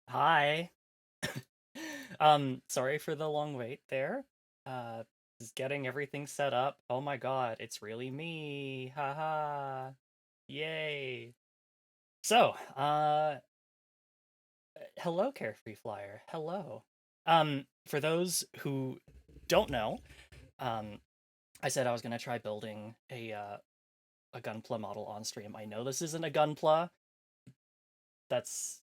Hi. Sorry for the long wait there. Just getting everything set up. Oh my god, it's really me. Haha. Yay. So, hello, Carefree Flyer. Hello. For those who don't know, um, I said I was gonna try building a Gunpla model on stream. I know this isn't a Gunpla. That's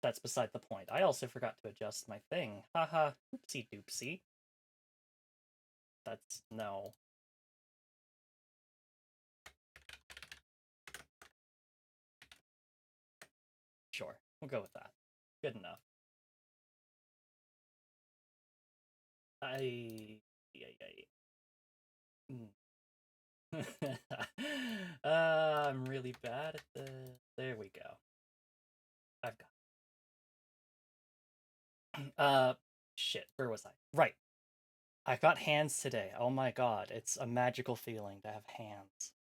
that's beside the point. I also forgot to adjust my thing. Haha. Oopsie doopsie. That's no. Sure, we'll go with that. Good enough. I. Mm. I'm really bad at the. There we go. I've got. Shit. Where was I? Right. I got hands today. Oh my god, it's a magical feeling to have hands.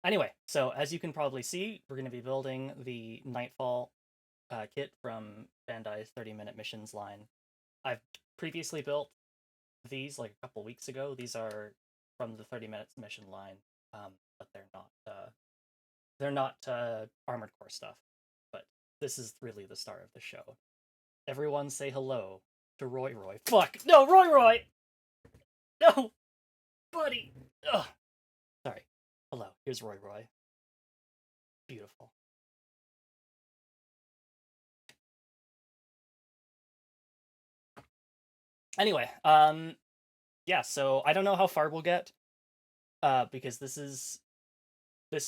Anyway, so as you can probably see, we're going to be building the Nightfall kit from Bandai's 30-minute missions line. I've previously built these like a couple weeks ago. These are from the 30 minutes mission line, but they're not Armored Core stuff. But this is really the star of the show. Everyone say hello to Roy Roy. Fuck no, Roy Roy. No, buddy. Ugh. Sorry. Hello. Here's Roy Roy. Beautiful. Anyway, yeah. So I don't know how far we'll get, because this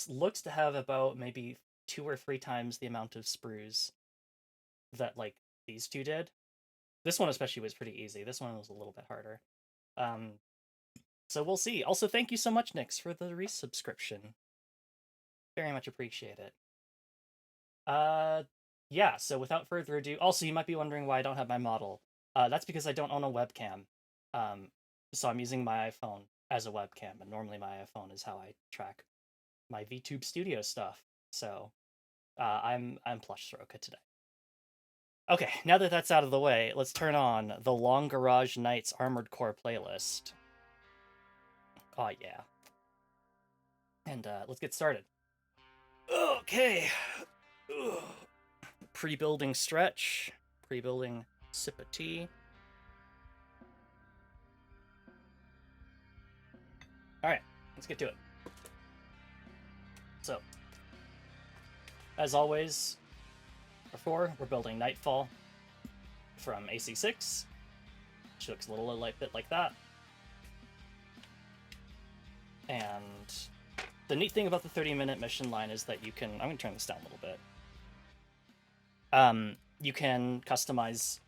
looks to have about maybe 2 or 3 times the amount of sprues that like these two did. This one especially was pretty easy. This one was a little bit harder. Um, so we'll see. Also, thank you so much, Nix, for the resubscription. Very much appreciate it. Uh, yeah. So without further ado, also you might be wondering why I don't have my model. That's because I don't own a webcam. Um, so I'm using my iPhone as a webcam, and normally my iPhone is how I track my VTube Studio stuff. So I'm plush Soroka today. Okay, now that that's out of the way, let's turn on the Long Garage Nights Armored Core playlist. Oh yeah. And let's get started. Okay. Pre-building stretch. Pre-building sip of tea. Alright, let's get to it. So, as always, before, we're building Nightfall from AC6. She looks a little bit like that. And the neat thing about the 30-minute mission line is that you can... I'm going to turn this down a little bit. You can customize...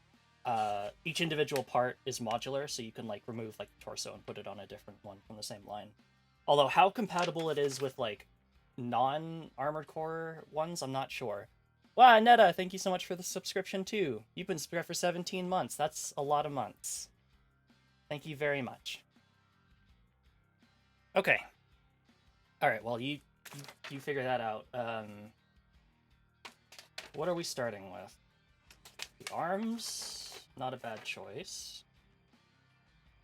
each individual part is modular, so you can like remove like the torso and put it on a different one from the same line. Although how compatible it is with like non-Armored Core ones, I'm not sure. Wow, Netta, thank you so much for the subscription too. You've been subscribed for 17 months. That's a lot of months. Thank you very much. Okay. All right. Well, you figure that out. What are we starting with? The arms, not a bad choice.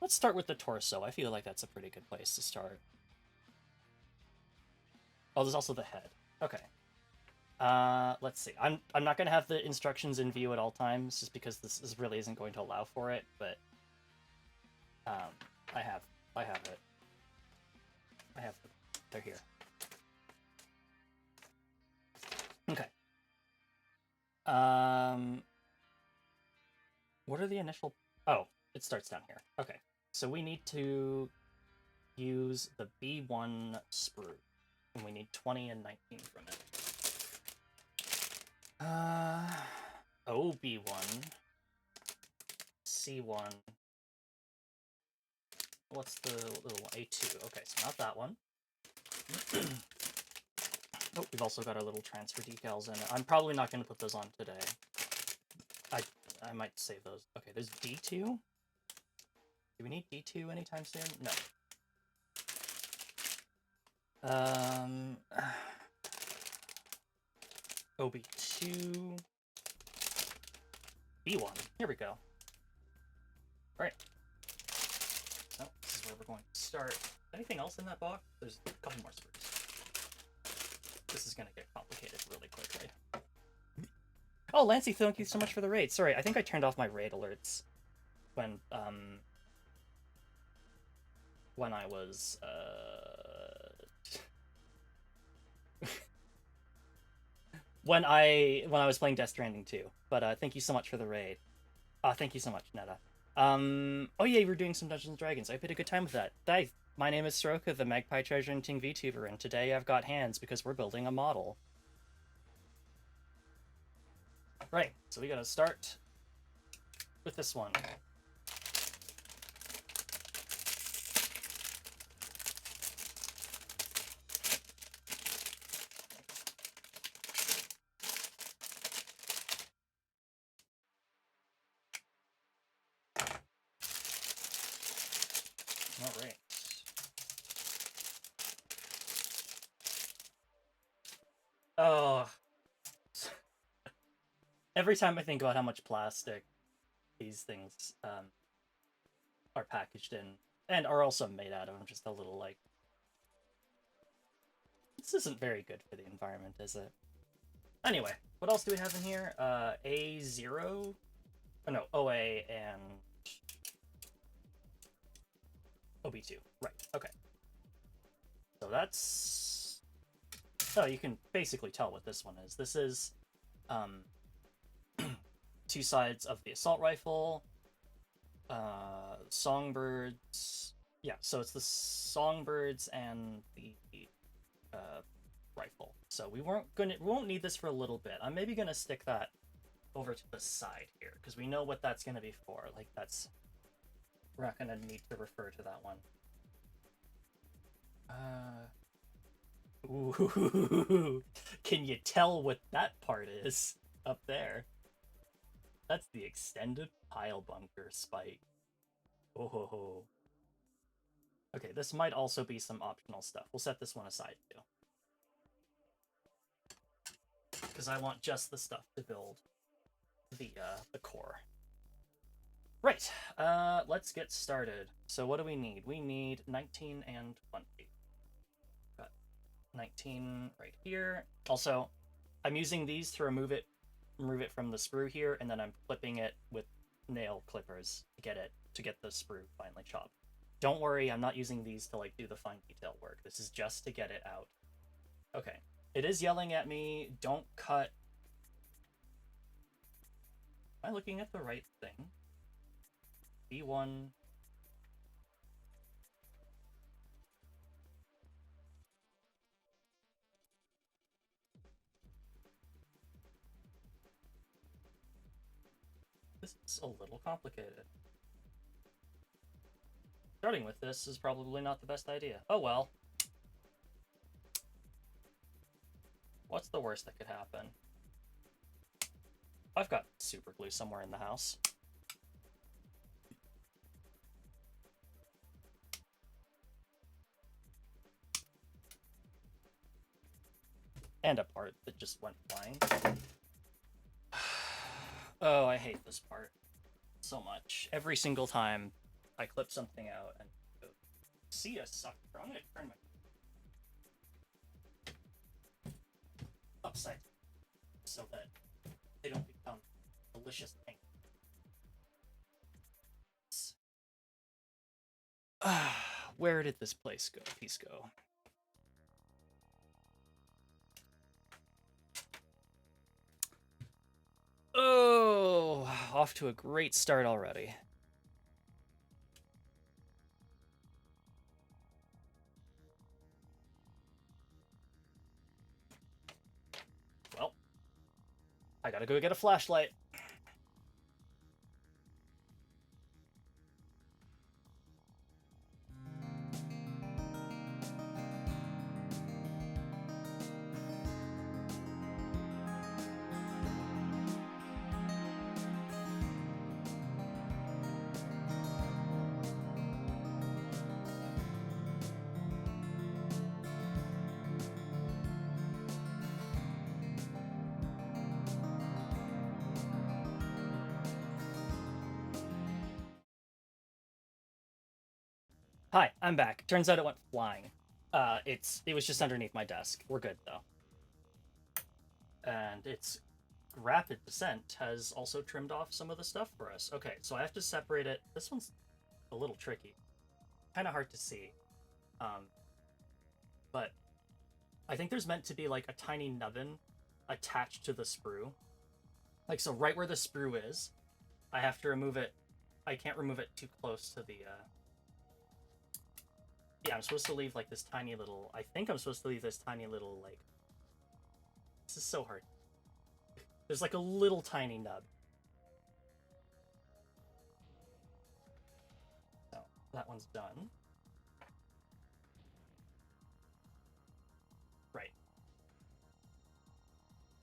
Let's start with the torso. I feel like that's a pretty good place to start. Oh, there's also the head. Okay. Let's see. I'm not gonna have the instructions in view at all times, just because this really isn't going to allow for it. But I have it. They're here. Okay. What are the initial? Oh, it starts down here. Okay. So we need to use the B1 sprue, and we need 20 and 19 from it. OB1, C1. What's the little one? A2. Okay, so not that one. Oh, we've also got our little transfer decals in it. I'm probably not going to put those on today. I might save those. Okay, there's D2. Do we need D2 anytime soon? No. OB2, B1. Here we go. Alright. So, this is where we're going to start. Anything else in that box? There's a couple more sprues. This is going to get complicated really quickly. Oh, Lancy, thank you so much for the raid. Sorry, I think I turned off my raid alerts when I was, when I was playing Death Stranding 2. But thank you so much for the raid. Thank you so much, Netta. Oh yeah, we're doing some Dungeons and Dragons. I had a good time with that. Hi, my name is Soroka, the Magpie Treasure Hunting VTuber, and today I've got hands because we're building a model. Right, so we gotta start with this one. All right. Oh. Every time I think about how much plastic these things are packaged in, and are also made out of, I'm just a little like, this isn't very good for the environment, is it? Anyway, what else do we have in here? A0? Oh no, OA and OB2. Right, okay. So that's... Oh, you can basically tell what this one is. This is two sides of the assault rifle, songbirds. Yeah, so it's the songbirds and the rifle. So we won't need this for a little bit. I'm maybe gonna stick that over to the side here because we know what that's gonna be for. Like we're not gonna need to refer to that one. Ooh, can you tell what that part is up there? That's the extended pile bunker spike. Oh. Okay, this might also be some optional stuff. We'll set this one aside too. Because I want just the stuff to build the core. Right, let's get started. So what do we need? We need 19 and 20. Got 19 right here. Also, I'm using these to remove it from the sprue here, and then I'm clipping it with nail clippers to get the sprue finally chopped. Don't worry, I'm not using these to like do the fine detail work. This is just to get it out. Okay. It is yelling at me, don't cut. Am I looking at the right thing? B1. This is a little complicated. Starting with this is probably not the best idea. Oh well. What's the worst that could happen? I've got super glue somewhere in the house. And a part that just went flying. Oh, I hate this part so much. Every single time I clip something out and go, see a sucker. I'm gonna turn my upside so that they don't become delicious things. Where did this piece go? Oh, off to a great start already. Well, I gotta go get a flashlight. Hi, I'm back. Turns out it went flying. It was just underneath my desk. We're good though. And its rapid descent has also trimmed off some of the stuff for us. Okay, so I have to separate it. This one's a little tricky, kind of hard to see. Um, but I think there's meant to be like a tiny nubbin attached to the sprue. Like so, right where the sprue is, I have to remove it. I can't remove it too close to the. Yeah, I'm supposed to leave like this tiny little. I think I'm supposed to leave this tiny little like. This is so hard. There's like a little tiny nub. So that one's done. Right.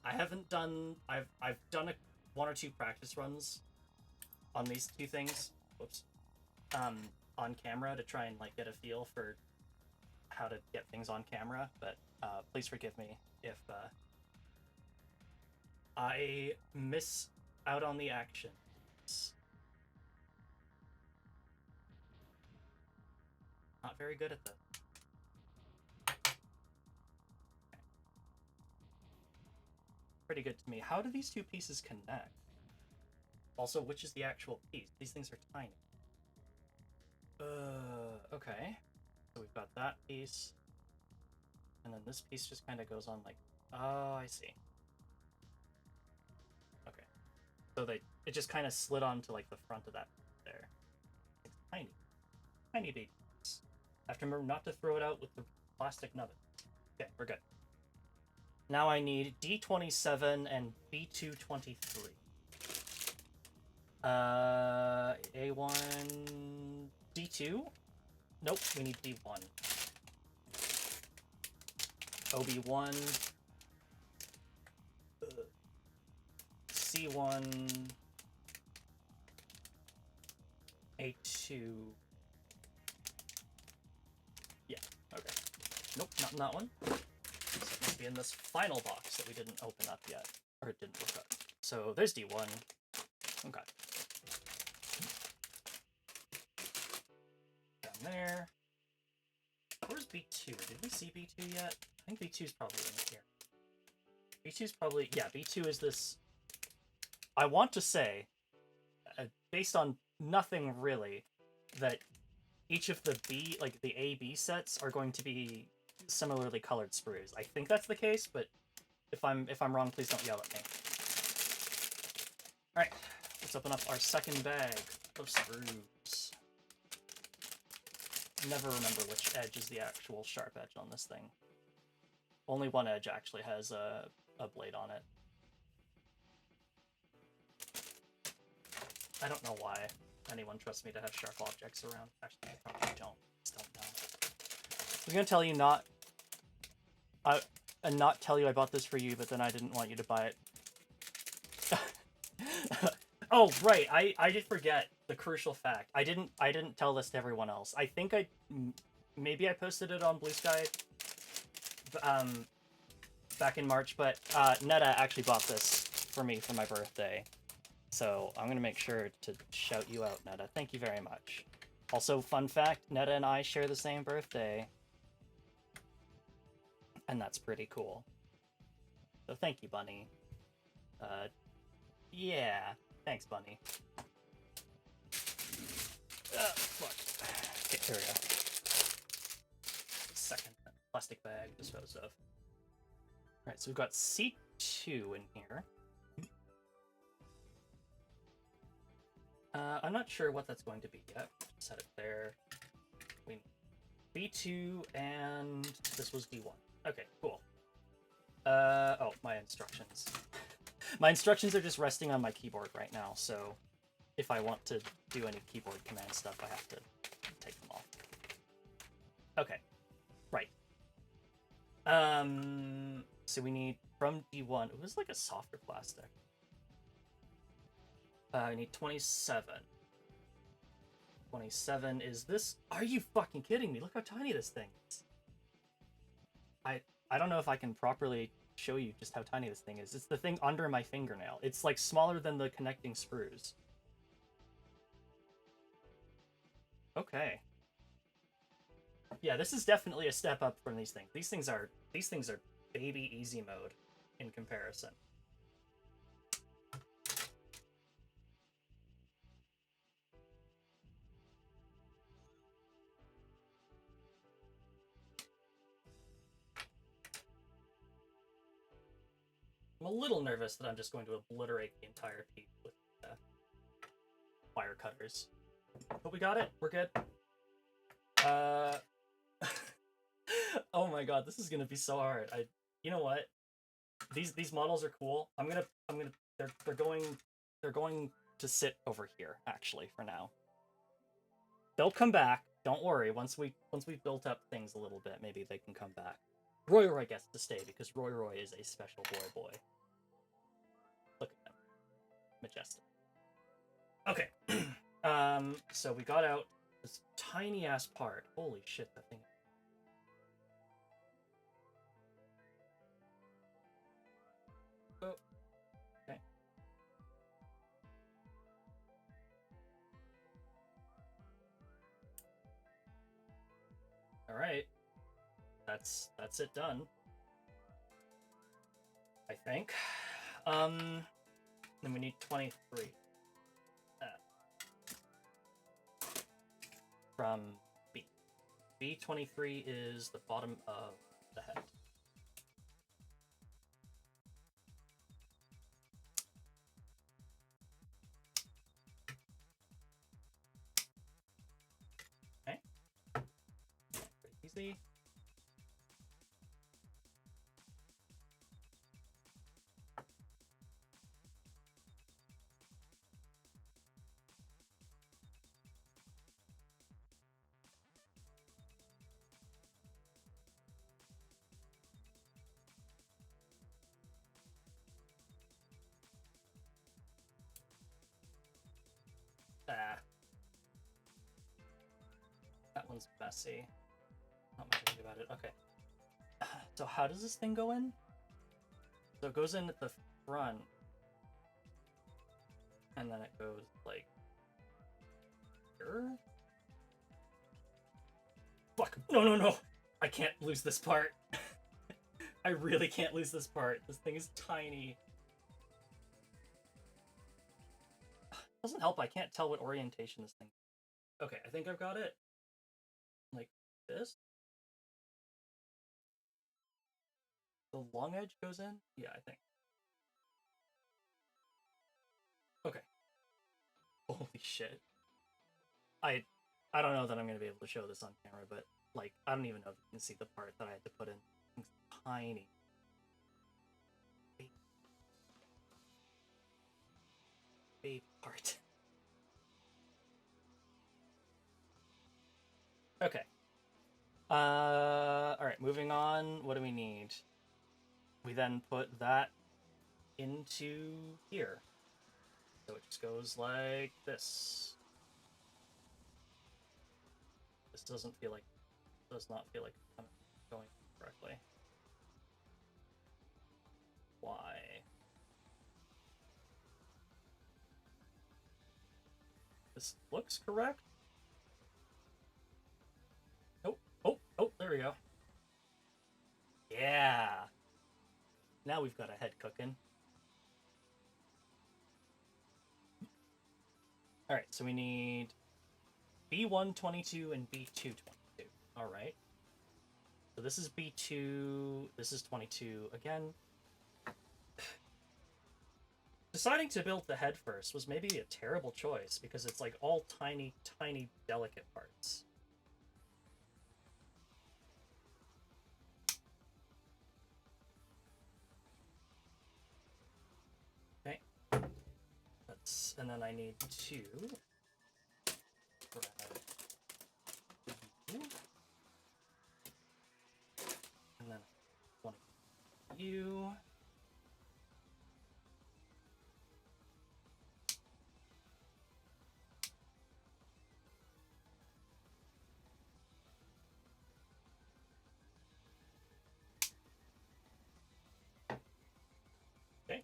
I haven't done. I've done one or two practice runs on these two things. Whoops. On camera to try and like get a feel for how to get things on camera, but please forgive me if I miss out on the action. Not very good at that. Pretty good to me. How do these two pieces connect? Also, which is the actual piece? These things are tiny. Okay. So we've got that piece. And then this piece just kind of goes on like, oh, I see. Okay. So it just kind of slid onto like the front of that there. It's tiny. Tiny baby piece. I have to remember not to throw it out with the plastic nubbin. Okay, we're good. Now I need D27 and B223. A1, D2? Nope, we need D1. OB1, C1, A2. Yeah, okay. Nope, not in that one. So it must be in this final box that we didn't open up yet, or it didn't look up. So there's D1. Okay. Down there. Where's B2? Did we see B2 yet? I think B2's probably in here. B2's probably... Yeah, B2 is this... I want to say, based on nothing really, that each of the B, like the A-B sets are going to be similarly colored sprues. I think that's the case, but if I'm wrong, please don't yell at me. Alright, let's open up our second bag of sprues. Never remember which edge is the actual sharp edge on this thing. Only one edge actually has a blade on it. I don't know why anyone trusts me to have sharp objects around. Actually, I probably don't. I just don't know. I was gonna tell you not tell you I bought this for you, but then I didn't want you to buy it. Oh, right. I did forget the crucial fact. I didn't tell this to everyone else. I think maybe I posted it on Blue Sky back in March, but Netta actually bought this for me for my birthday. So I'm going to make sure to shout you out, Netta. Thank you very much. Also, fun fact, Netta and I share the same birthday. And that's pretty cool. So thank you, Bunny. Yeah. Thanks, Bunny. Fuck. Okay, here we go. Second plastic bag disposed of. Alright, so we've got C2 in here. I'm not sure what that's going to be yet. Set it there. B2 and this was D1. Okay, cool. Oh, my instructions. My instructions are just resting on my keyboard right now, so if I want to do any keyboard command stuff, I have to take them off. Okay, right. So we need from D1. It was like a softer plastic. I need 27. 27 is this. Are you fucking kidding me? Look how tiny this thing is. I don't know if I can properly show you just how tiny this thing is. It's the thing under my fingernail. It's like smaller than the connecting sprues. Okay. Yeah, this is definitely a step up from these things. These things are baby easy mode in comparison. I'm a little nervous that I'm just going to obliterate the entire piece with wire cutters. But we got it. We're good. Oh my god, this is gonna be so hard. You know what? These models are cool. They're going to sit over here actually for now. They'll come back. Don't worry. Once we've built up things a little bit, maybe they can come back. Roy gets to stay because Roy is a special boy. Look at him. Majestic. Okay. So we got out this tiny ass part. Holy shit, that thing. Oh. Okay. All right. That's it done. I think. Then we need 23. From B. B23 is the bottom of the head. Okay. Pretty easy. That one's messy. Not much to do about it. Okay. So how does this thing go in? So it goes in at the front. And then it goes like here? Fuck! No! I can't lose this part. I really can't lose this part. This thing is tiny. Doesn't help, I can't tell what orientation this thing is. Okay, I think I've got it. Like this. The long edge goes in? Yeah, I think. Okay. Holy shit. I don't know that I'm gonna be able to show this on camera, but like I don't even know if you can see the part that I had to put in. It's tiny. Baby part. Okay. Alright, moving on. What do we need? We then put that into here. So it just goes like this. This does not feel like I'm going correctly. Why? This looks correct? Oh, there we go. Yeah. Now we've got a head cooking. Alright, so we need B122 and B222. Alright. So this is B2, this is 22. Again, deciding to build the head first was maybe a terrible choice because it's like all tiny, delicate parts. Okay. And then I need to grab and then one of you. Okay.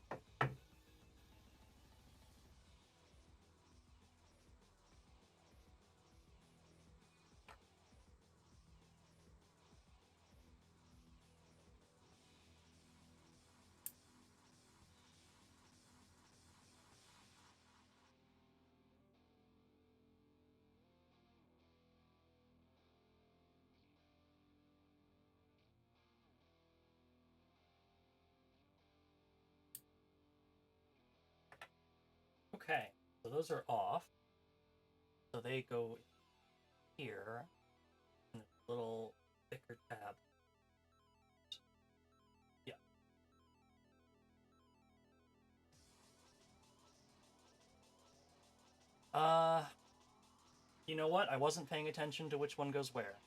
Okay, so those are off. So they go here, in a little thicker tab. Yeah. You know what? I wasn't paying attention to which one goes where.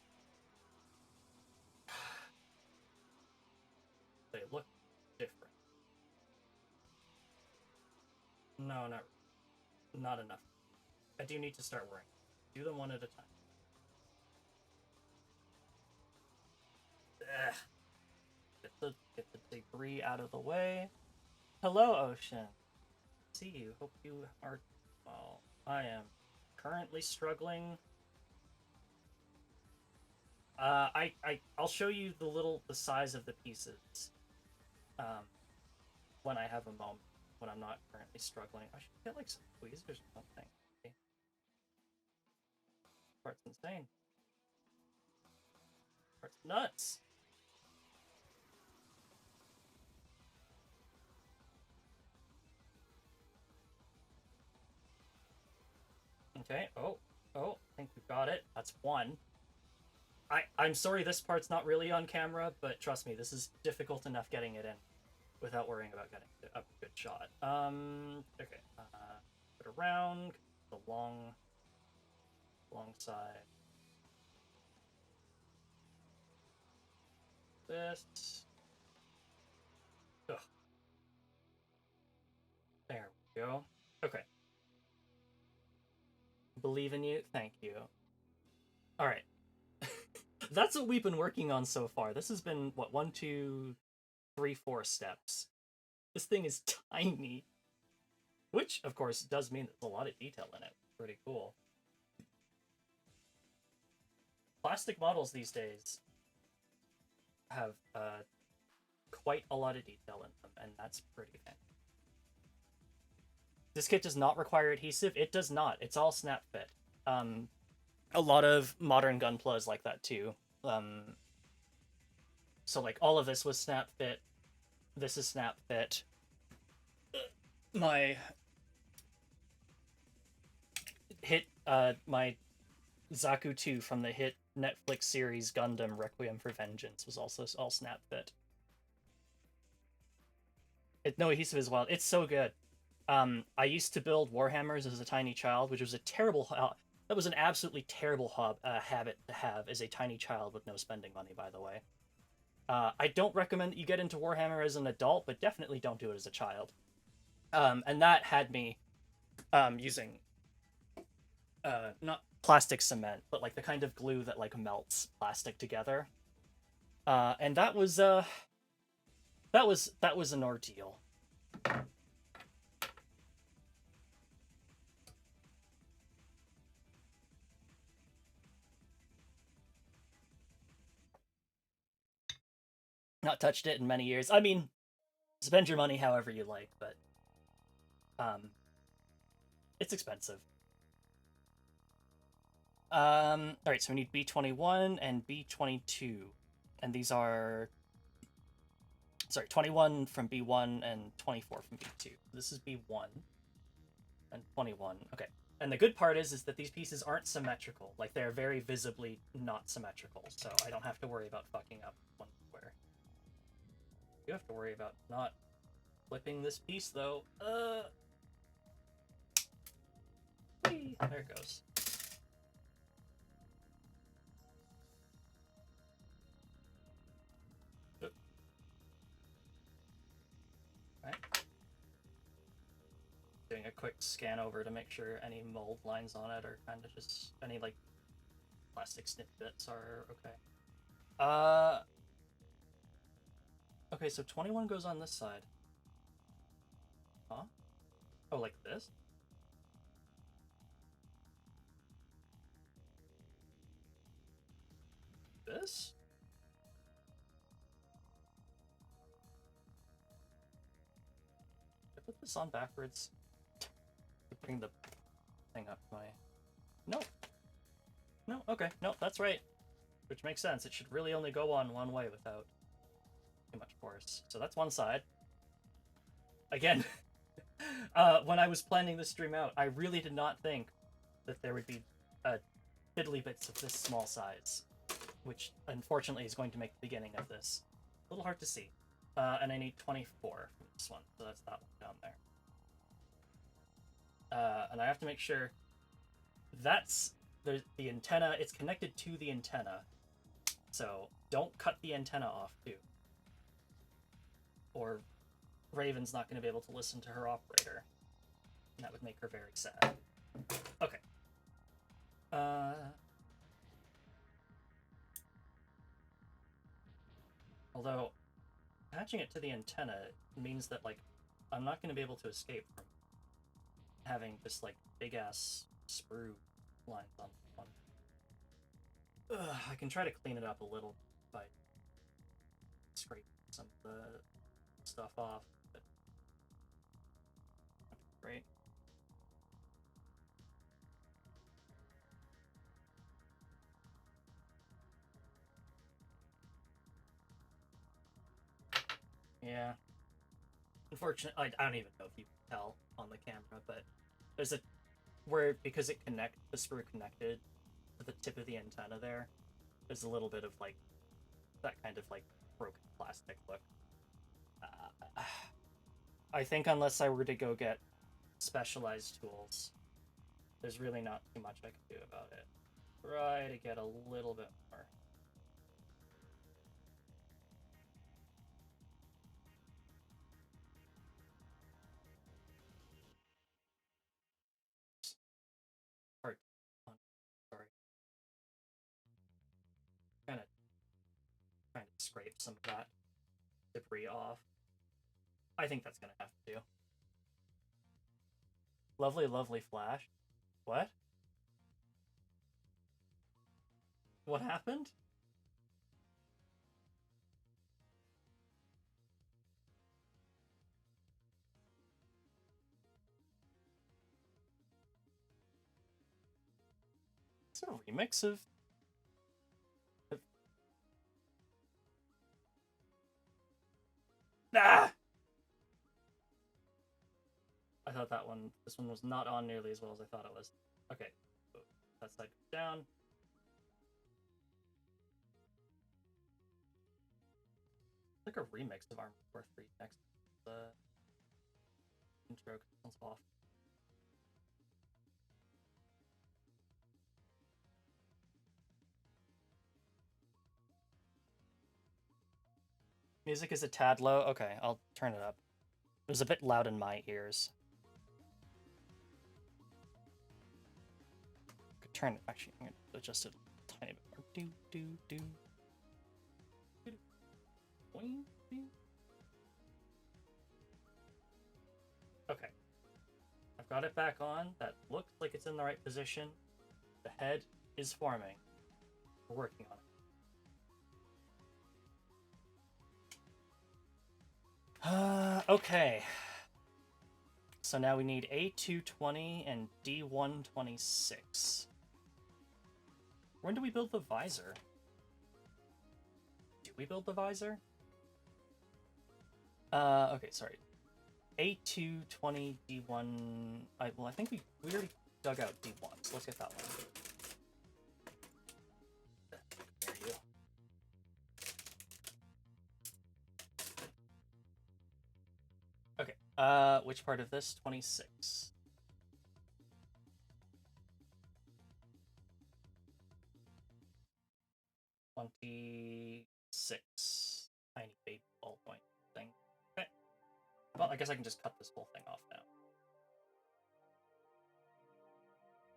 They look different. No, not enough. I do need to start worrying. Do them one at a time. Ugh. Get the debris out of the way. Hello, Ocean. See you. Hope you are well. I am currently struggling. I'll show you the size of the pieces. When I have a moment, when I'm not currently struggling. I should get like some tweezers or something. Okay. Part's insane. Part's nuts. Okay. Oh, I think we got it. That's one. I'm sorry this part's not really on camera, but trust me, this is difficult enough getting it in without worrying about getting a good shot. Okay. Put it around the long side. This. Ugh. There we go. Okay. Believe in you. Thank you. All right. That's what we've been working on so far. This has been, what, 1, 2, 3, 4 steps. This thing is tiny. Which, of course, does mean there's a lot of detail in it. Pretty cool. Plastic models these days have quite a lot of detail in them, and that's pretty fantastic. This kit does not require adhesive. It does not. It's all snap fit. A lot of modern gunpla is like that too. So like all of this was snap fit. This is snap fit. My hit my Zaku 2 from the hit Netflix series Gundam Requiem for Vengeance was also all snap fit. No adhesive as well. It's so good. I used to build Warhammers as a tiny child, which was a terrible that was an absolutely terrible habit to have as a tiny child with no spending money, by the way. I don't recommend that you get into Warhammer as an adult, but definitely don't do it as a child. And that had me using not plastic cement, but like the kind of glue that like melts plastic together. And that was an ordeal. Not touched it in many years. I mean, spend your money however you like, but it's expensive. All right, so we need B21 and B22, and these are 21 from B1 and 24 from B2. This is B1 and 21. Okay. And the good part is that these pieces aren't symmetrical. Like, they're very visibly not symmetrical, so I don't have to worry about fucking up one square. You have to worry about not flipping this piece, though. Whee! There it goes. Right. Doing a quick scan over to make sure any mold lines on it are kind of just any like plastic snip bits are okay. Okay, so 21 goes on this side. Huh? Oh, like this? This? I put this on backwards to bring the thing up my... No. No, okay. No, that's right. Which makes sense. It should really only go on one way without too much force. So that's one side. Again, When I was planning this stream out, I really did not think that there would be fiddly bits of this small size, which unfortunately is going to make the beginning of this a little hard to see. And I need 24 from this one, so that's that one down there. And I have to make sure that's the antenna. It's connected to the antenna, so don't cut the antenna off too, or Raven's not going to be able to listen to her operator, and that would make her very sad. Okay. Although attaching it to the antenna means that like I'm not going to be able to escape from having this like big ass sprue lines on one. I can try to clean it up a little by scraping some of the stuff off, but great. Yeah. Unfortunately, I don't even know if you can tell on the camera, but there's a where because the sprue connected to the tip of the antenna there. There's a little bit of like that kind of like broken plastic look. I think unless I were to go get specialized tools, there's really not too much I can do about it. Try to get a little bit more. Hard. Sorry. Kind of trying to scrape some of that debris off. I think that's gonna have to do. Lovely, lovely flash. What? What happened? Is it a remix of... Ah! I thought this one was not on nearly as well as I thought it was. Okay, so that side down. It's like a remix of Armored Core 3 next to the intro, because it sounds off. Music is a tad low. Okay, I'll turn it up. It was a bit loud in my ears. I could turn it. Actually, I'm going to adjust it a tiny bit more. Do, do, do. Okay. I've got it back on. That looks like it's in the right position. The head is forming. We're working on it. Okay. So now we need A220 and D126. When do we build the visor? Do we build the visor? Okay, sorry. A220 D1... well, I think we already dug out D1, so let's get that one. There you go. Okay, which part of this? 26. Tiny baby ballpoint thing. Okay. Well, I guess I can just cut this whole thing off now.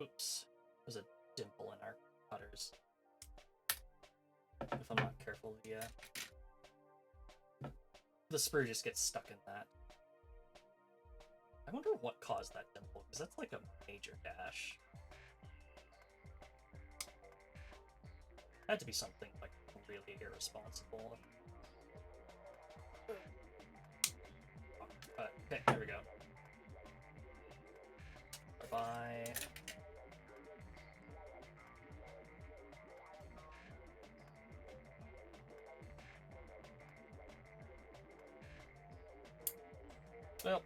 Oops. There's a dimple in our cutters. If I'm not careful, the sprue just gets stuck in that. I wonder what caused that dimple, because that's like a major dash. Had to be something like really irresponsible. Okay, there we go. Bye-bye. Well,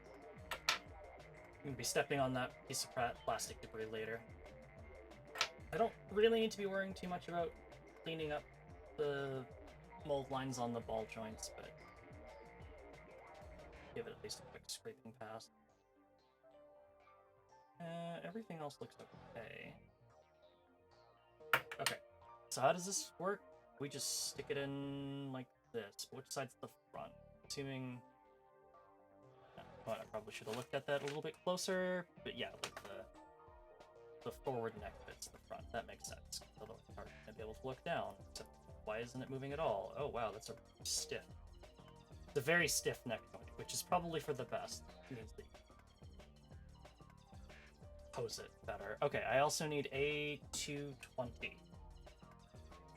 I'm gonna be stepping on that piece of plastic debris later. I don't really need to be worrying too much about cleaning up the mold lines on the ball joints, but give it at least a quick scraping pass. Everything else looks okay. Okay, so how does this work? We just stick it in like this. Which side's the front? Assuming... Well, I probably should have looked at that a little bit closer, but yeah, with the forward neck fits the front. That makes sense. Otherwise, it's hard to be able to look down. So why isn't it moving at all? Oh wow, that's a stiff. It's a very stiff neck joint, which is probably for the best. It means that you pose it better. Okay, I also need A220.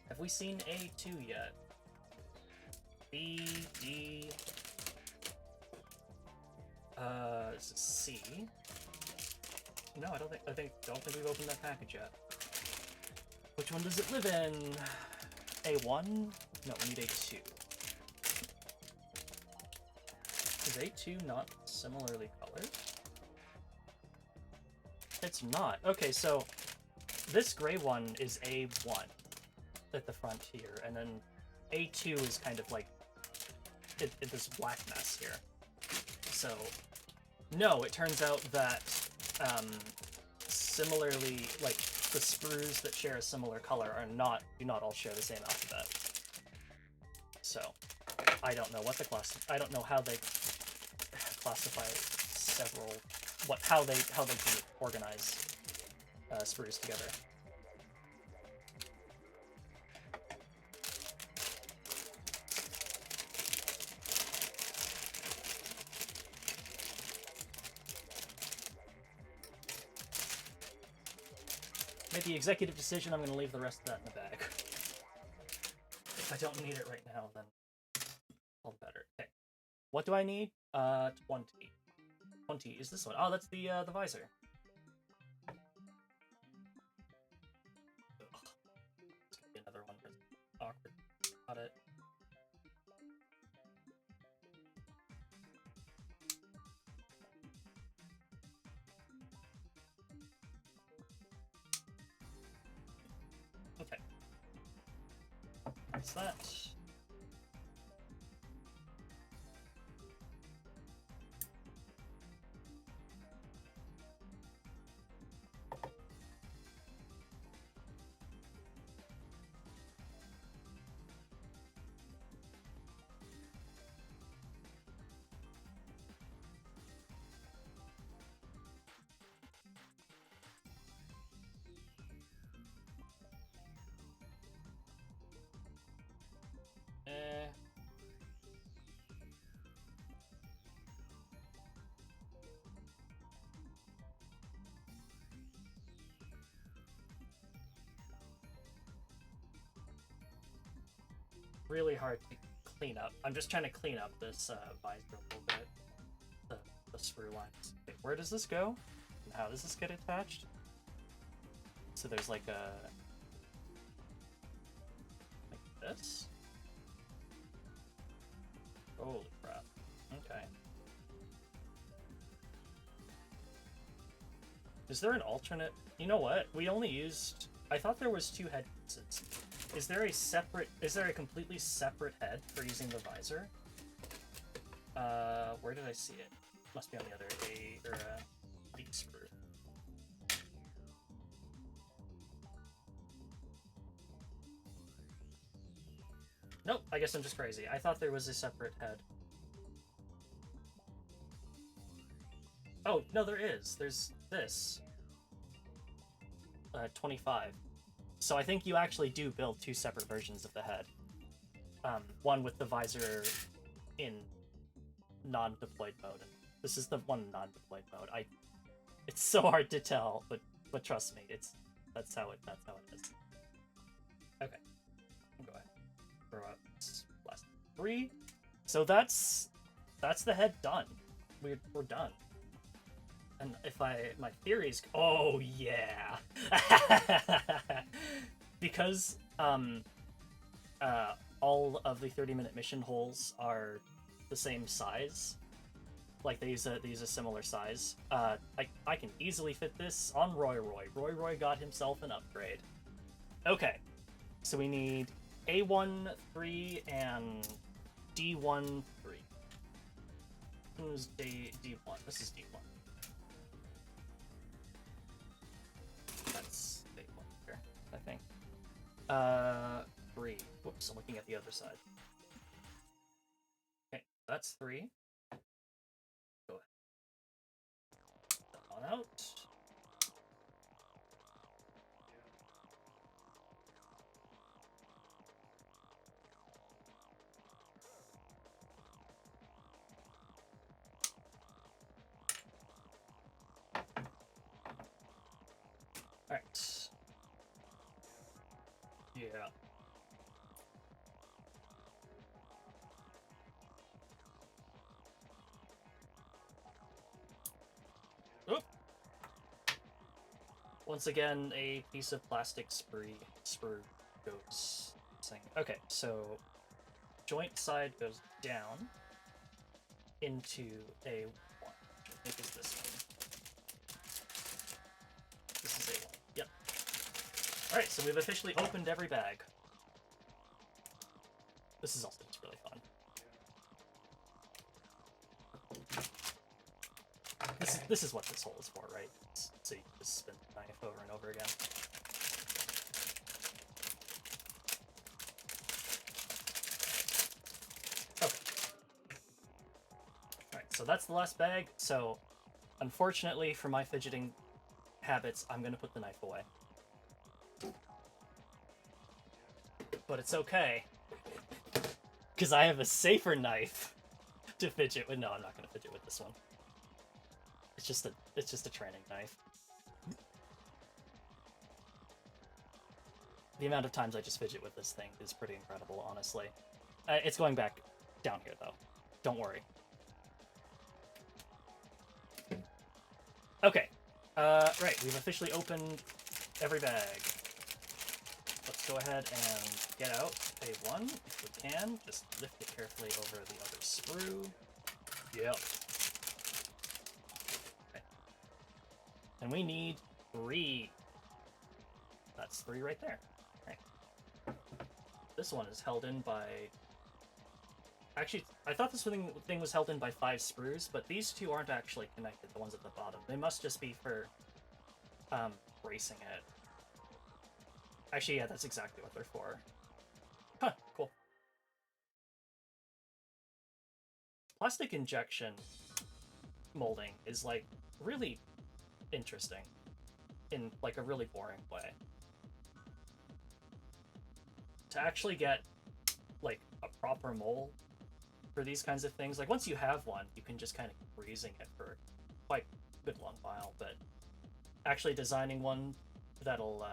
Have we seen A2 yet? B, D... is it C? No, I don't think we've opened that package yet. Which one does it live in? A1? No, we need A2. Is A2 not similarly colored? It's not. Okay, so this gray one is A1 at the front here, and then A2 is kind of like this black mess here. So, no, it turns out that similarly, like the sprues that share a similar color do not all share the same alphabet. So, I don't know what the I don't know how they classify several, how they organize sprues together. Made the executive decision, I'm going to leave the rest of that in the bag. If I don't need it right now, then all the better. Okay. What do I need? 20. 20 is this one. Oh, that's the visor. Ugh. It's gonna be another one that's awkward. Got it. Okay. What's that? Really hard to clean up. I'm just trying to clean up this visor a little bit. The sprue lines. Okay, where does this go? And how does this get attached? So there's like this? Holy crap. Okay. Is there an alternate? You know what? We only used... I thought there was 2 head pieces. Is there a completely separate head for using the visor? Where did I see it? Must be on the other B sprue. Nope, I guess I'm just crazy. I thought there was a separate head. Oh, no, there is. There's this. 25. So I think you actually do build 2 separate versions of the head. One with the visor in non-deployed mode. This is the one in non-deployed mode. It's so hard to tell, but trust me, that's how it is. Okay. Go ahead. Throw out last 3. So that's the head done. We're done. And if my theories, oh yeah, because all of the 30-minute mission holes are the same size, Like they use a similar size. I can easily fit this on Roy. Roy got himself an upgrade. Okay, so we need A1 3 and D1 3. Who's D1? This is D1. That's A1 here, I think. 3. Whoops, I'm looking at the other side. Okay, that's 3. Go ahead. That on out. Alright. Yeah. Oop. Once again, a piece of plastic sprue goes missing. Okay, so joint side goes down into A1, which I think is this one. This is A1. Yep. Alright, so we've officially opened every bag. This is also just really fun. This is what this hole is for, right? So you just spin the knife over and over again. Okay. Alright, so that's the last bag. So, unfortunately for my fidgeting habits, I'm gonna put the knife away. But it's okay, because I have a safer knife to fidget with. No, I'm not gonna fidget with this one. It's just a training knife. The amount of times I just fidget with this thing is pretty incredible, honestly. It's going back down here, though. Don't worry. Okay. Right, we've officially opened every bag. Let's go ahead and get out A1 if we can. Just lift it carefully over the other sprue. Yep. Okay. And we need 3. That's 3 right there. Okay. This one is held in by... Actually, I thought this thing was held in by 5 sprues, but these 2 aren't actually connected, the ones at the bottom. They must just be for bracing it. Actually, yeah, that's exactly what they're for. Huh, cool. Plastic injection molding is, like, really interesting in, like, a really boring way. To actually get, like, a proper mold for these kinds of things, like, once you have one, you can just kind of keep reusing it for quite a good long while, but actually designing one that'll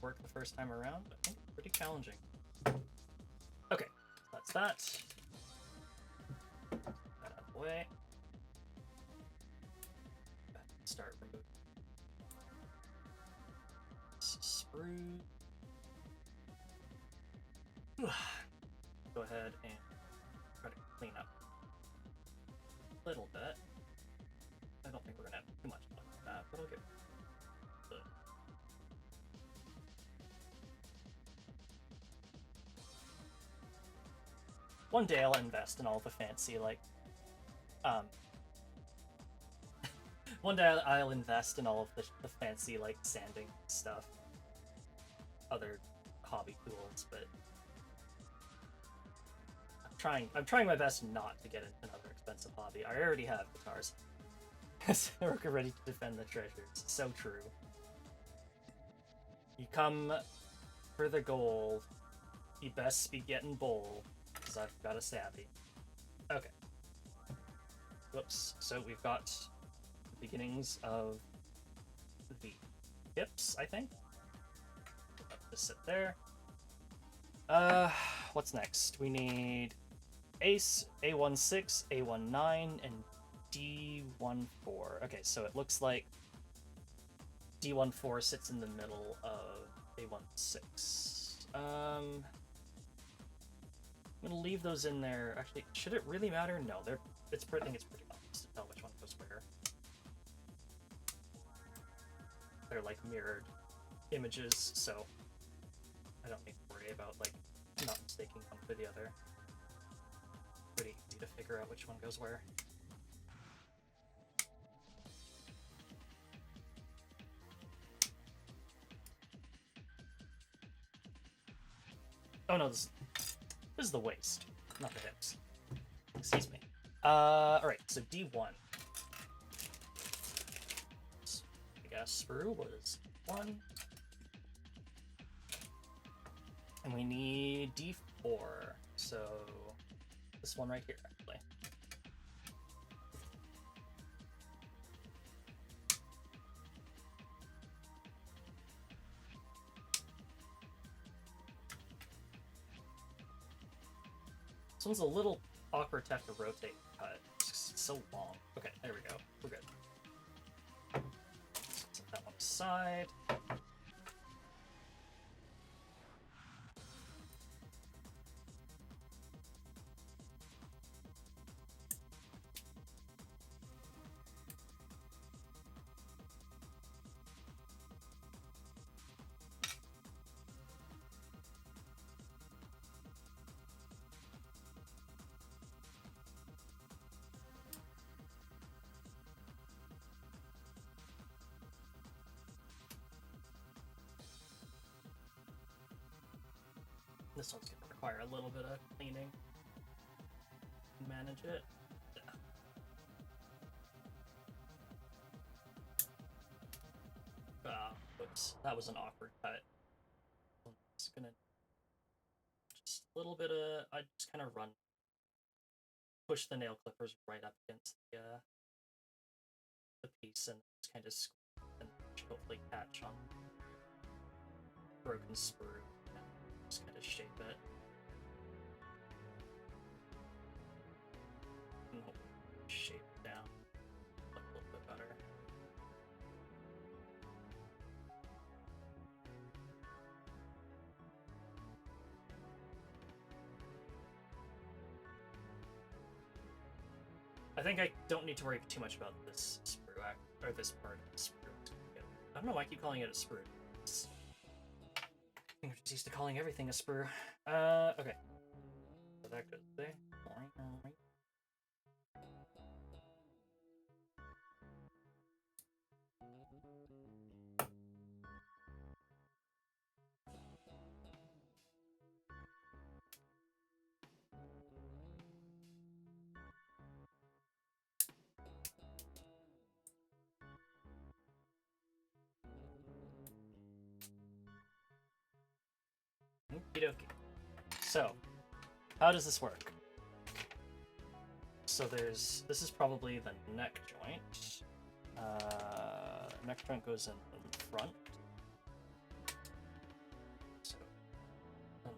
work the first time around, I think it's pretty challenging. Okay, that's that. Put that out of the way. Start removing sprue. Go ahead and try to clean up a little bit. I don't think we're gonna have too much fun with that, but I'll get the... One day I'll invest in all the fancy, like, one day I'll invest in all of the fancy, like, sanding stuff. Other hobby tools, but I'm trying my best not to get into another expensive hobby. I already have guitars. So we're ready to defend the treasures. So true. You come for the gold, you best be getting bold, because I've got a savvy. Okay. Whoops. So we've got the beginnings of the hips, I think. Just sit there. What's next? We need Ace, A16, A19, and D14. Okay, so it looks like D14 sits in the middle of A16. I'm gonna leave those in there. Actually, should it really matter? No, I think it's pretty obvious. just to tell which one goes where. They're like mirrored images, so I don't need to worry about like not mistaking one for the other. Pretty easy to figure out which one goes where. Oh no, this is the waist, not the hips. Excuse me. Alright, so D1. I guess sprue was 1. And we need D4, so this one right here, actually. This one's a little awkward to have to rotate and cut. It's so long. Okay, there we go. We're good. Set that one aside. This one's gonna require a little bit of cleaning. Manage it. Whoops, that was an awkward cut. I'm just gonna just a little bit of. I just kind of push the nail clippers right up against the piece and just kind of squeeze and hopefully catch on broken sprue. Just kind of shape it. And hopefully shape it down look a little bit better. I think I don't need to worry too much about this sprue or this part of the sprue. I don't know why I keep calling it a sprue. I think we're just used to calling everything a sprue. Okay. So that goes there. Okie dokie. So, how does this work? So this is probably the neck joint. Neck joint goes in front. So,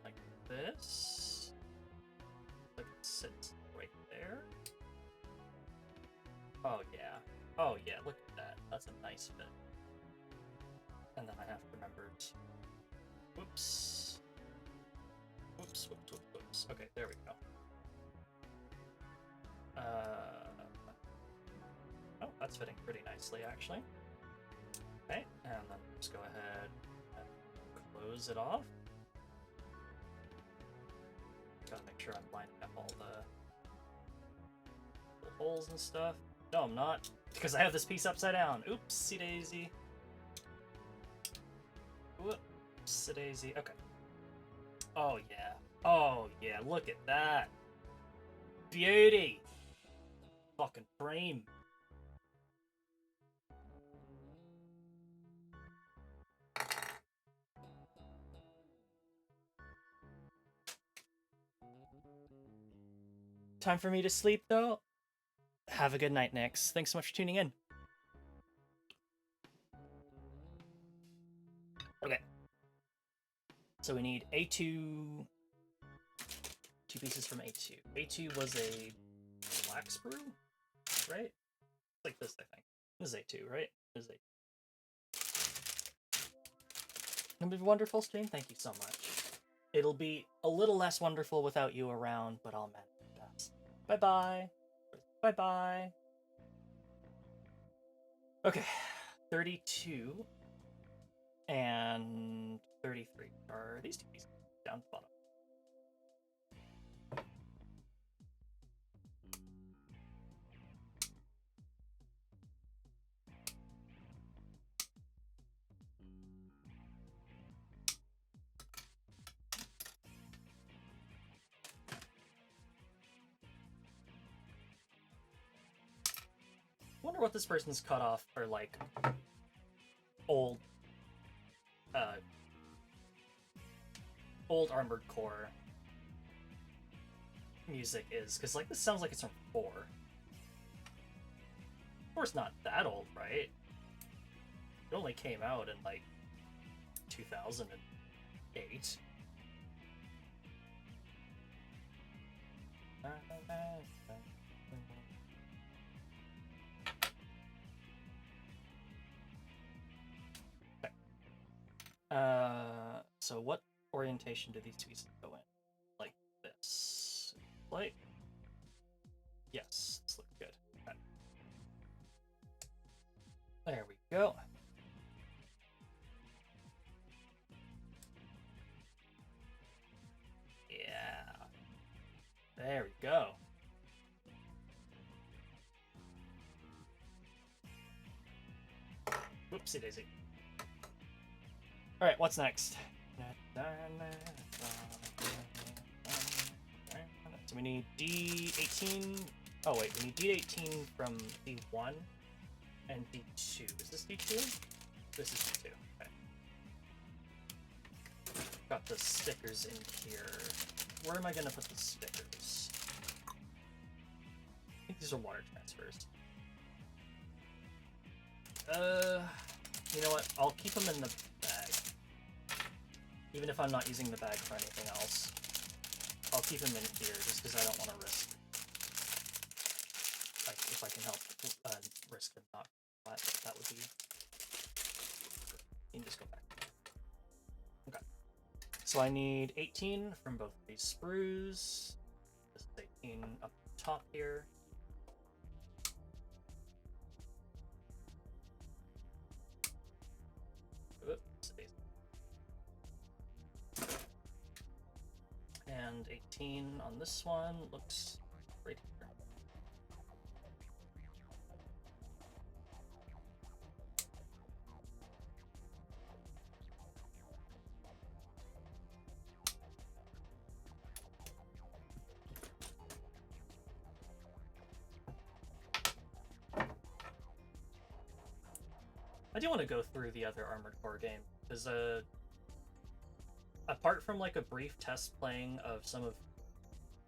like this. Like it sits right there. Oh yeah. Oh yeah, look at that. That's a nice fit. And then I have to remember to... Whoops. Whoops, whoops, whoops, whoops. Okay, there we go. Oh, that's fitting pretty nicely, actually. Okay, and then just go ahead and close it off. Gotta make sure I'm lining up all the little holes and stuff. No, I'm not, because I have this piece upside down. Oopsie daisy. Whoopsie daisy. Okay. Oh yeah. Oh yeah, look at that. Beauty. Fucking frame. Time for me to sleep, though. Have a good night, Nix. Thanks so much for tuning in. Okay. So we need A2... 2 pieces from A2. A2 was a black sprue, right? Like this, I think. This is A2, right? This is A2. A wonderful stream. Thank you so much. It'll be a little less wonderful without you around, but I'll manage it best. Bye-bye. Bye-bye. Okay, 32 and 33 are these two pieces down the bottom. I wonder what this person's cut off for, like, old old Armored Core music is, because, like, this sounds like it's from 4. Of course, not that old, right? It only came out in, like, 2008. So what orientation do these two pieces go in? Like this? Like, yes, this looks good. Okay. There we go. Yeah. There we go. Whoopsie daisy. Alright, what's next? So we need D18. Oh wait, we need D18 from D1 and D2. Is this D2? This is D2. Okay. Got the stickers in here. Where am I gonna put the stickers? I think these are water transfers. You know what? I'll keep them in the bag. Even if I'm not using the bag for anything else. I'll keep them in here just because I don't want to risk. Like, if I can help risk them not. That would be. You can just go back. Okay. So I need 18 from both of these sprues. This is 18 up top here. Oops. And 18 on this one looks right here. I do want to go through the other Armored Core game, because apart from like a brief test playing of some of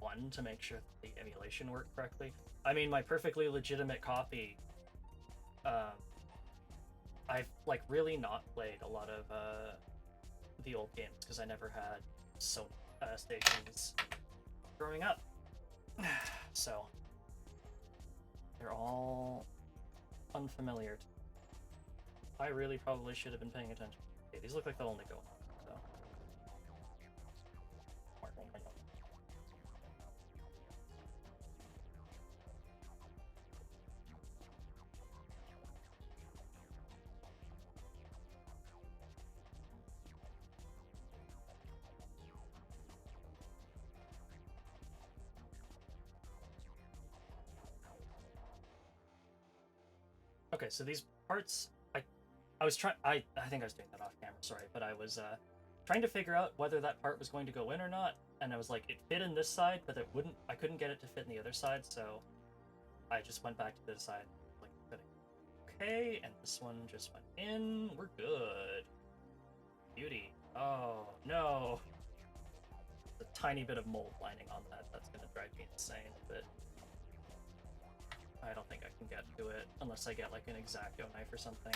1 to make sure that the emulation worked correctly, I mean, my perfectly legitimate copy, I've like really not played a lot of the old games because I never had Sony stations growing up, so they're all unfamiliar to me. I really probably should have been paying attention. Okay, these look like they'll only go on, so. Okay, so these parts, I was trying. I think I was doing that off camera. Sorry, but I was trying to figure out whether that part was going to go in or not, and I was like, it fit in this side, but it wouldn't. I couldn't get it to fit in the other side, so I just went back to the side, like fitting. Okay, and this one just went in. We're good. Beauty. Oh no, a tiny bit of mold lining on that. That's gonna drive me insane, but I don't think I can get to it unless I get like an X-Acto knife or something.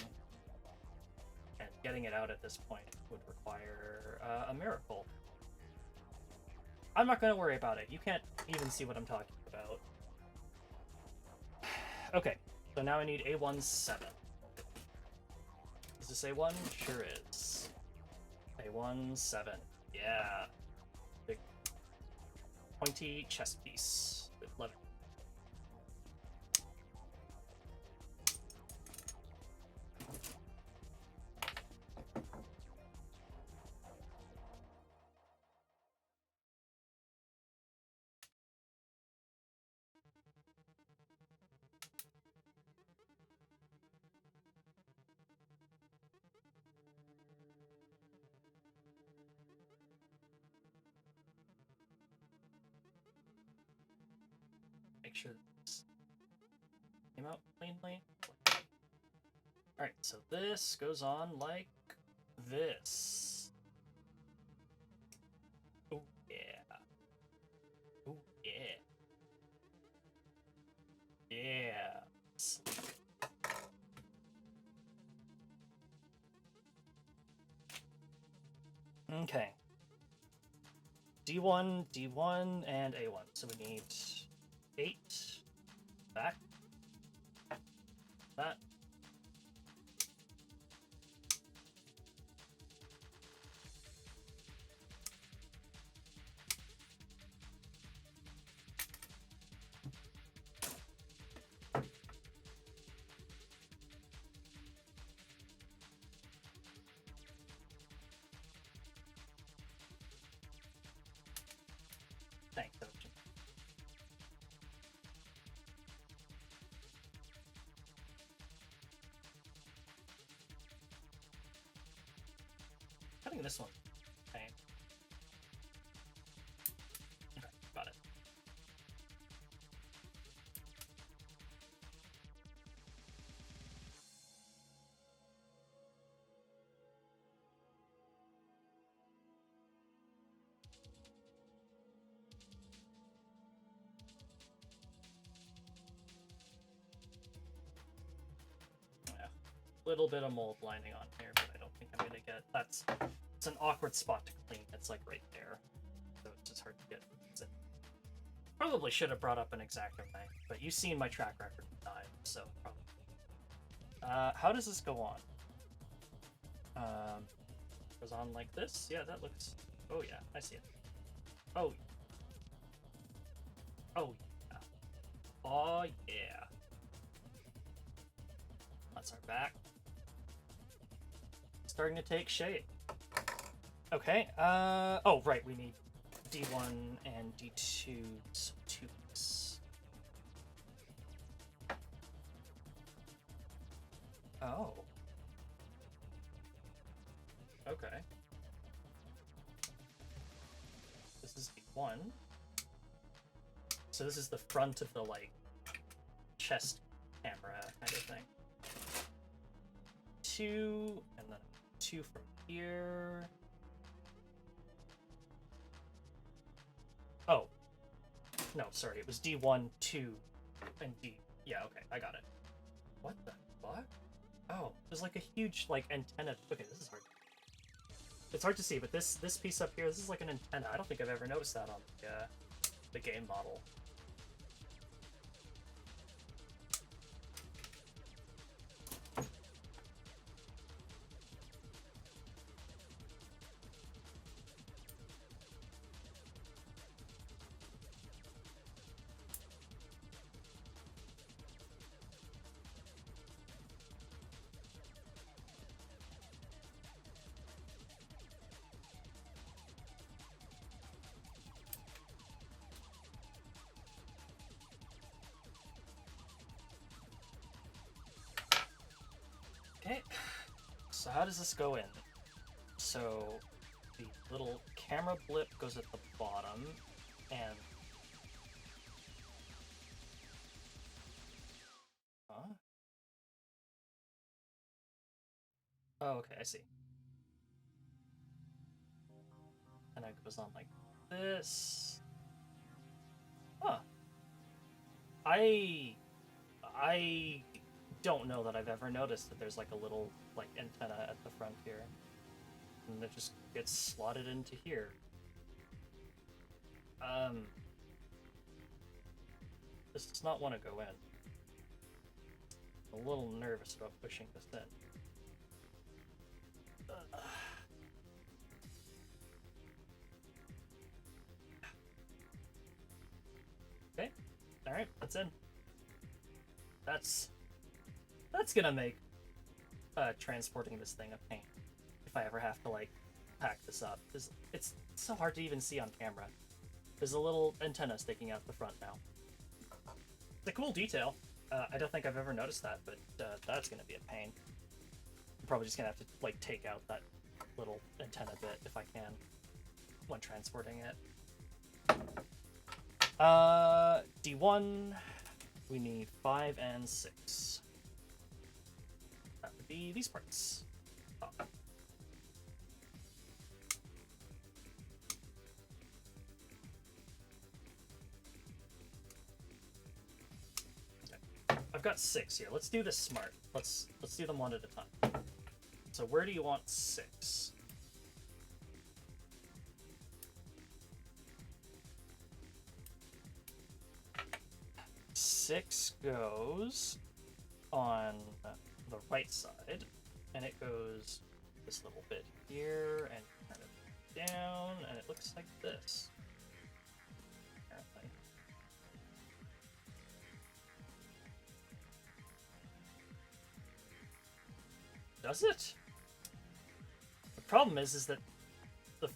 And getting it out at this point would require a miracle. I'm not going to worry about it. You can't even see what I'm talking about. Okay, so now I need A17. Is this A1? Sure is. A17. Yeah. Big pointy chest piece with leather. make sure this came out cleanly. Alright, so this goes on like this. Oh yeah. Oh yeah. Yeah. Okay. D1, D1, and A1. So we need 8 back. That. Thanks, Ocean. Cutting this one. Okay. Okay, got it. Little bit of mold lining on here, but I don't think I'm gonna get. It's an awkward spot to clean. It's like right there, so it's just hard to get. Probably should have brought up an X-Acto knife, but you've seen my track record with knives, so probably. How does this go on? Goes on like this. Yeah, that looks. Oh yeah, I see it. Oh. Oh yeah. Oh yeah. That's our back. Starting to take shape. Okay, oh, right, we need D1 and D2 tubes. Oh. Okay. This is D1. So this is the front of the, like, chest camera kind of thing. 2, and then 2 from here. Oh. No, sorry, it was D1, 2, and D. Yeah, okay, I got it. What the fuck? Oh, there's like a huge, like, antenna. Okay, this is hard. It's hard to see, but this piece up here, this is like an antenna. I don't think I've ever noticed that on the game model. Okay, so how does this go in? So the little camera blip goes at the bottom, and huh? Oh, okay, I see. And it goes on like this. Huh. I don't know that I've ever noticed that there's like a little like antenna at the front here, and it just gets slotted into here. This does not want to go in. I'm a little nervous about pushing this in. Okay, all right, that's in. That's gonna make transporting this thing a pain if I ever have to like pack this up, because it's so hard to even see on camera. There's a little antenna sticking out the front now. It's a cool detail. I don't think I've ever noticed that, but that's gonna be a pain. I'm probably just gonna have to like take out that little antenna bit if I can when transporting it. D1, we need 5 and 6. That would be these parts. Oh. Okay. I've got 6 here. Let's do this smart. Let's do them one at a time. So where do you want 6? Six goes on the right side, and it goes this little bit here, and kind of down, and it looks like this. Apparently. Does it? The problem is that the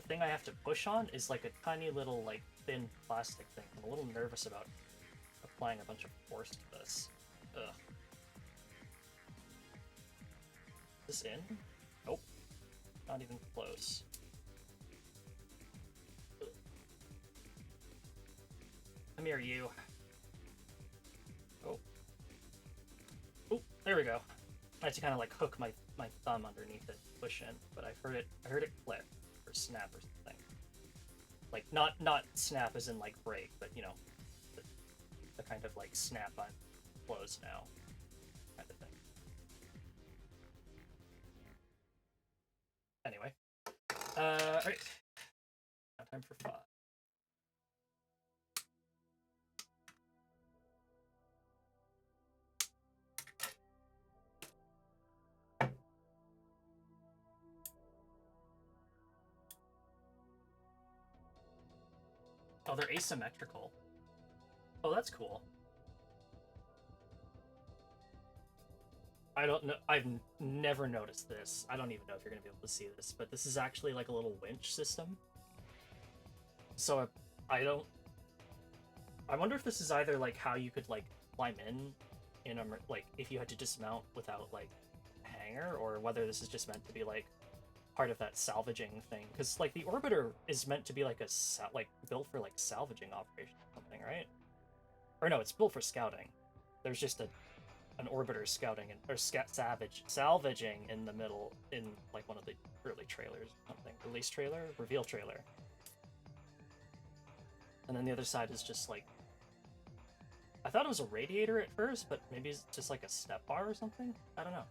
thing I have to push on is like a tiny little like thin plastic thing. I'm a little nervous about applying a bunch of force to this. Ugh. Is this in? Nope. Not even close. Ugh. Come here, you. Oh. Oh, there we go. I had to kind of like hook my thumb underneath it, push in, but I heard it click or snap or something. Like not snap as in like break, but you know, the kind of like snap on close now kind of thing. Anyway, all right, now time for 5. Oh, they're asymmetrical. Oh, that's cool. I don't know. I've never noticed this. I don't even know if you're going to be able to see this, but this is actually like a little winch system. So I don't... I wonder if this is either like how you could like climb in a, like if you had to dismount without like a hanger, or whether this is just meant to be like part of that salvaging thing, because like the orbiter is meant to be like like built for like salvaging operation or something, right? Or no, it's built for scouting. There's just an orbiter scouting and or salvaging in the middle in like one of the early trailers or something. Release trailer, reveal trailer. And then the other side is just like, I thought it was a radiator at first, but maybe it's just like a step bar or something. I don't know.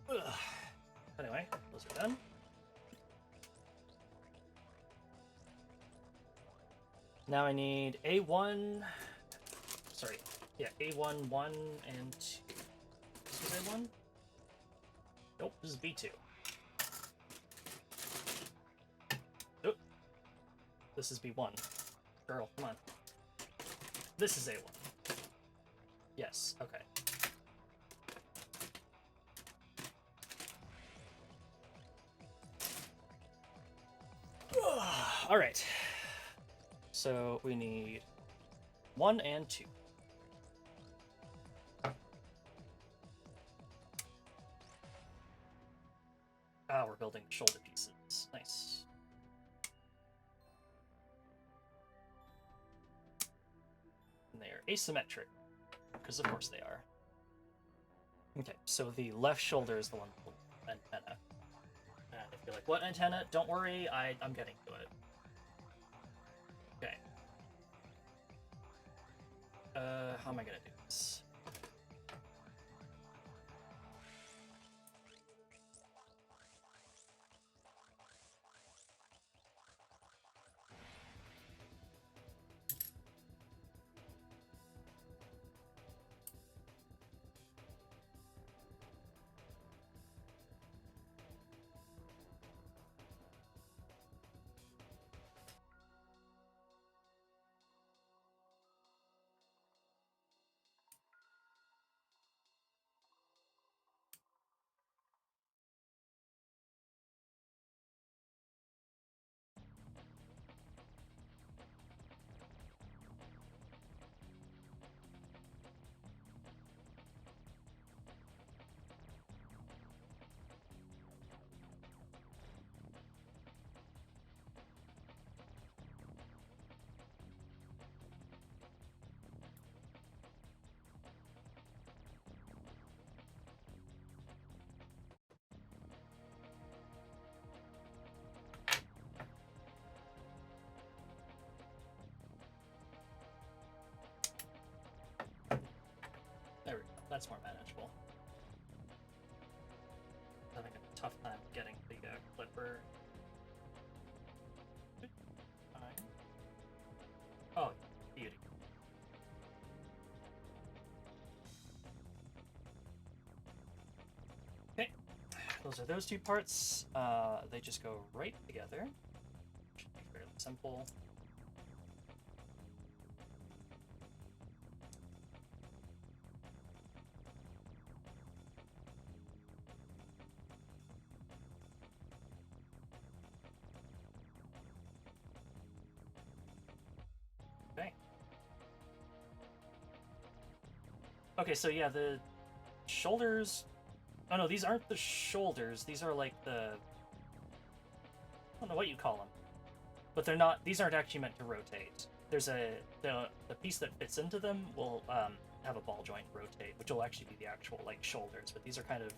Ugh. Anyway, those are done. Now I need A1. Sorry. Yeah, A1, 1, and 2. This is A1? Nope, this is B2. Nope. This is B1. Girl, come on. This is A1. Yes, okay. Alright. So we need 1 and 2. Ah, we're building shoulder pieces. Nice. And they are asymmetric, because of course they are. Okay, so the left shoulder is the one with the antenna. And if you're like, what antenna? Don't worry, I'm getting to it. Okay. How am I gonna do this? That's more manageable. Having a tough time getting the clipper. Fine. Oh, beauty. Okay, those are those two parts. They just go right together. Should be fairly simple. Okay, so yeah, the shoulders... Oh no, these aren't the shoulders. These are like the... I don't know what you call them. But they're not... These aren't actually meant to rotate. There's a... The piece that fits into them will have a ball joint rotate, which will actually be the actual, like, shoulders. But these are kind of...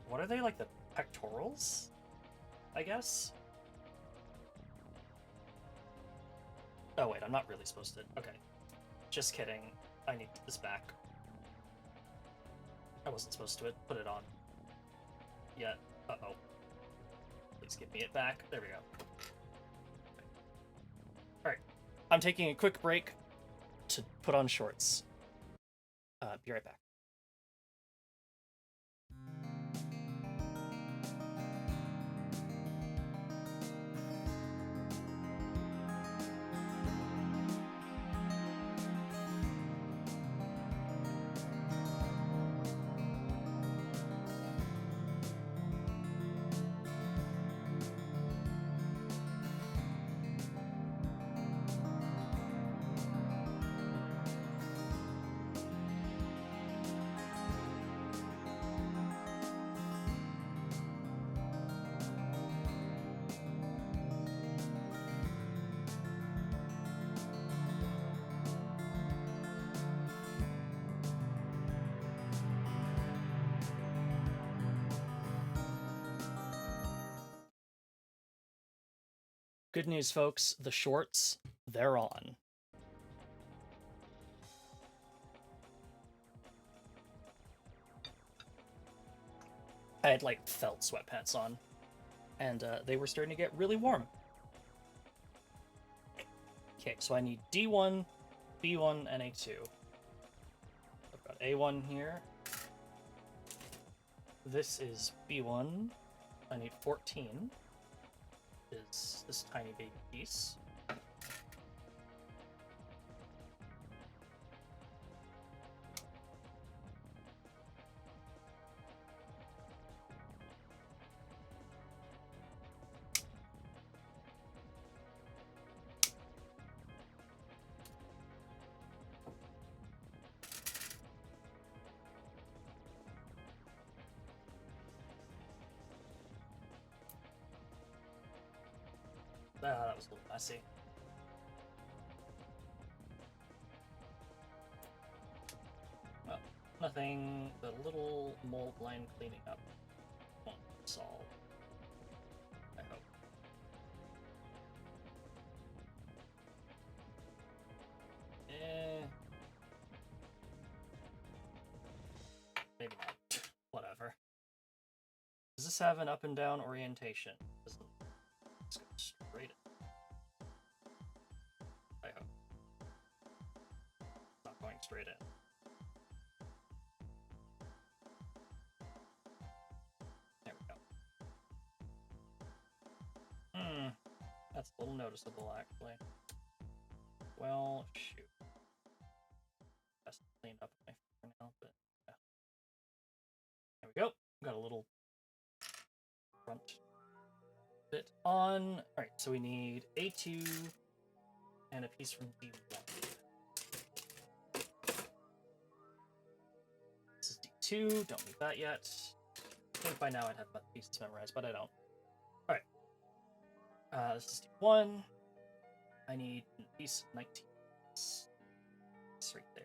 What are they? Like the pectorals? I guess? Oh wait, I'm not really supposed to... Okay. Just kidding. I need this back. I wasn't supposed to put it on yet. Uh-oh. Please give me it back. There we go. Alright. I'm taking a quick break to put on shorts. Be right back. Good news, folks. The shorts, they're on. I had, like, felt sweatpants on, and they were starting to get really warm. Okay, so I need D1, B1, and A2. I've got A1 here. This is B1. I need 14. Is this tiny baby piece. That was a little messy. Well, nothing but a little mold line cleaning up won't solve. I hope. Maybe not. Whatever. Does this have an up and down orientation? Doesn't. Let's go straight in. I hope. Not going straight in. There we go. That's a little noticeable, actually. Well, shoot. Best to clean up my for now, but yeah. There we go. Got a little front bit on. Alright, so we need A2 and a piece from D1. This is D2, don't need that yet. I think by now I'd have the pieces memorized, but I don't. Alright. This is D1. I need a piece of 19. It's right there.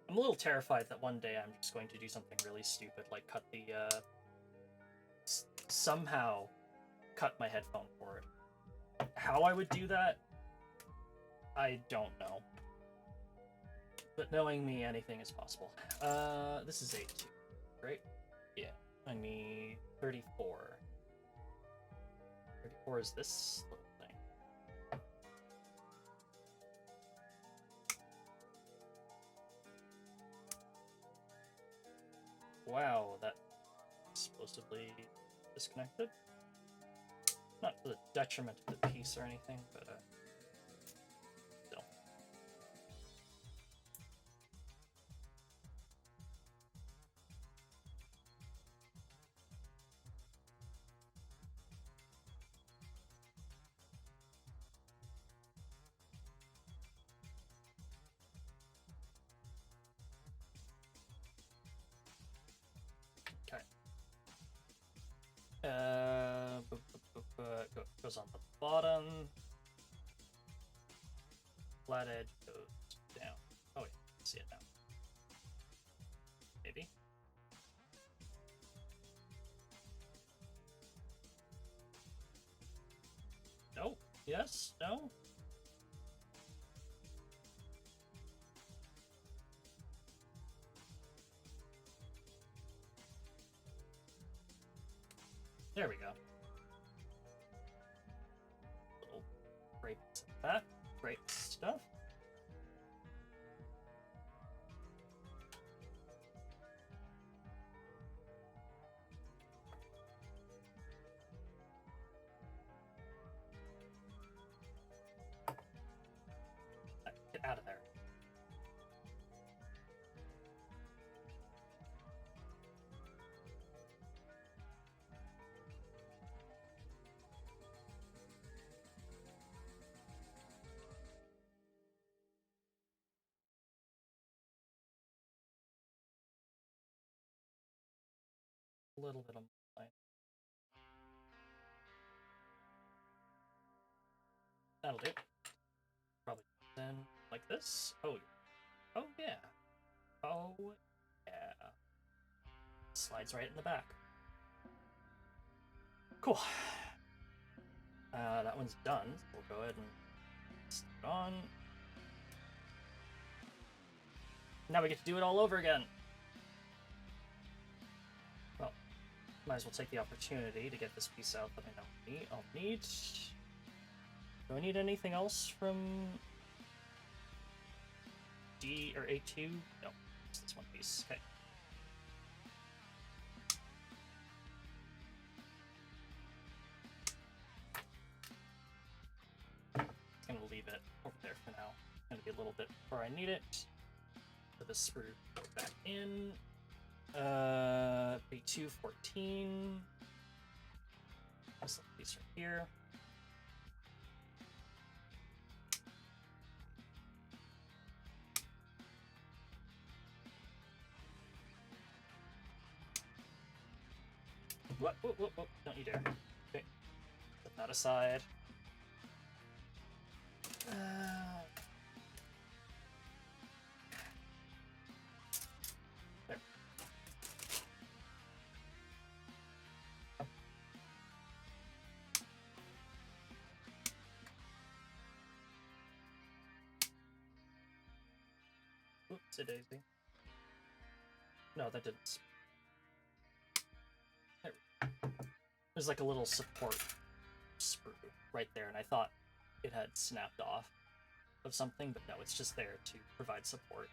I'm a little terrified that one day I'm just going to do something really stupid, like cut the, somehow cut my headphone cord. How I would do that, I don't know. But knowing me, anything is possible. This is 82, right? Yeah, I need 34. 34 is this little thing. Wow, that's explosively disconnected. Not to the detriment of the piece or anything, but still. Okay. Goes on the bottom. Flat edge goes down. Oh wait, see it now. Maybe. No. Yes. No. There we go. Little great that. Great stuff. Get out of there. A little bit of line. That'll do. Probably then like this. Oh yeah. Oh yeah. Slides right in the back. Cool. That one's done. We'll go ahead and stick it on. Now we get to do it all over again. Well, might as well take the opportunity to get this piece out that I know I'll need. Do I need anything else from D or A2? No, it's this one piece. Okay. I'm gonna leave it over there for now. It's gonna be a little bit before I need it. Put the screw back in. B2 14. This little piece right here. What? Whoop. Don't you dare. Okay. Put that aside. There. Oopsie daisy. No, that didn't. There. There's like a little support sprue right there, and I thought it had snapped off of something, but no, it's just there to provide support.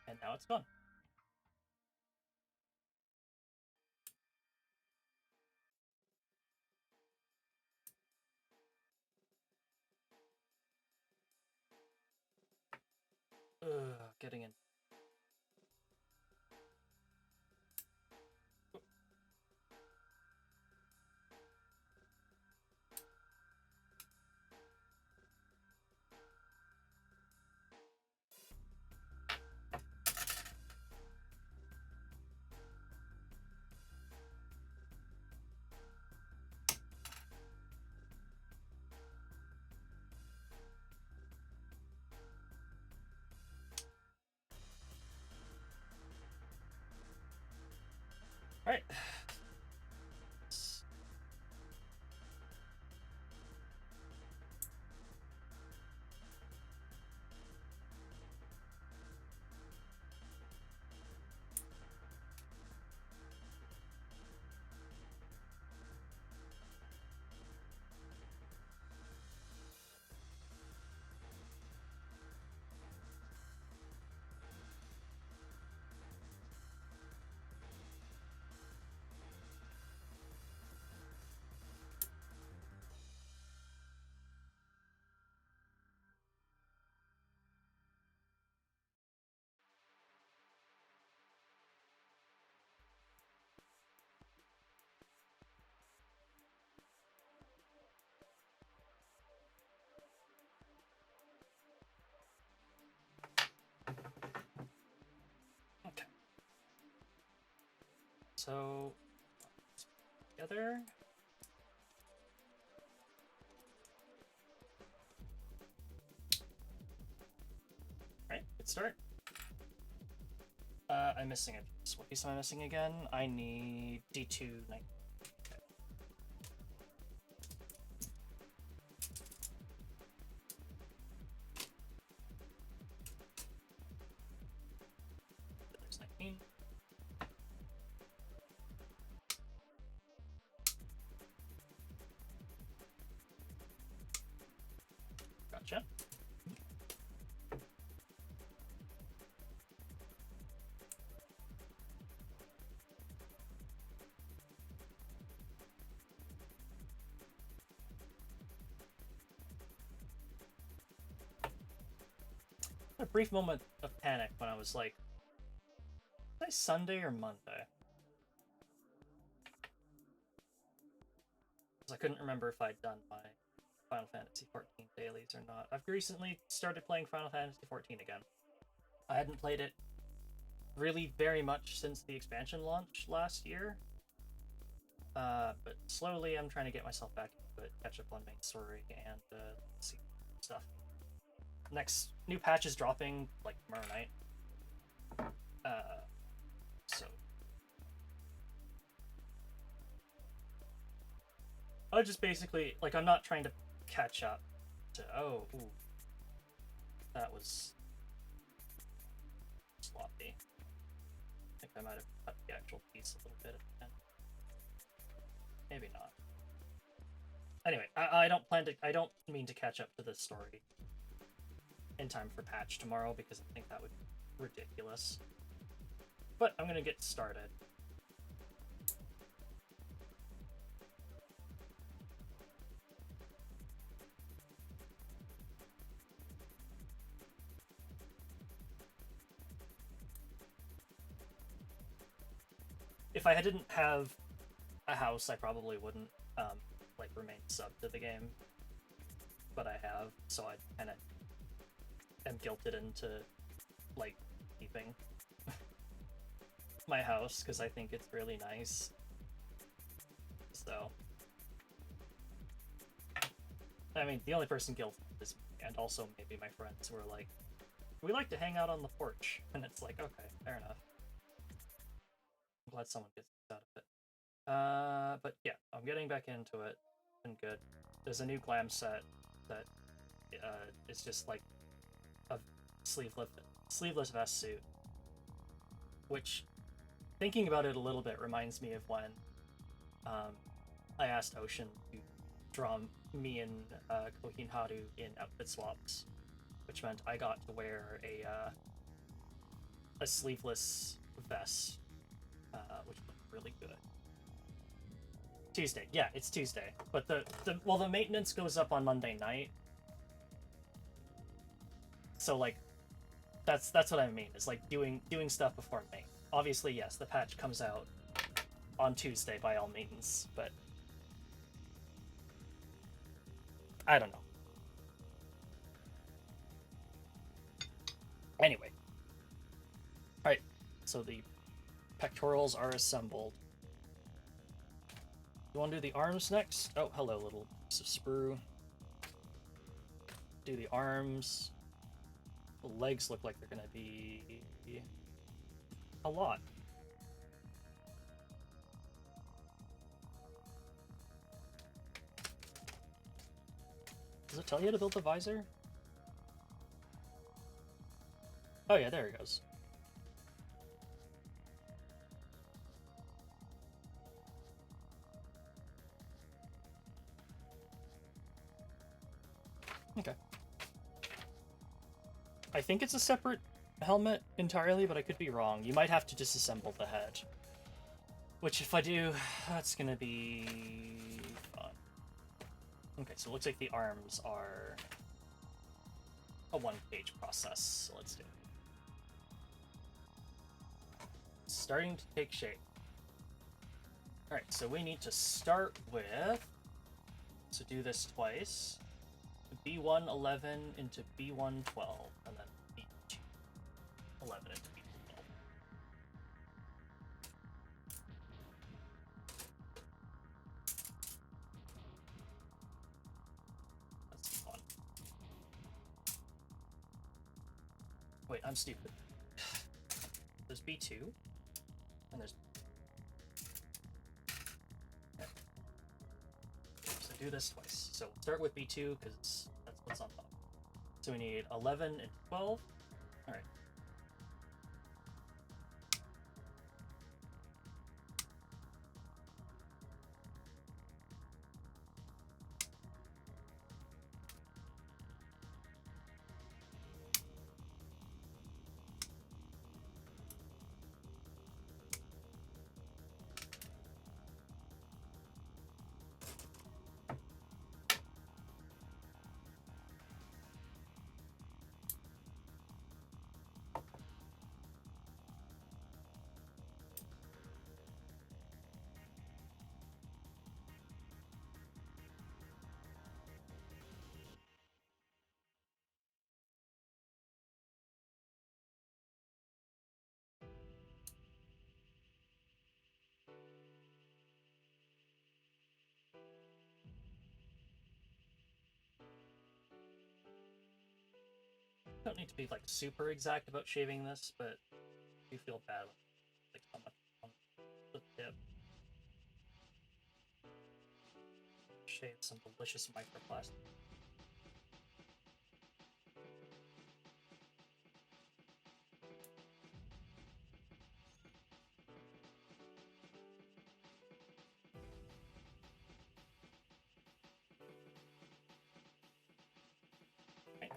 And now it's gone. Getting in. So, together. Alright, good start. I'm missing a piece. What piece am I missing again? I need D2 Night. Okay. There's 19. Gotcha. A brief moment of panic when I was like, was I Sunday or Monday? Because I couldn't remember if I'd done my Final Fantasy XIV dailies or not. I've recently started playing Final Fantasy XIV again. I hadn't played it really very much since the expansion launch last year. But slowly I'm trying to get myself back into it, catch up on main story, and see stuff. Next new patch is dropping like tomorrow night. So I just basically like I'm not trying to catch up to that was sloppy. I think I might have cut the actual piece a little bit at the end. Maybe not. Anyway, I don't mean to catch up to this story in time for patch tomorrow because I think that would be ridiculous. But I'm gonna get started. If I didn't have a house, I probably wouldn't like remain subbed to the game. But I have, so I kind of am guilted into like keeping my house because I think it's really nice. So, I mean, the only person guilty is me, and also maybe my friends who are like, we like to hang out on the porch, and it's like, okay, fair enough. I'm glad someone gets out of it. But yeah, I'm getting back into it, and good. There's a new glam set that is just like a sleeveless vest suit, which, thinking about it a little bit, reminds me of when I asked Ocean to draw me and Kohin Haru in outfit swaps, which meant I got to wear a sleeveless vest, which looked really good. Tuesday, yeah, it's Tuesday, but the maintenance goes up on Monday night, so like that's what I mean. It's like doing stuff before May. Obviously, yes, the patch comes out on Tuesday by all means, but I don't know. Anyway, all right. So the pectorals are assembled. You want to do the arms next? Oh, hello, little piece of sprue. Do the arms. The legs look like they're gonna be a lot. Does it tell you to build the visor? Oh yeah, there it goes. Okay. I think it's a separate helmet entirely, but I could be wrong. You might have to disassemble the head. Which, if I do, that's gonna be fun. Okay, so it looks like the arms are a one-page process, so let's do it. Starting to take shape. Alright, so we need to start with... So do this twice. B111 into B112, and then B211 into B212. Wait, I'm stupid. There's B2, and there's... Okay. So do this twice. So we'll start with B2, because that's what's on top. So we need 11 and 12. Alright. Don't need to be like super exact about shaving this, but I do feel bad like so much on the tip. Shave some delicious microplastic. Okay.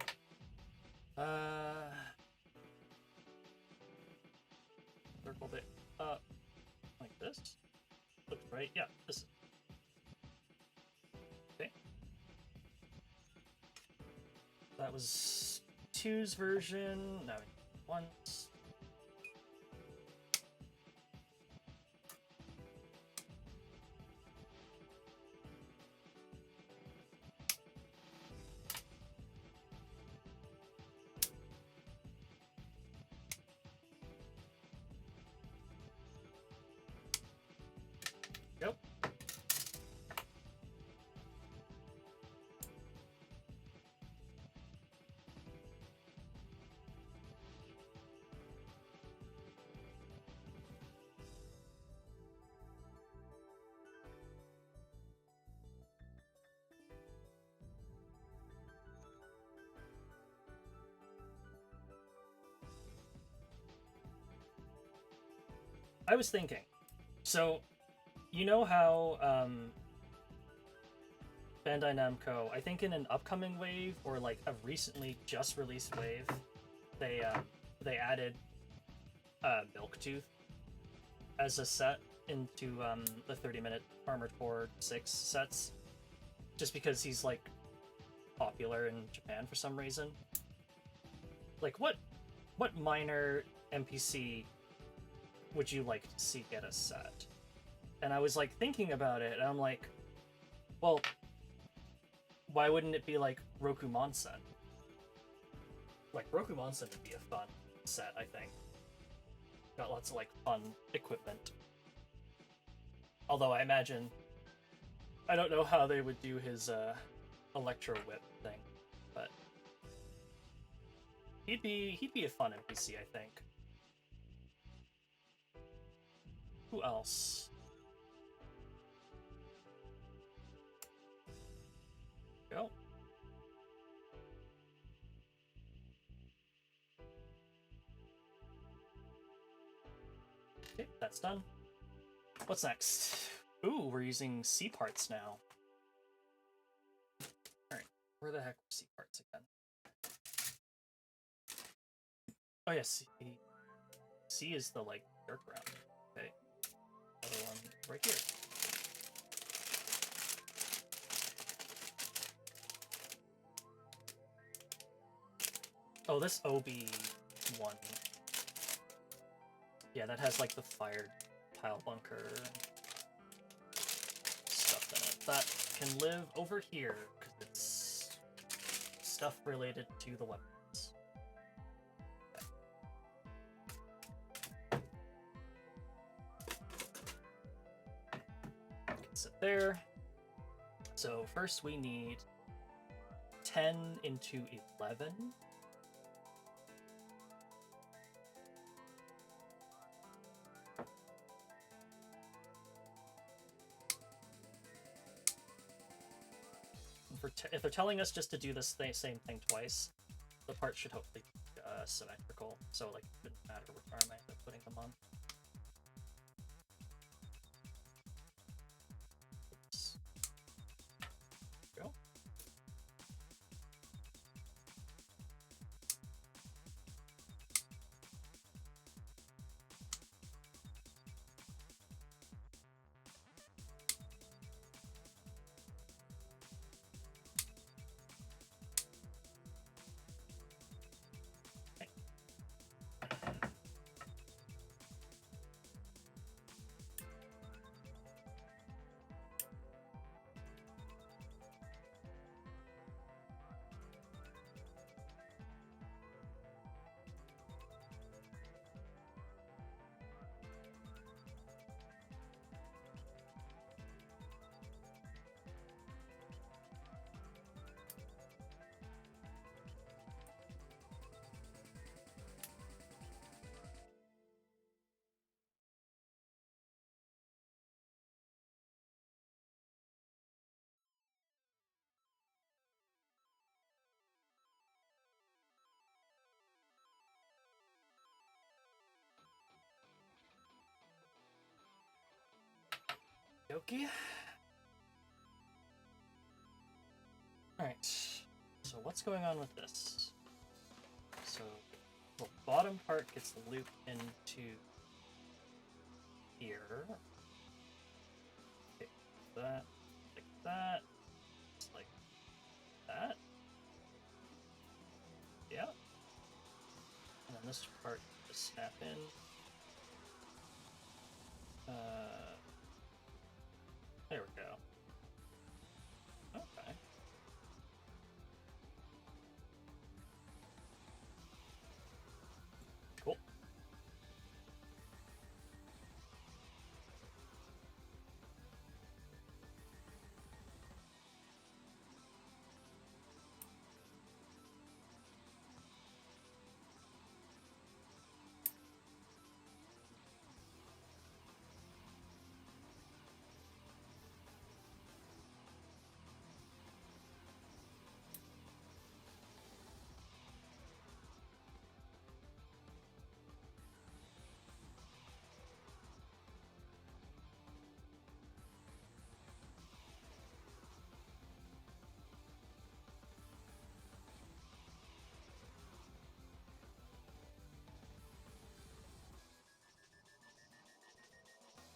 Circled it up like this. Looks right. Yeah, this is okay. That was 2's version. No, 1's. Yep. I was thinking, so you know how Bandai Namco, I think in an upcoming wave or like a recently just released wave, they added Milktooth as a set into the 30-minute Armored Core 6 sets, just because he's like popular in Japan for some reason. Like what minor NPC would you like to see get a set? And I was like thinking about it, and I'm like, well, why wouldn't it be like Rokumonsen? Like Rokumonsen would be a fun set, I think. Got lots of like fun equipment. Although I imagine, I don't know how they would do his Electro Whip thing, but he'd be a fun NPC, I think. Who else? Go. Okay, that's done. What's next? Ooh, we're using C parts now. Alright, where the heck are C parts again? Oh yeah, C is the like jerk round. Okay. Other one right here. Oh, this OB1. Yeah, that has like the fired tile bunker stuff in it. That can live over here because it's stuff related to the weapons. Sit there. So first we need 10 into 11. if they're telling us just to do this same thing twice, the part should hopefully be symmetrical. So like, it shouldn't matter which arm I end up putting them on. Oops. Go. Okay. Alright, so what's going on with this? So the bottom part gets looped into here. Okay, that, like that, just like that. Yeah. And then this part just snap in. There we go. Okay. Cool.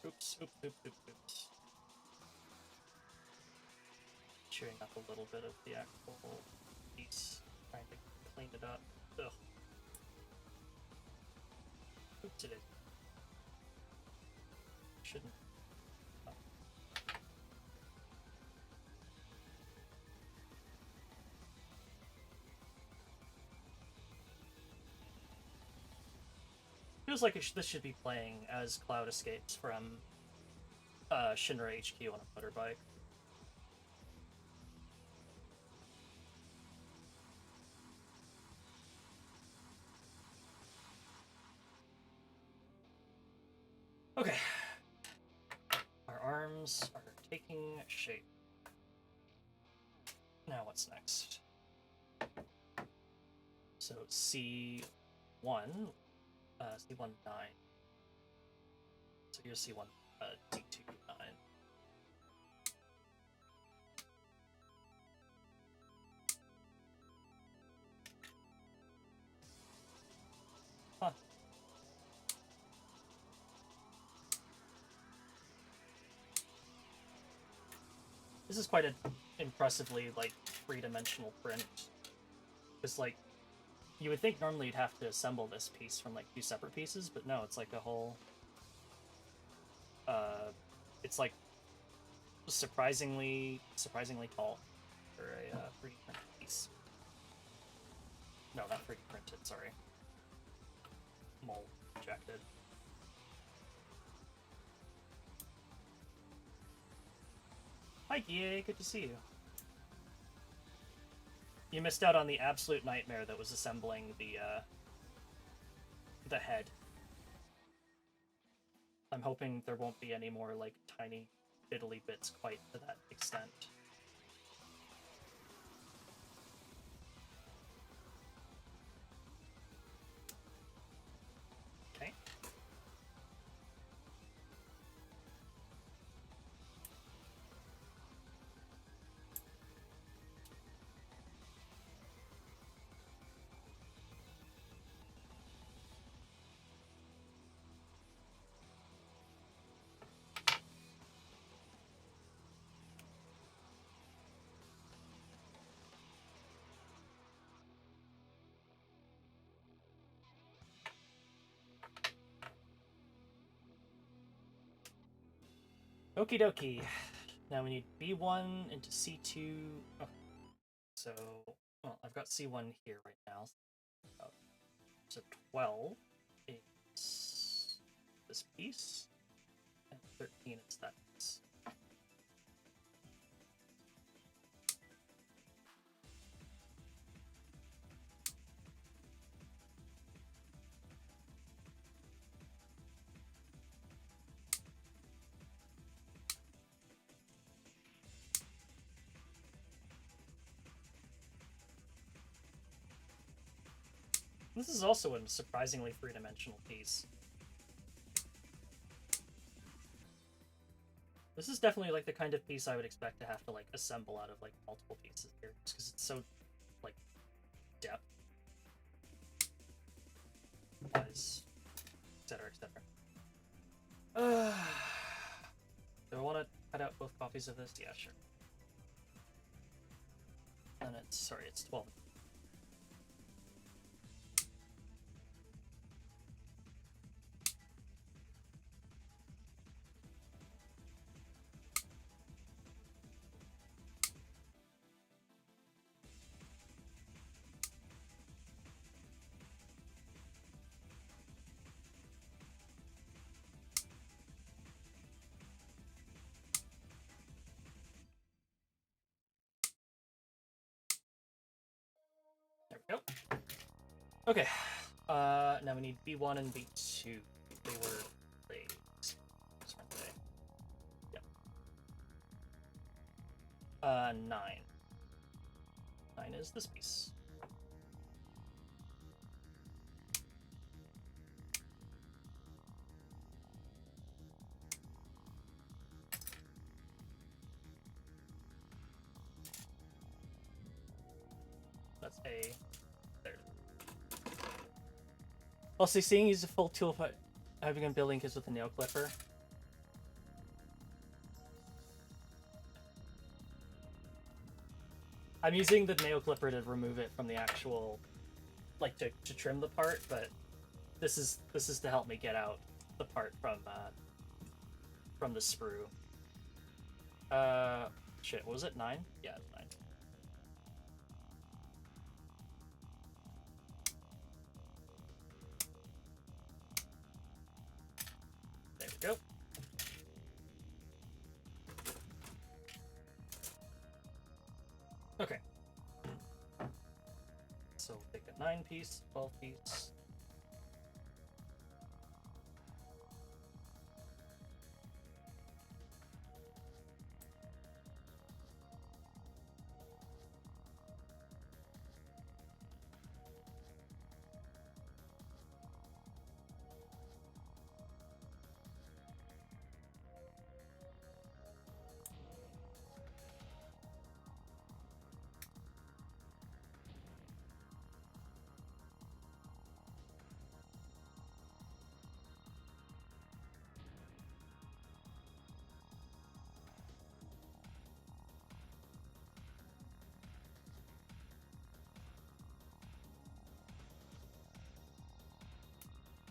Oops. Chewing up a little bit of the actual piece, trying to clean it up. Ugh. Oops, it is. Shouldn't. Oh. Feels like this should be playing as Cloud escapes from Shinra HQ on a motorbike. Okay. Our arms are taking shape. Now what's next? So C1, C1 9. So here's C1 D2 9. Huh. This is quite an impressively, like, three-dimensional print. Because, like, you would think normally you'd have to assemble this piece from, like, two separate pieces, but no, it's like a whole... it's, like, surprisingly tall for a 3D printed piece. No, not 3D printed, sorry. Mold projected. Hi, Gie, good to see you. You missed out on the absolute nightmare that was assembling the head. I'm hoping there won't be any more, like, tiny fiddly bits quite to that extent. Okie dokie. Now we need B1 into C2. Oh, so, well, I've got C1 here right now. So 12 is this piece, and 13 is that piece. This is also a surprisingly three-dimensional piece. This is definitely like the kind of piece I would expect to have to like assemble out of like multiple pieces here, just because it's so like depth wise, etc., etc. Do I want to cut out both copies of this? Yeah, sure. And it's 12. There we go. Okay. Now we need B1 and B2. They were plays. Weren't they? Yep. 9. 9 is this piece. That's A. There. Also, seeing use a full tool for having a building kits with a nail clipper. I'm using the nail clipper to remove it from the actual, like to trim the part, but this is to help me get out the part from the sprue. Shit, what was it? 9? Yeah, it's 9. There we go. Okay. So we'll take a 9 piece, 12 piece.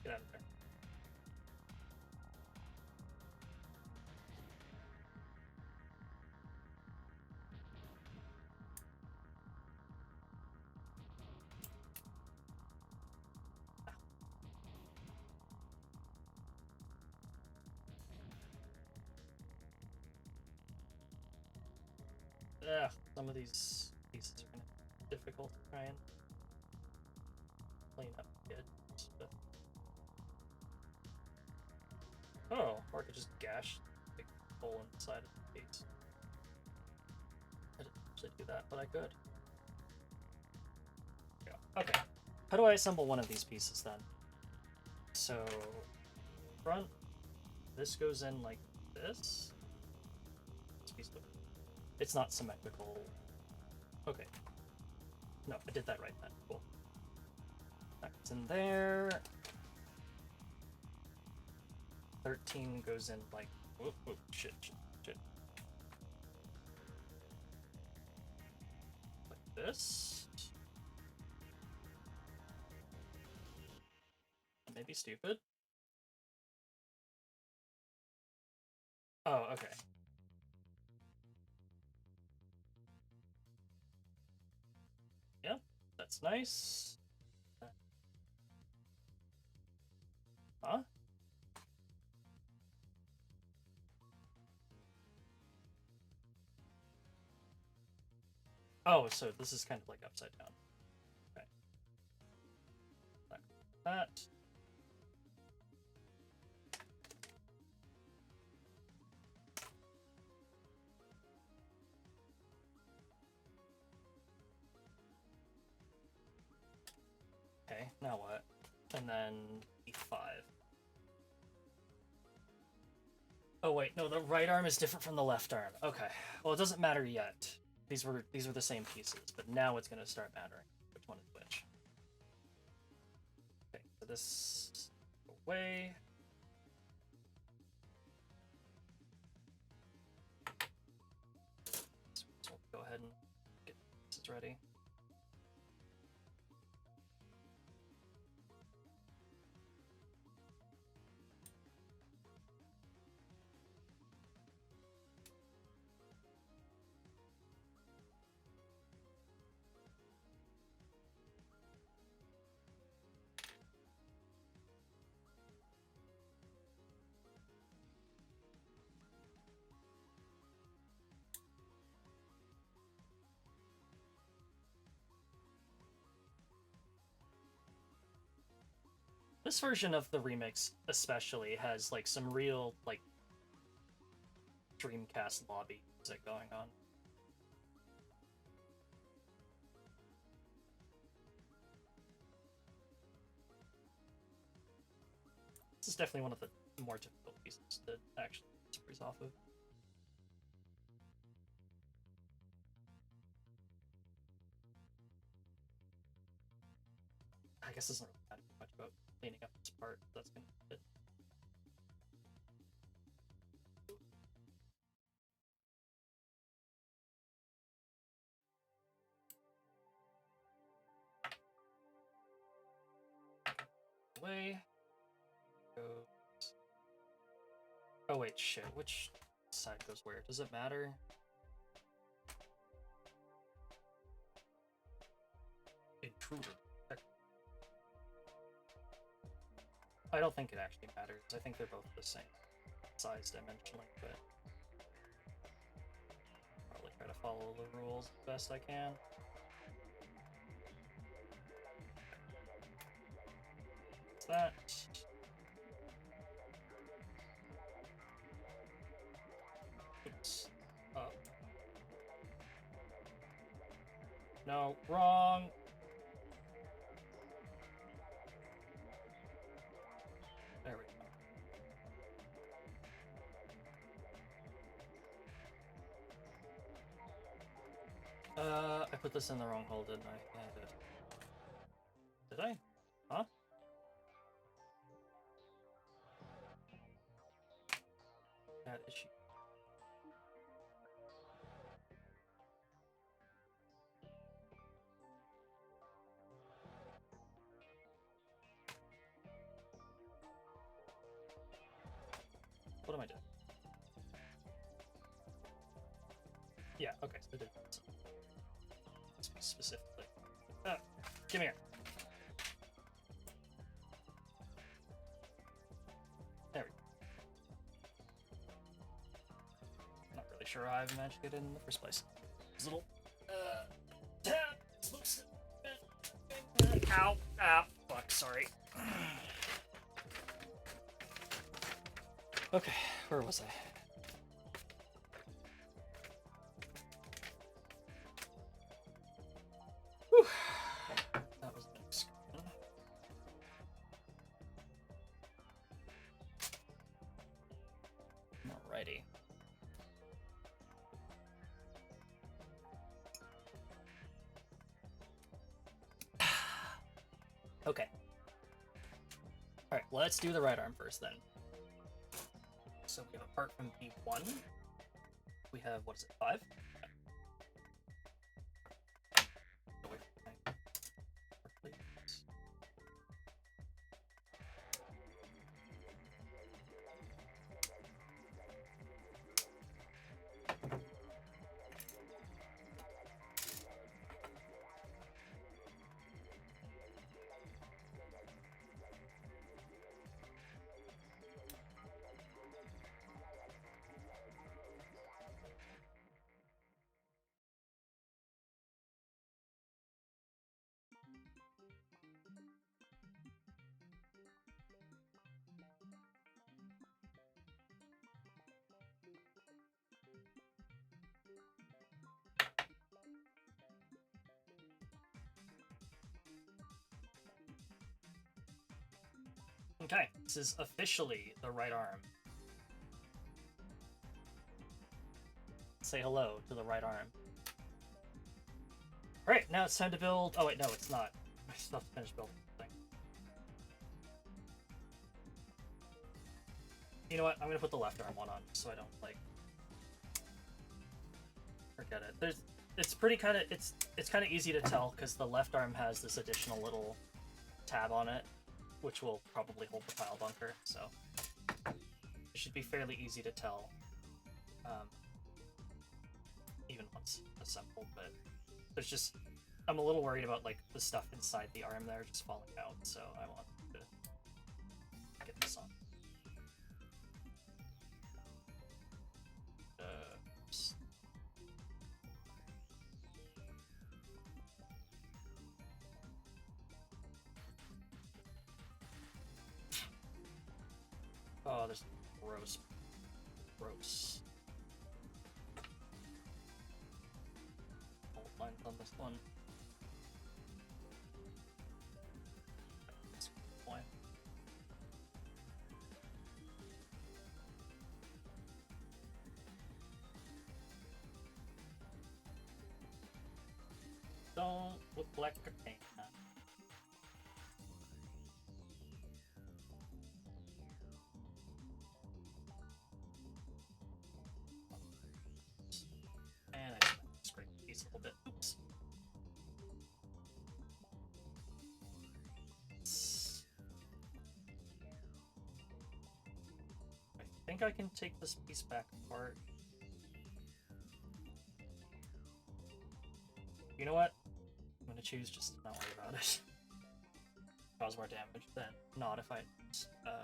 Get out of there. Ugh, some of these pieces are gonna be difficult to try and clean up good. But... oh, or I could just gash a big hole in the side of the piece. I didn't actually do that, but I could. Yeah. Okay. How do I assemble one of these pieces then? So, front, this goes in like this. It's not symmetrical. Okay. No, I did that right then. Cool. That's in there. 13 goes in like... whoop, whoop, shit. Like this. That may be stupid. Oh, okay. Yeah, that's nice. Huh? Oh, so this is kind of like upside down. Okay. Like that. Okay, now what? And then E5. Oh wait, no, the right arm is different from the left arm. Okay. Well, it doesn't matter yet. These were the same pieces, but now it's gonna start mattering which one is which. Okay, so this away. So we'll go ahead and get this ready. This version of the remix especially has like some real like Dreamcast lobby music going on. This is definitely one of the more difficult pieces to actually freeze off of. I guess it doesn't really matter much about cleaning up this part. That's gonna be it. Away goes. Oh wait, shit. Which side goes where? Does it matter? Intruder. I don't think it actually matters. I think they're both the same size dimensionally, but probably try to follow the rules as best I can. What's that? Oops. Up. No, wrong. There we go. I put this in the wrong hole, didn't I? Yeah, I did. Did I? Huh? That issue. What am I doing? Yeah, okay, so I did that. Specifically. Come here. There we go. Not really sure how I managed to get in the first place. This little ow. Ah, fuck, sorry. Okay, where was I? Whew. That was the next screen. Alrighty. Okay. Alright, let's do the right arm first then. So we have apart from B1, we have, what is it, 5? Okay, this is officially the right arm. Say hello to the right arm. Alright, now it's time to build... Oh wait, no, it's not. I still have to finish building the thing. You know what? I'm gonna put the left arm one on so I don't, like... forget it. It's pretty kind of... It's kind of easy to tell because the left arm has this additional little tab on it, which will probably hold the pile bunker, so it should be fairly easy to tell, even once assembled, but there's just, I'm a little worried about, like, the stuff inside the arm there just falling out, so I want to get this on. Oh, there's gross. Hold lines on this one. That's a good point. Don't look like a pain. And I scraped the piece a little bit. Oops. I think I can take this piece back apart. You know what? I'm gonna choose just to not worry about it. Cause more damage than not if I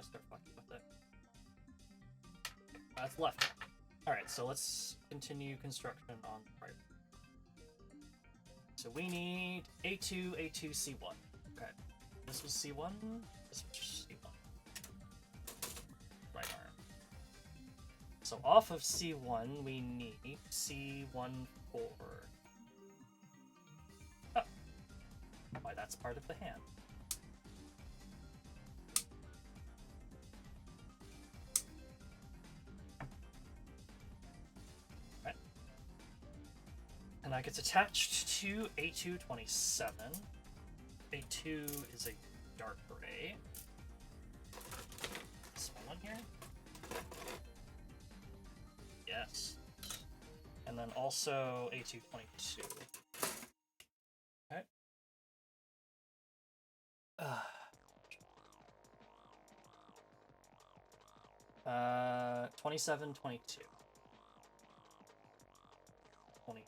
start fucking with it. That's left. Alright, so let's continue construction on the right. So we need A2, A2, C1. Okay. This was C1, this was just C1. Right arm. So off of C1, we need C1 for... Oh. Why, that's part of the hand. Right. And that gets attached to A227. A2 is a dark gray. This one here? Yes. And then also A222. Okay. 27, 22. 22.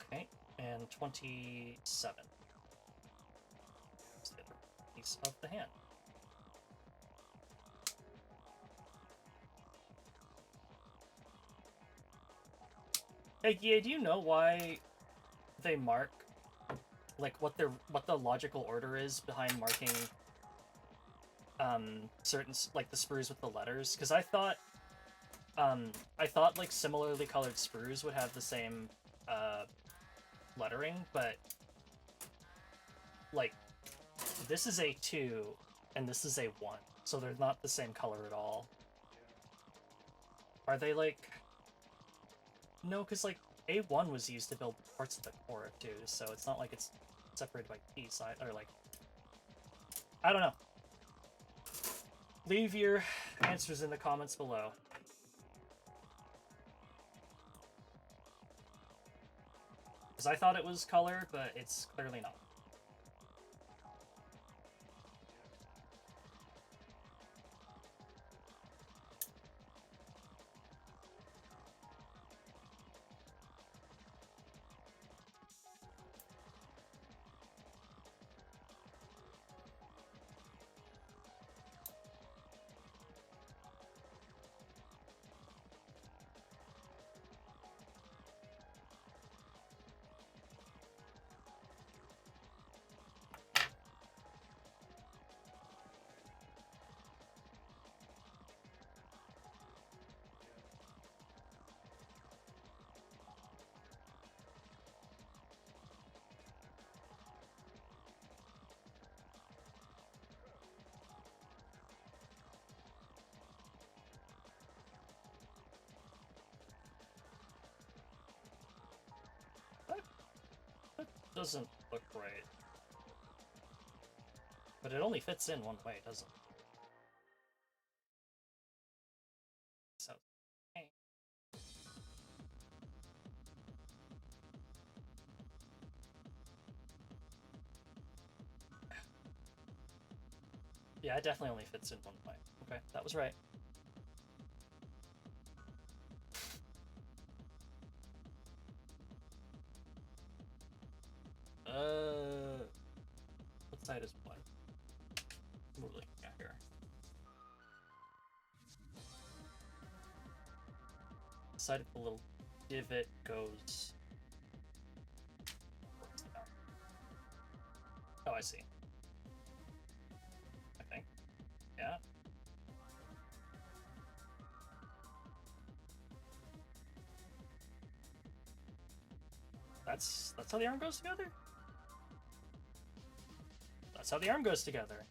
Okay, and 27. That's the other piece of the hand. Hey, yeah, do you know why they mark, like, what the logical order is behind marking certain, like, the sprues with the letters? Because I thought like similarly colored sprues would have the same lettering, but like this is A2 and this is A1, so they're not the same color at all. Are they like... No, because like A1 was used to build parts of the core too, so it's not like it's separated by piece, or like... I don't know. Leave your answers in the comments below. Because I thought it was color, but it's clearly not. doesn't look right. But it only fits in one way, doesn't it? So, okay. Yeah, it definitely only fits in one way. Okay, that was right. What side is what? What are we looking at here? The side of the little divot goes. Oh, I see. I think. Yeah. That's how the arm goes together? That's how the arm goes together.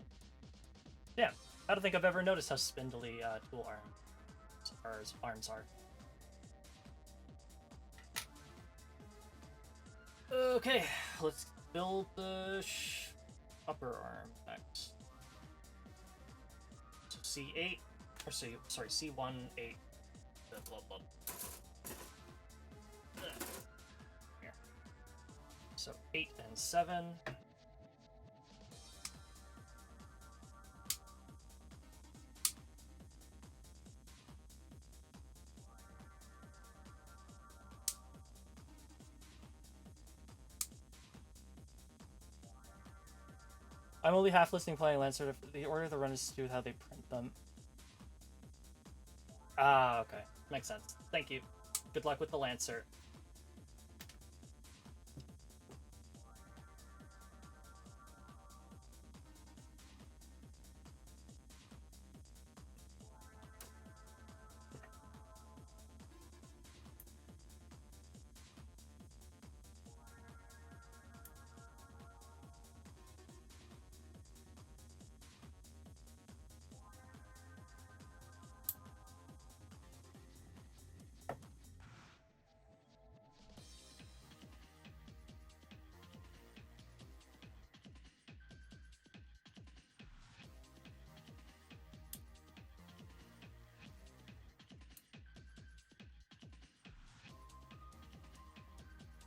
Yeah. I don't think I've ever noticed how spindly tool arms are. Okay, let's build the upper arm next. So C8, or sorry, C1, 8, blah, blah. Here. So 8 and 7. I'm only half listening playing Lancer. The order of the run is to do with how they print them. Ah, okay. Makes sense. Thank you. Good luck with the Lancer.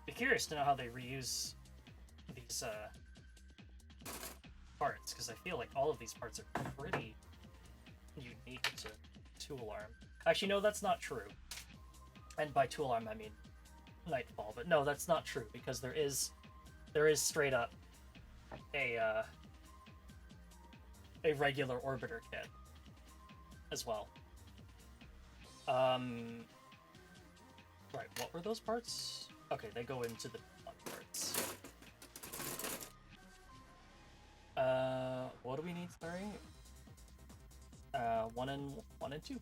Be curious to know how they reuse these parts, because I feel like all of these parts are pretty unique to tool arm. Actually, no, that's not true. And by tool arm, I mean Nightfall. But no, that's not true, because there is straight up a regular orbiter kit as well. Right, what were those parts? Okay, they go into the parts. What do we need starting? 1 and 2.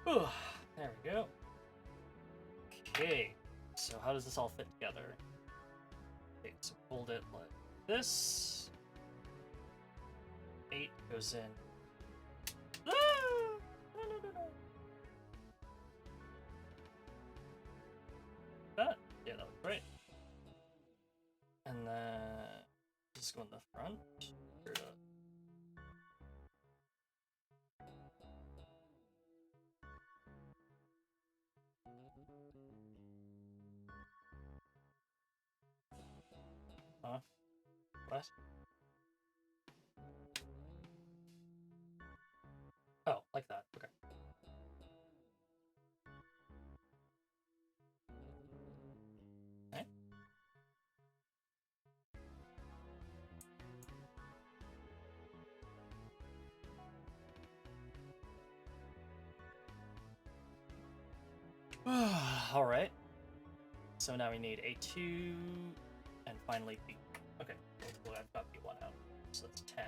Ooh, there we go. Okay, so how does this all fit together? Okay, so hold it like this. 8 goes in. Ah! No. That? Yeah, that was great. And then just go in the front. Huh? What? Oh, like that. Okay. Okay. All right. So now we need A2 and finally B. Okay, well, I've got B1 out. So that's 10.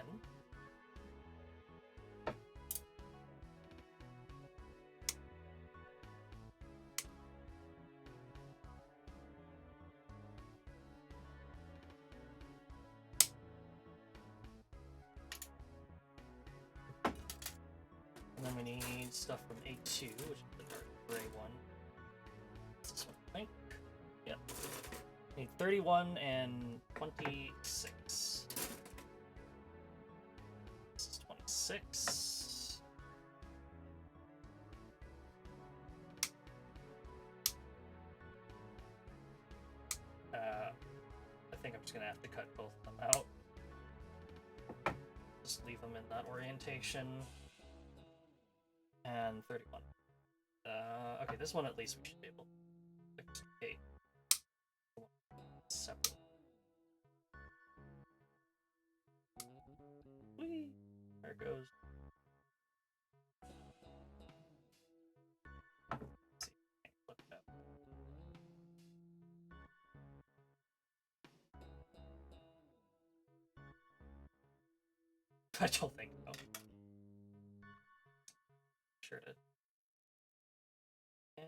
And then we need stuff from A2, which is the dark gray one. This one, I think. Yep. We need 31 and 26. This is 26. I think I'm just gonna have to cut both of them out. Just leave them in that orientation. And 31. Okay, this one at least we should be able to fix. Separate. Whee! There it goes. Let's see. Flip it up. I don't think so. Sure did. Yeah.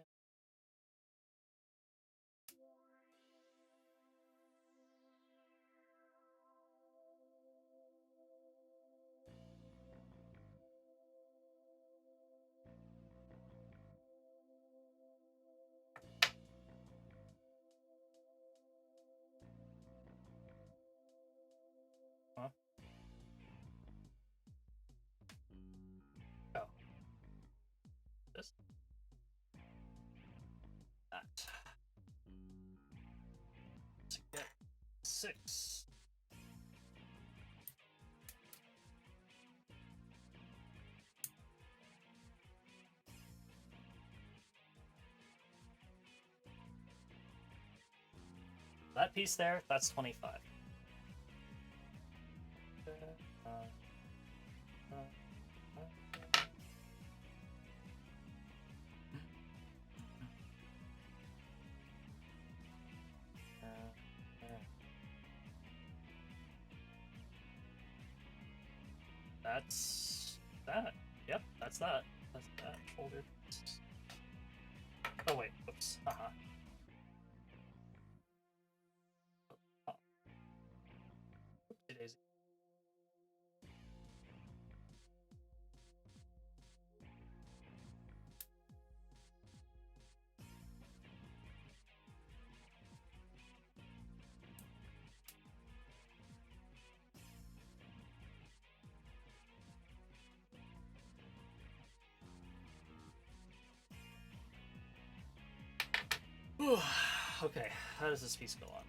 Huh? Oh. This. That. To get 6. That piece there, that's 25. That's that. Yep, that's that. That's that folder. Oh wait, oops. Oh. Oopsie daisy. Okay, how does this piece go on?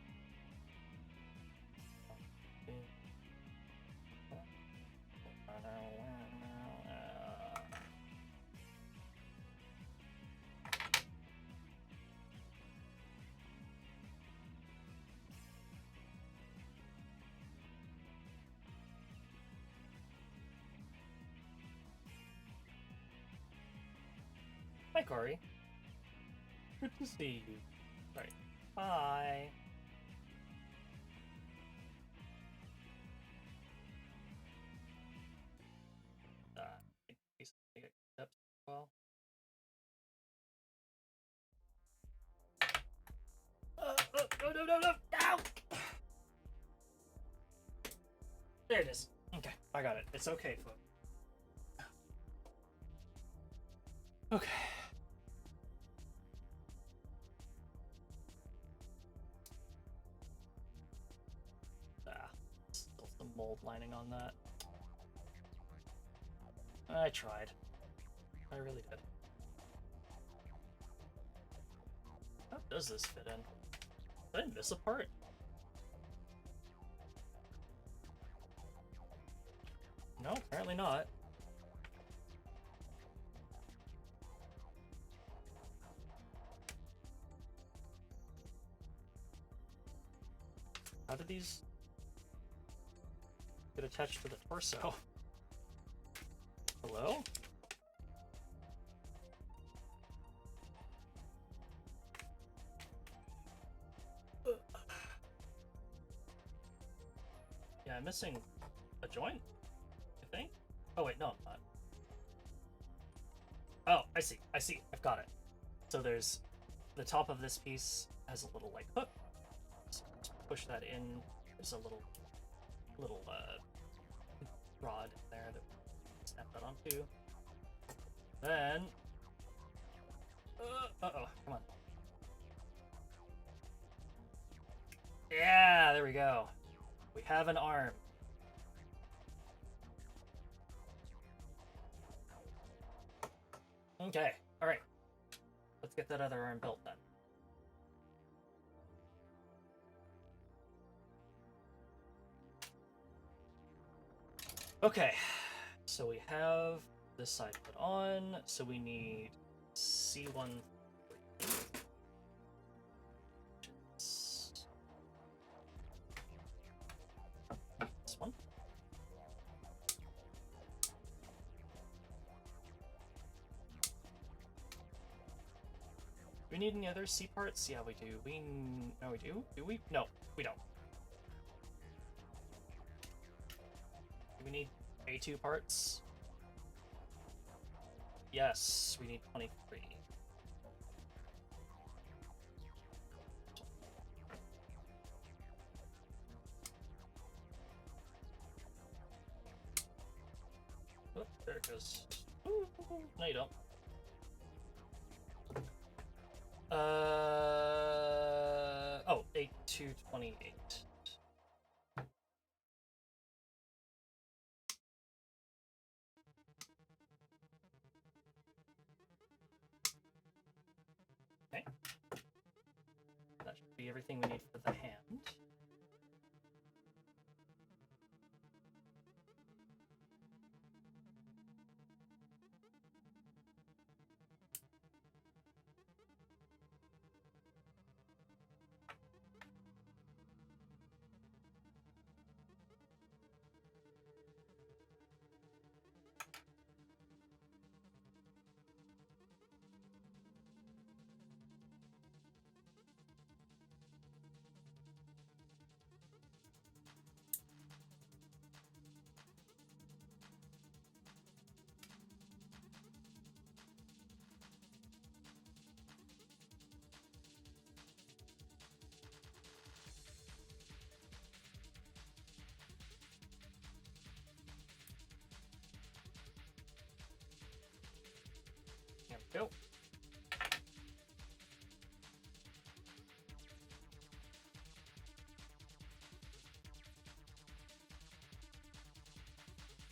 Hi, Corey. Good to see you. Right. Bye. Well. No! Ow! There it is. Okay, I got it. It's okay, folks. Okay. Still some mold lining on that. I tried. I really did. How does this fit in? Did I miss a part? No, apparently not. How did these get attached to the torso? Hello? Yeah, I'm missing a joint, I think. Oh wait, no, I'm not. Oh, I see. I've got it. So there's the top of this piece has a little like hook. So just push that in. There's a little rod in there that we snap that onto. Then uh-oh, come on. Yeah, there we go. We have an arm. Okay, alright. Let's get that other arm built then. Okay, so we have this side put on, so we need C1. This one. Do we need any other C parts? Yeah, we do. No, we do? Do we? No, we don't. Do we need A2 parts? Yes, we need 23. Oh, there it goes. Ooh, no, you don't. Oh, A228. Okay. That should be everything we need for the hand. There we go.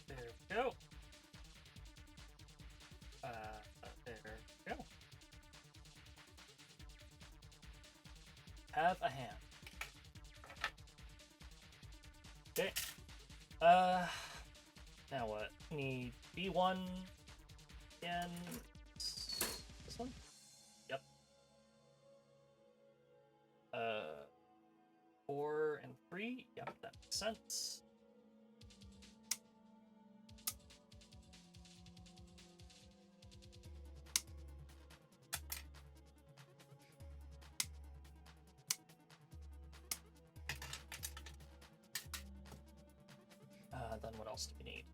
There we go. There we go. Have a hand. Okay. Now what? Need B1 and this one? Yep. 4 and 3? Yep, that makes sense. Then what else do we need?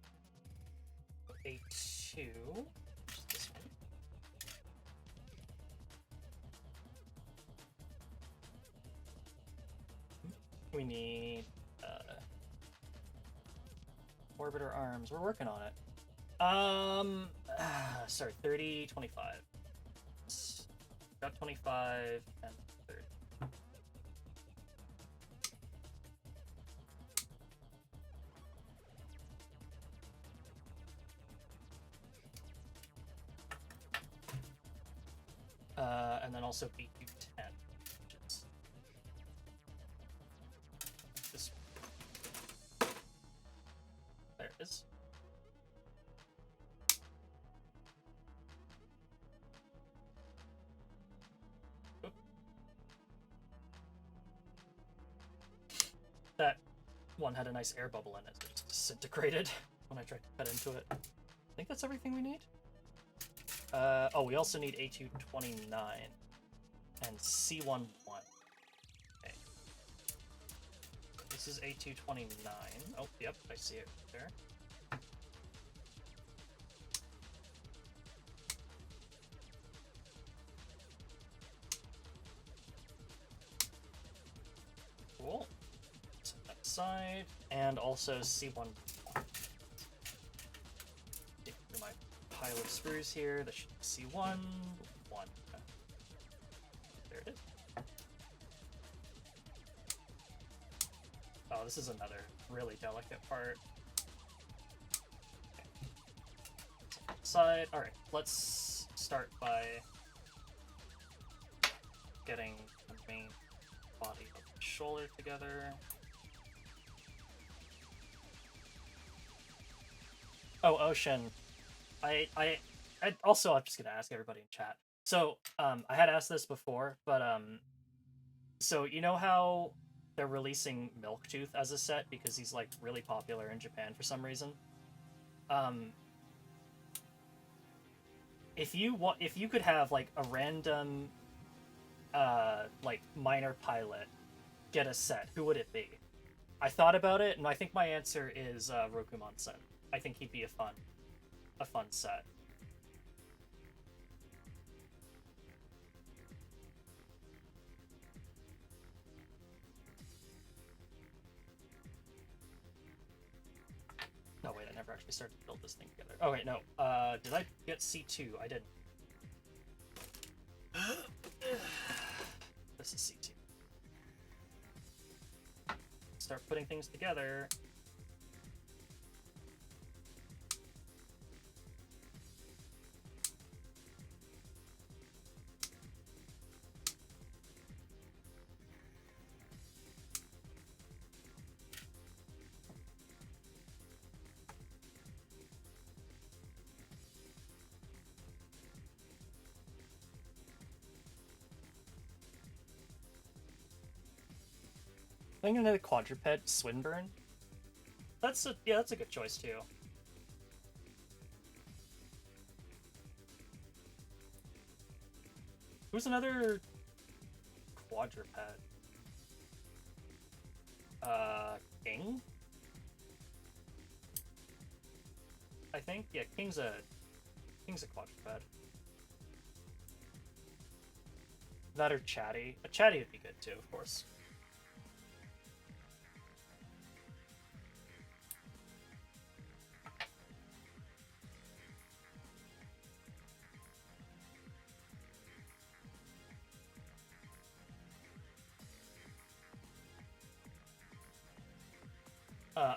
A2, which is this one. We need orbiter arms. We're working on it. Sorry, 30, 25. Got 25 and 30. And then also B210, which is this one. There it is. one had a nice air bubble in it, so it just disintegrated when I tried to cut into it. I think that's everything we need. Oh, we also need A229 and C11. Okay. This is A229. Oh, yep, I see it there. Cool. Set that aside, and also C11. My pile of screws here. That should be C1. 1. There it is. Oh, this is another really delicate part. Okay. Side. Alright, let's start by getting the main body of the shoulder together. Oh, Ocean. I also, I'm just gonna ask everybody in chat. So, I had asked this before, but so you know how they're releasing Milktooth as a set because he's like really popular in Japan for some reason. If you could have like a random like minor pilot get a set, who would it be? I thought about it, and I think my answer is Rokumon-sen. I think he'd be a fun set. No, wait, I never actually started to build this thing together. Oh, wait, no. Did I get C2? I didn't. This is C2. Start putting things together. I think another quadruped, Swinburne. That's a good choice too. Who's another quadruped? King? I think, yeah, King's a quadruped. That or Chatty. A Chatty would be good too, of course.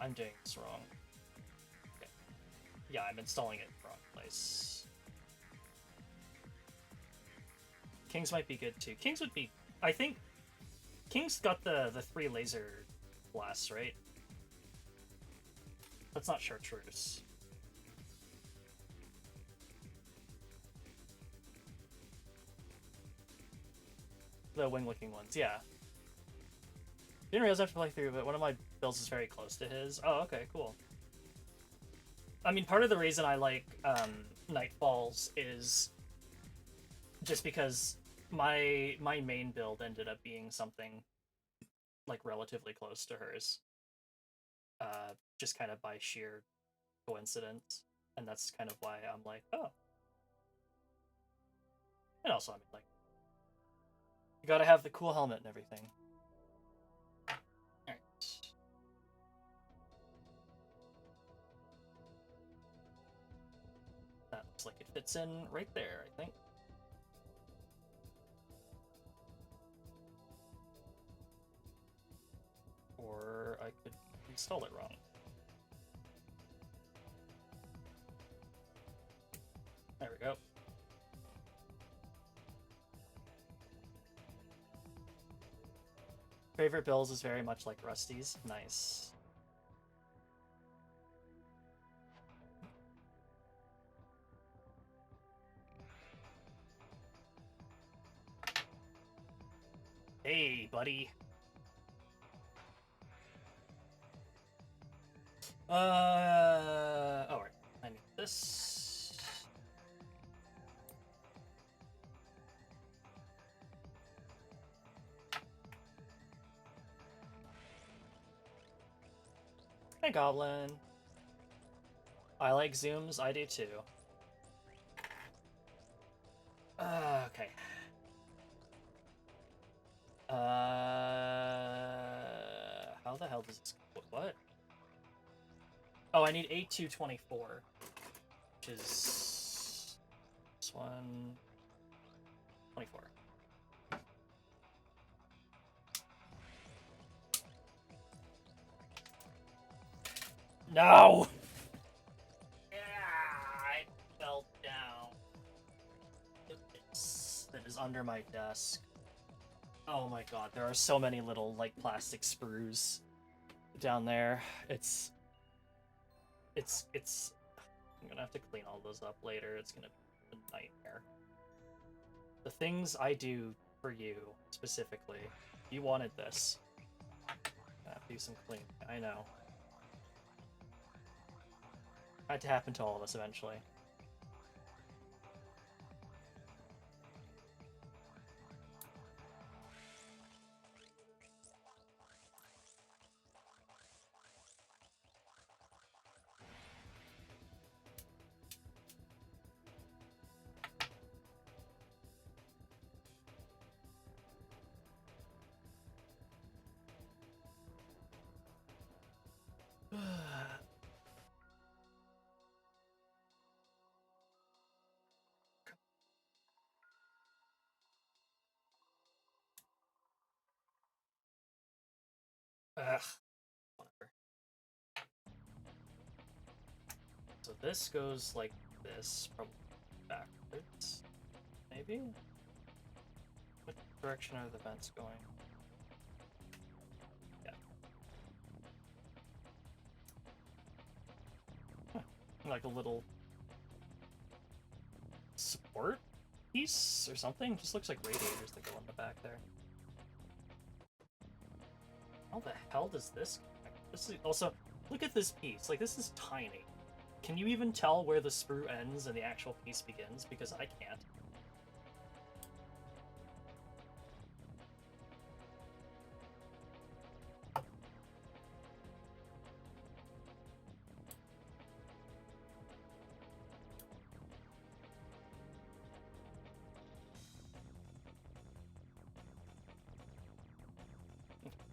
I'm doing this wrong. Okay. Yeah, I'm installing it in the wrong place. Kings might be good too. Kings would be... I think... King's got the 3 laser blasts, right? That's not chartreuse. The wing-looking ones, yeah. Didn't realize I have to play through, but one of my builds is very close to his. Oh, okay, cool. I mean, part of the reason I like Nightfalls is just because my main build ended up being something like relatively close to hers. Just kind of by sheer coincidence. And that's kind of why I'm like, oh. And also, I mean, like, you gotta have the cool helmet and everything. Alright. That looks like it fits in right there, I think. Or I could install it wrong. There we go. Favorite builds is very much like Rusty's. Nice. Hey, buddy. Oh, right. I need this. Hey, Goblin. I like zooms. I do too. Okay. How the hell does this... What? Oh, I need A224. Which is... This one... 24. No! Yeah, I fell down. That is under my desk. Oh my god, there are so many little, like, plastic sprues down there. It's... I'm gonna have to clean all those up later. It's gonna be a nightmare. The things I do for you, specifically. You wanted this. I have to do some cleaning. I know. Had to happen to all of us eventually. Ugh. Whatever. So this goes like this, probably backwards. Maybe? What direction are the vents going? Yeah. Huh. Like a little support piece or something? Just looks like radiators that go in the back there. How the hell does this connect? This is also, look at this piece. Like, this is tiny. Can you even tell where the sprue ends and the actual piece begins? Because I can't.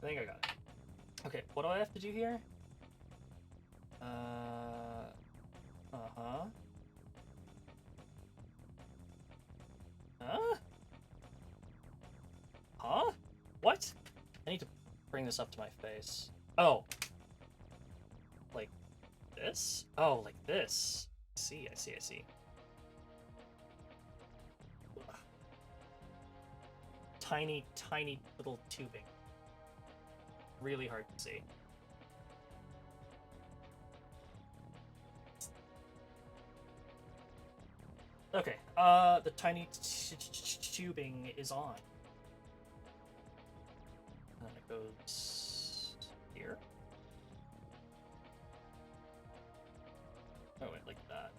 I think I got it. Okay, what do I have to do here? Uh-huh. Huh? Huh? What? I need to bring this up to my face. Oh. Like this? Oh, like this. I see, I see, I see. Ugh. Tiny, tiny little tubing. Really hard to see. Okay, the tiny tubing is on. And then it goes here. Oh, wait, like that.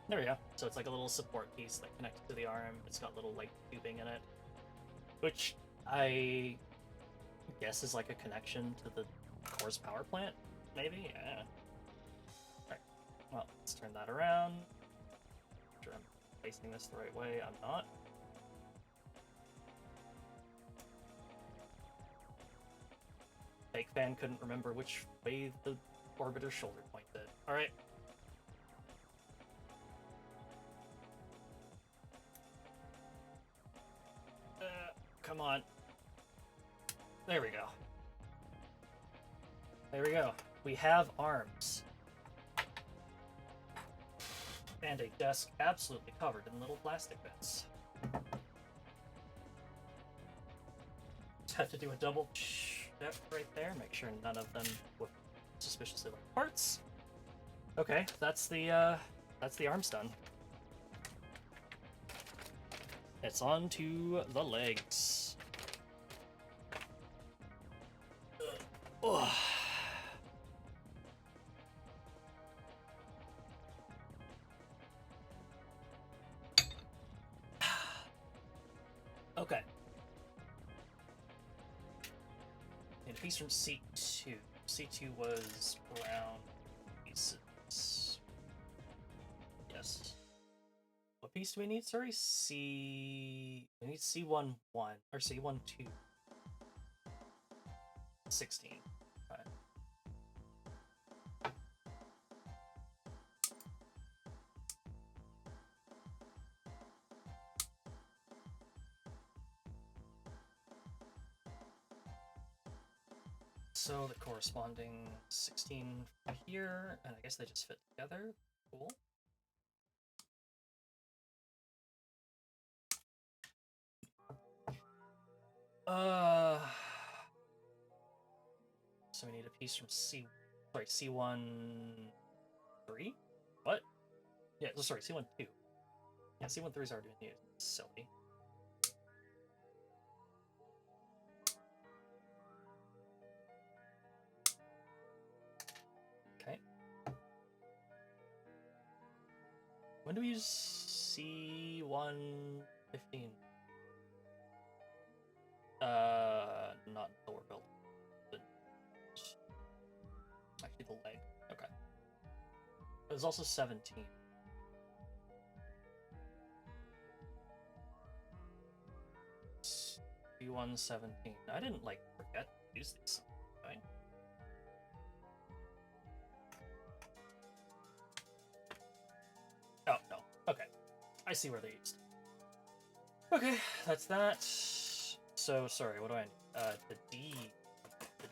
There we go. So it's like a little support piece that connects to the arm. It's got little, like, tubing in it. Which I guess is like a connection to the core's power plant, maybe? Yeah. Alright. Well, let's turn that around. Make sure I'm facing this the right way. I'm not. Fake fan couldn't remember which way the orbiter's shoulder pointed. Alright. Come on. There we go. There we go. We have arms. And a desk absolutely covered in little plastic bits. Just have to do a double check right there, make sure none of them look suspiciously like parts. Okay, that's the arms done. It's on to the legs. Ugh. Okay. Need a piece from C2. C2 was brown pieces. Yes. What piece do we need? Sorry, we need C1 1 or C1 2. 16. Right. So the corresponding 16 here, and I guess they just fit together. Cool. So we need a piece from C1 3? What? Yeah, sorry, C1 2. Yeah, C1 3 is already been used. Silly. Okay. When do we use C115? Not until we're built. Actually, the leg. Okay. There's also 17. C117. I didn't, like, forget to use these. Right? Oh, no. Okay. I see where they're used. Okay, that's that. So, sorry, what do I need? The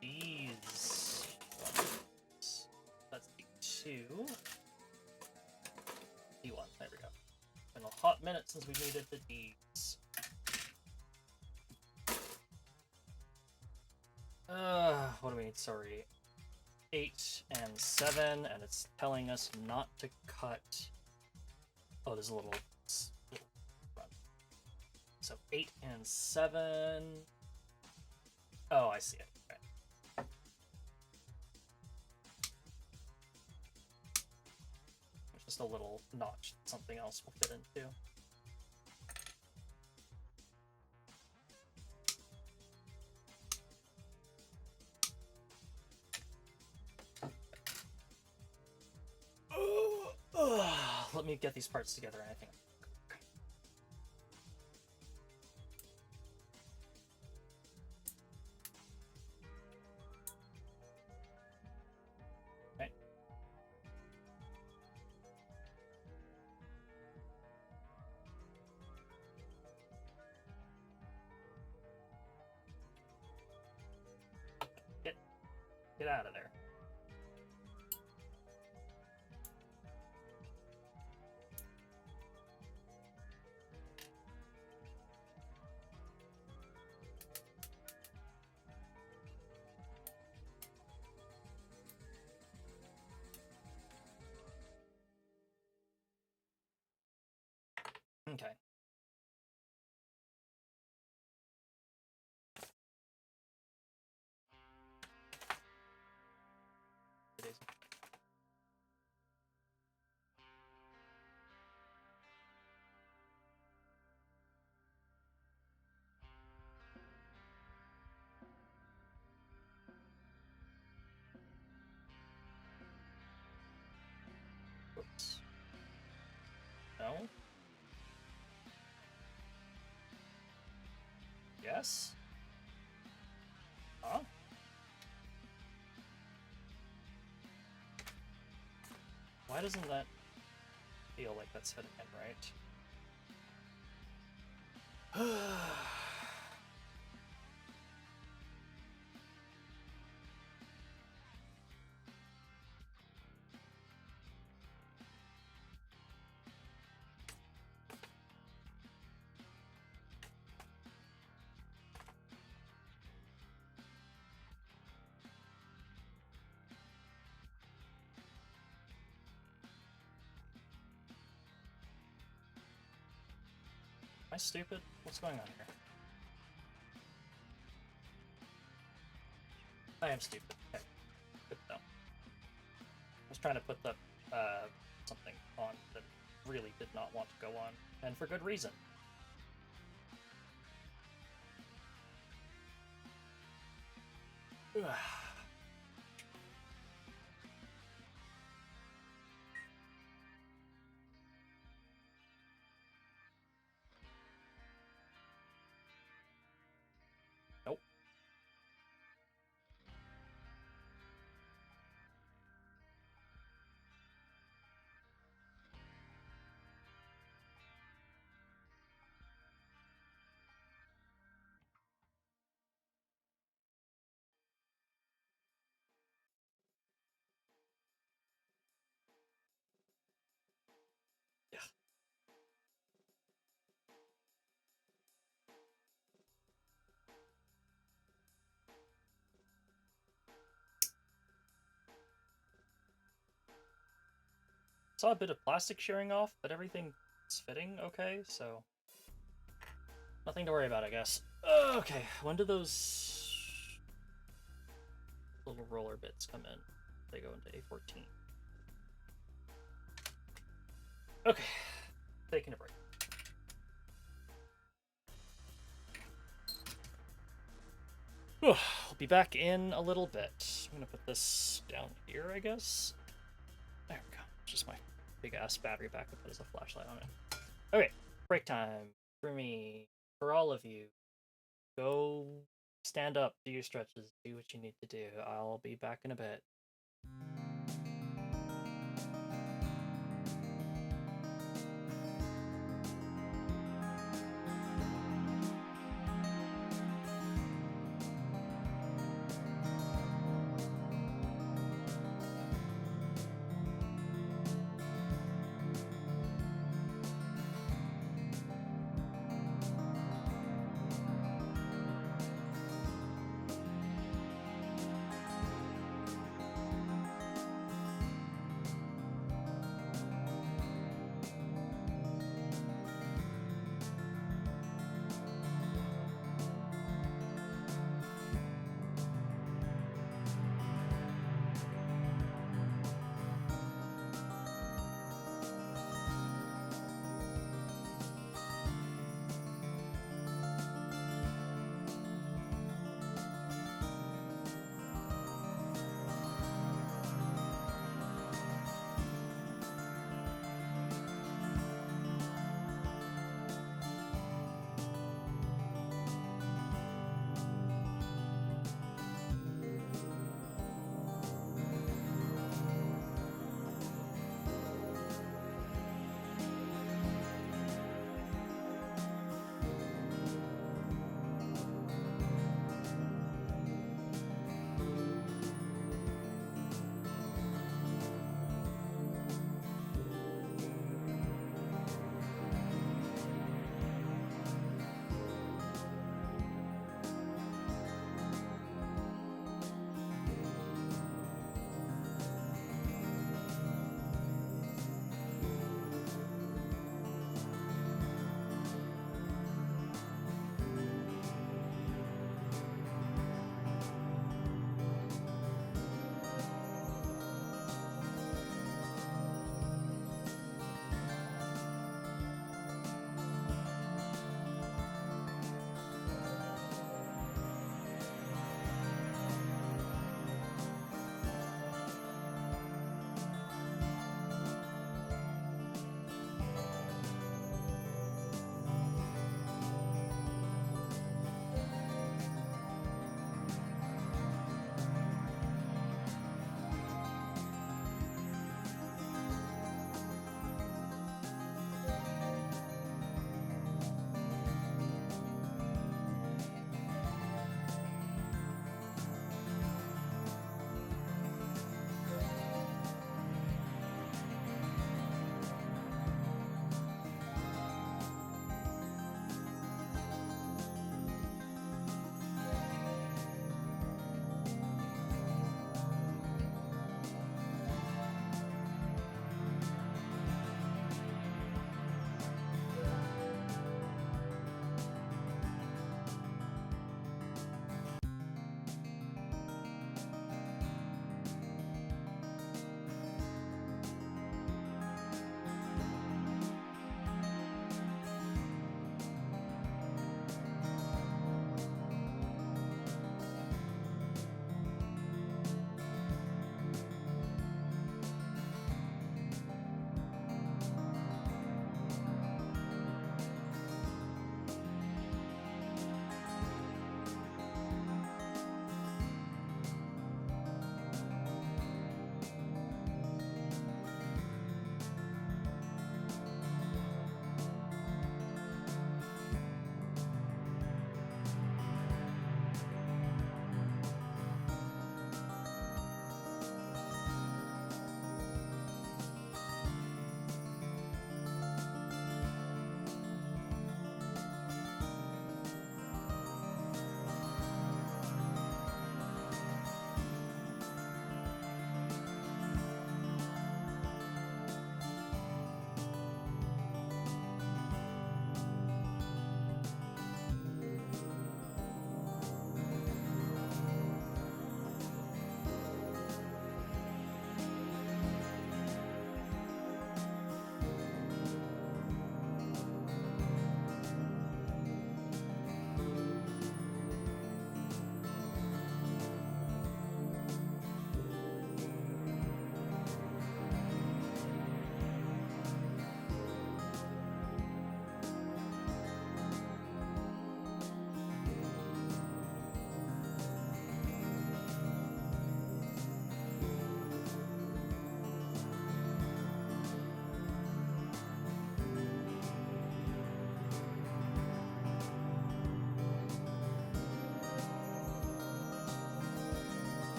D's. That's D2. D1, there we go. Been a hot minute since we needed the D's. What do we need? Sorry. 8 and 7, and it's telling us not to cut. Oh, there's a little run. So 8 and 7. Oh, I see it. Okay. There's just a little notch that something else will fit into. Let me get these parts together, and I think. Okay. Get out of there. Okay. It is. Oops. No. Yes. Huh? Why doesn't that feel like that's fitting in right? I stupid? What's going on here? I am stupid. Okay. Good to know. I was trying to put the something on that really did not want to go on, and for good reason. Nope. Yeah. Saw a bit of plastic shearing off, but everything's fitting okay, so nothing to worry about, I guess. Okay, when do those little roller bits come in? They go into A14. Okay, taking a break. I'll be back in a little bit. I'm gonna put this down here, I guess. There we go. Just my big ass battery backup that has a flashlight on it. Okay, break time for me, for all of you. Go stand up, do your stretches, do what you need to do. I'll be back in a bit.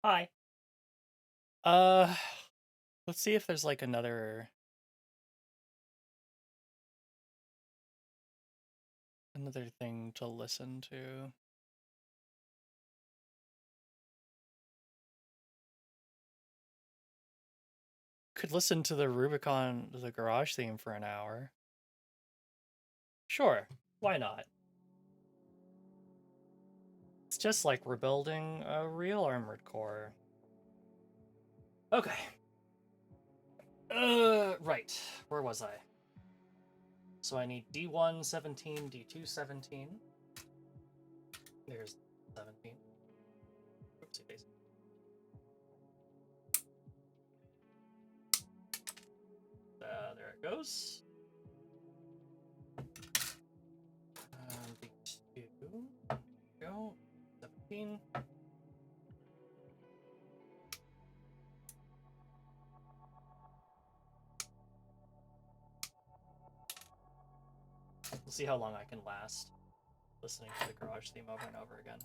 Hi. Uh, let's see if there's like another thing to listen to. Could listen to the Rubicon, the garage theme for an hour. Sure, why not? It's just like rebuilding a real armored core. Okay. Right. Where was I? So I need D1 17, D2 17. There's 17. Oopsie daisy. There it goes. D2. Go. 17. We'll see how long I can last listening to the garage theme over and over again.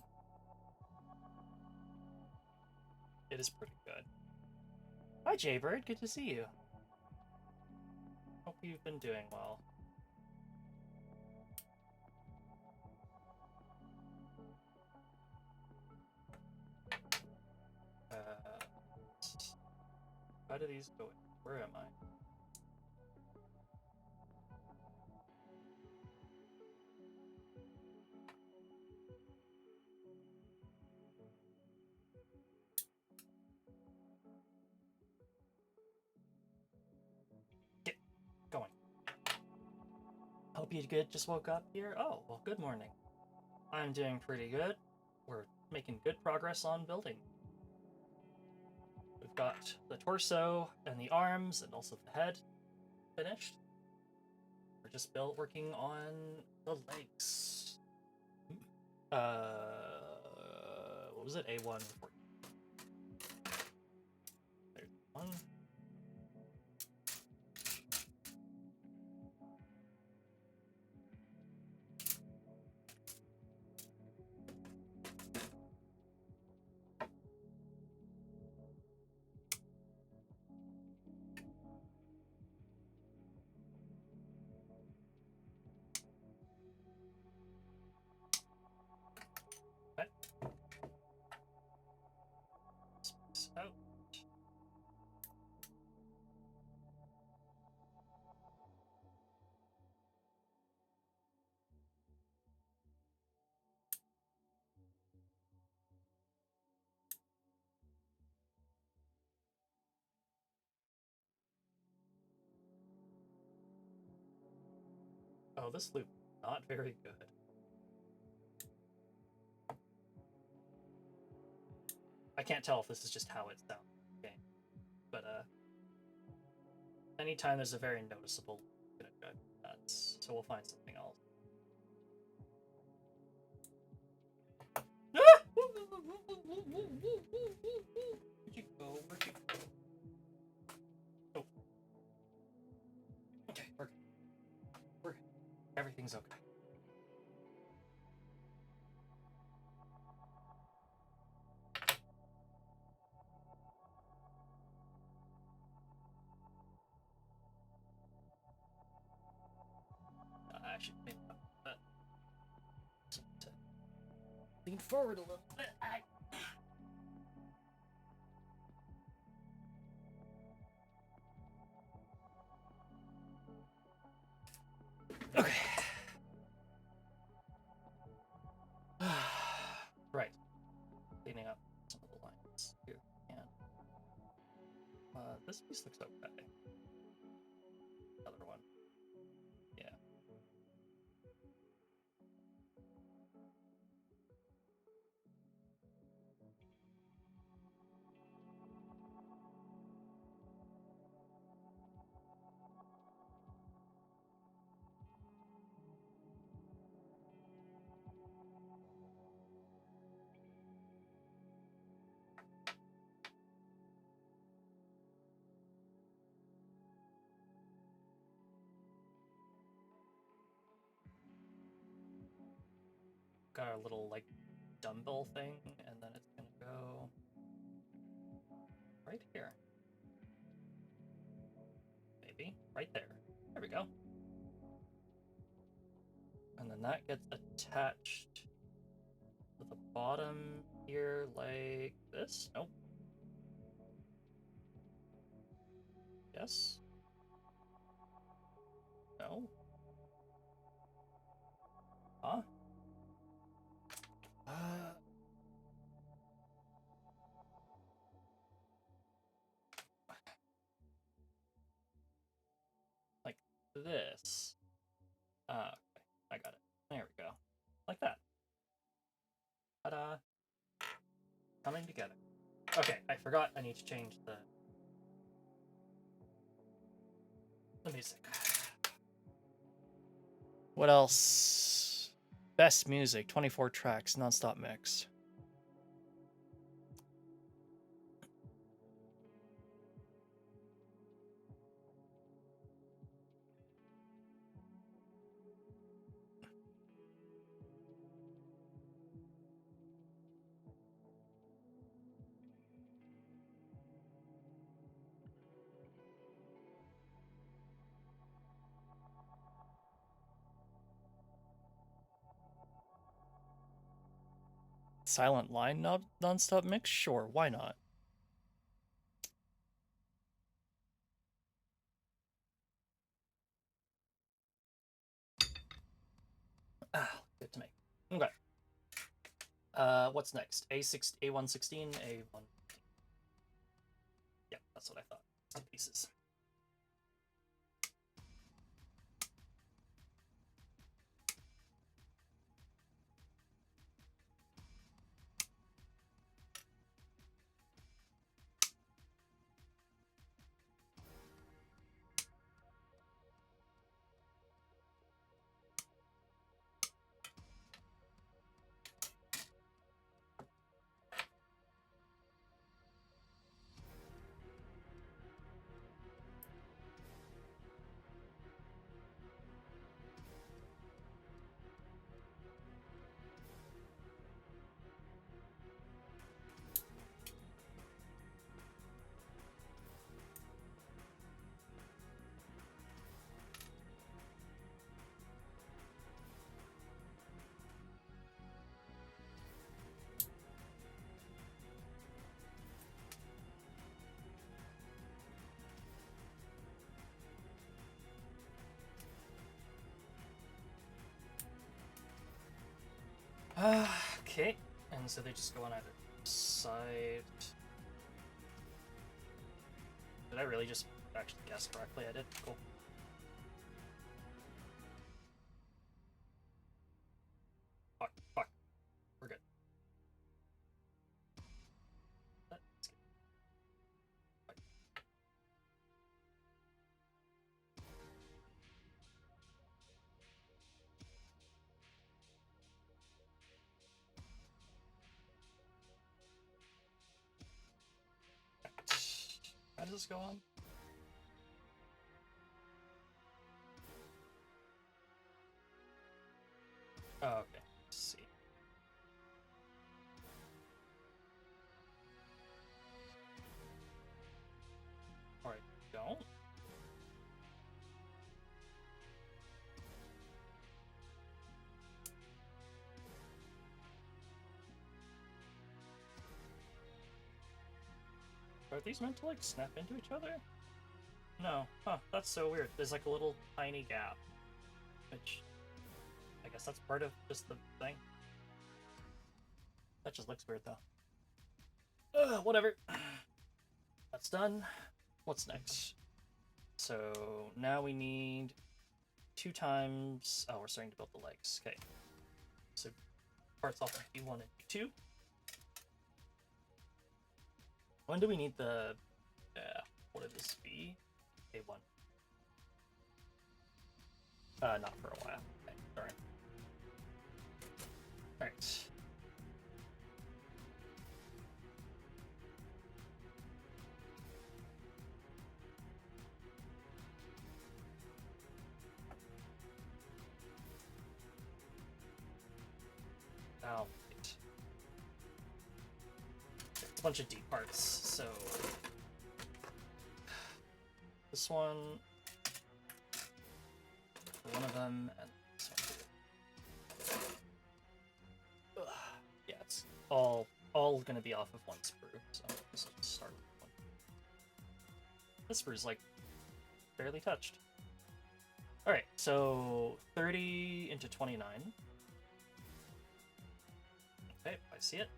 It is pretty good. Hi, Jaybird. Good to see you. Hope you've been doing well. How do these go in? Where am I? Get going. Hope you good. Just woke up here. Oh, well, good morning. I'm doing pretty good. We're making good progress on building. We've got the torso and the arms and also the head finished. We're just working on the legs. What was it? A1. There's one. Okay. Space out. Oh, this loop not very good. I can't tell if this is just how it sounds in the game, but anytime there's a very noticeable gonna go nuts, so we'll find something else. Where'd you go? Where'd you go? Oh. Okay, we're good. We're good. Everything's okay. I should maybe to lean forward a little bit. Okay. Right. Cleaning up some of the lines here. And this piece looks okay. Another one. Yeah. Got our little like dumbbell thing, and then it's gonna go right here. Maybe right there. There we go. And then that gets attached to the bottom here like this. Nope. Yes. No. Huh? Like this. Okay, I got it. There we go. Like that. Ta-da! Coming together. Okay, I forgot I need to change the music. What else? Best music, 24 tracks, non-stop mix. Silent line non-stop mix? Sure, why not? Good to me. Okay. What's next? A6, A116, A1. Yeah, that's what I thought. Some pieces. Okay, and so they just go on either side. Did I really just actually guess correctly? I did. Cool. Fuck. We're good. Let's get... How does this go on? Oh, okay. Let's see. Alright, don't. Are these meant to like snap into each other? No. Huh, that's so weird. There's like a little tiny gap. Which I guess that's part of just the thing. That just looks weird though. Whatever. That's done. What's next? So now we need 2 times. Oh, we're starting to build the legs. Okay. So parts off of B1 and B2. When do we need the? What would this be? A1. Not for a while. Okay, sorry. All right. Oh, right. It's a bunch of D parts, so this one, one of them, and this one. Ugh. Yeah, it's all gonna be off of one sprue, so just start with one. This sprue's like barely touched. All right, so 30 into 29. Okay, I see it.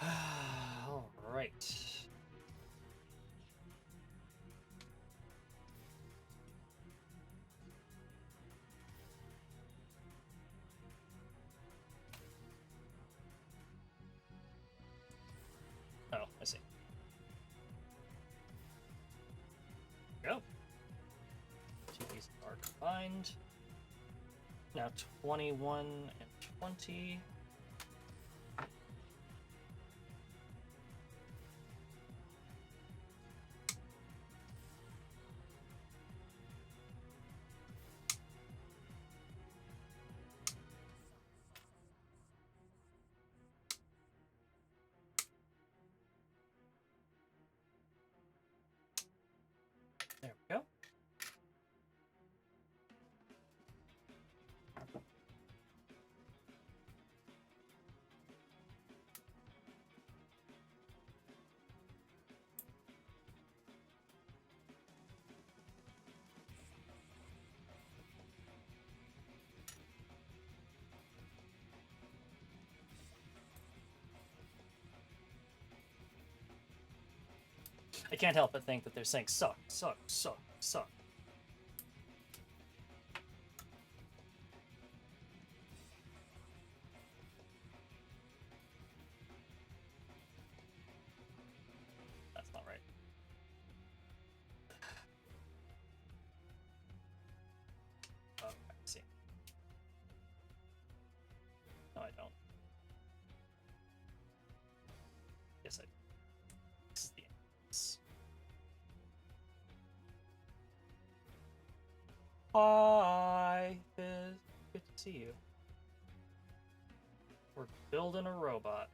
All right. Oh, I see. There we go. Two pieces are combined. Now 21 and 20. There we go. I can't help but think that they're saying suck, suck, suck, suck. That's not right. Oh, I see. No, I don't. Yes, I do. This is the end. Hi, Fizz. Good to see you. We're building a robot.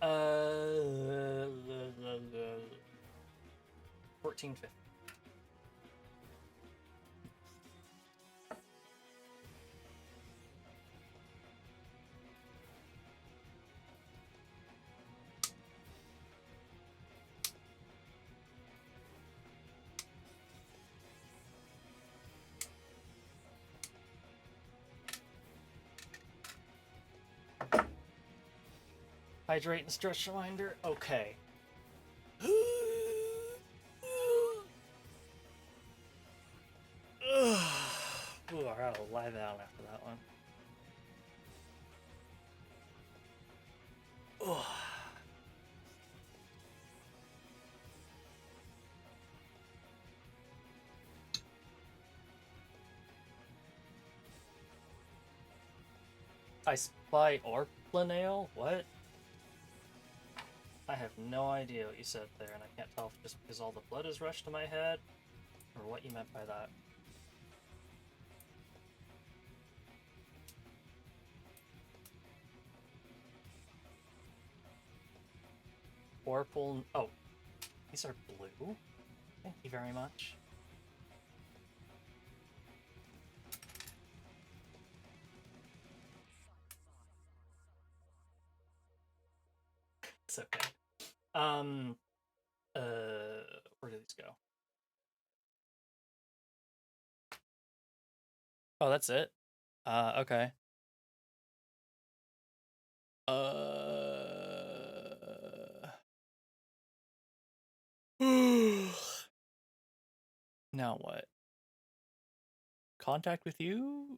Uh, 1450. Hydrate and stretch reminder. Okay. Ooh, I gotta lie down after that one. Ooh. I spy Orplanale? What? I have no idea what you said there, and I can't tell if just because all the blood is rushed to my head, or what you meant by that. Orpal. Oh, these are blue. Thank you very much. It's okay. Where do these go? Oh, that's it. Okay. Now what? Contact with you?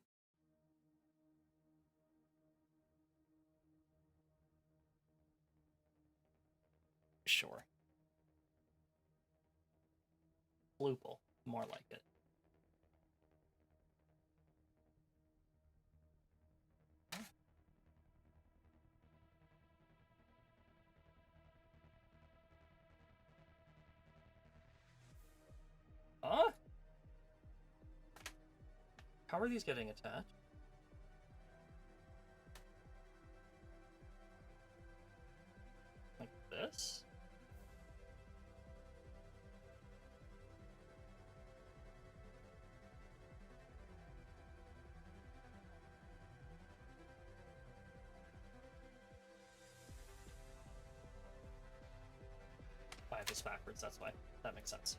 Sure. Bloople. More like it. Huh? How are these getting attached? Like this? I have this backwards, that's why. That makes sense.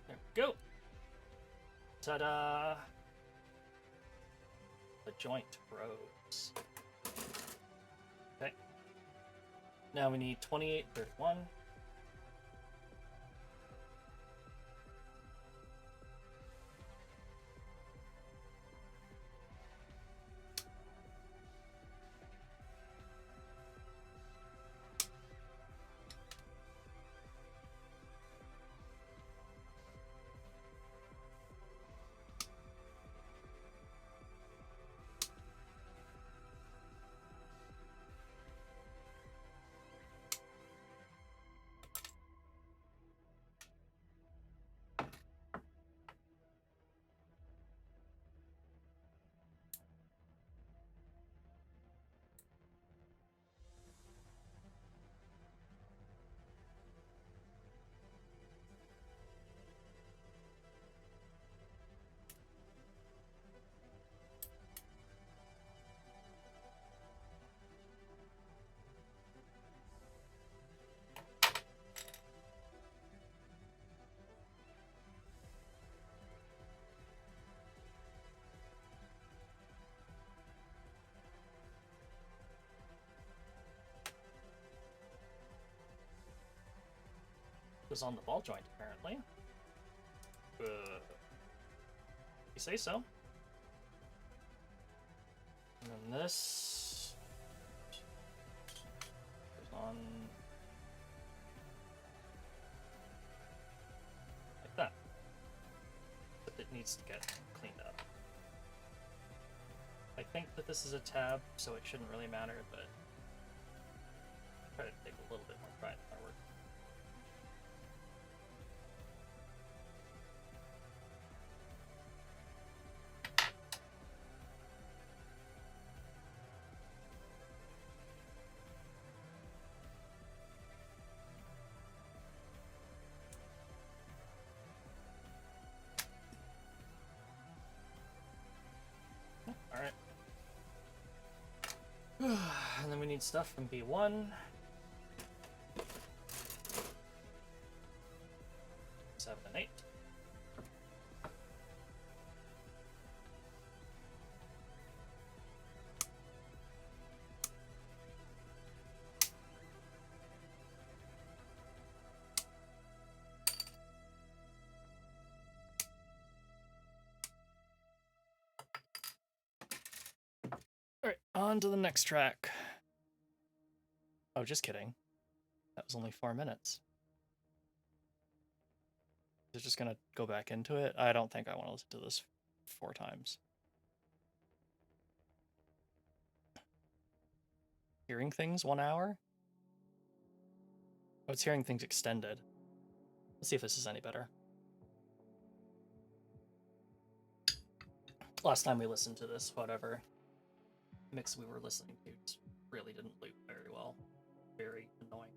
There we go. Ta-da! The joint rose. Okay. Now we need 28, 31. Was on the ball joint, apparently. You say so. And then this goes on like that. But it needs to get cleaned up. I think that this is a tab, so it shouldn't really matter, but try to take a little bit more pride in our work. Alright. And then we need stuff from B1. 7 and 8. Alright, on to the next track. Oh, just kidding. That was only 4 minutes. Is it just gonna go back into it? I don't think I want to listen to this 4 times. Hearing things 1 hour? Oh, it's hearing things extended. Let's see if this is any better. Last time we listened to this, whatever mix we were listening to just really didn't loop very well. Very annoying.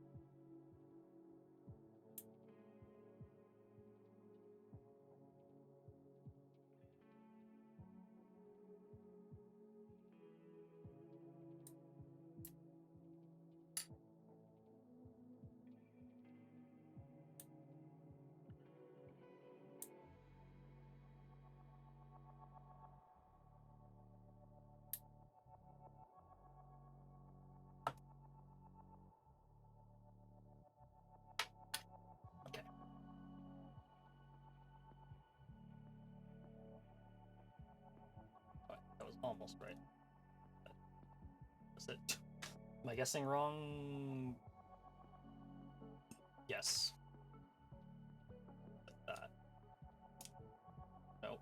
That was almost right. Was it? Am I guessing wrong? Yes. Like that. Nope.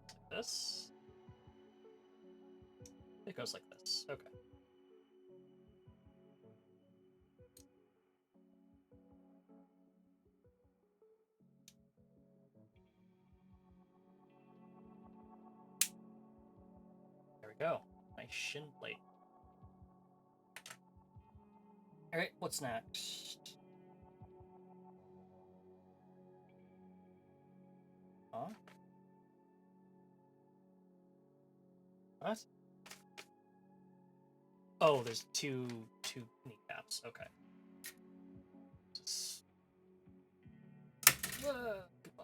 Like this. It goes like this. Okay. There we go. Nice shin plate. Alright, what's next? Huh? What? Oh, there's two kneecaps. Okay. Goodbye.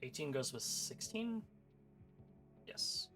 18 goes with 16? Yes.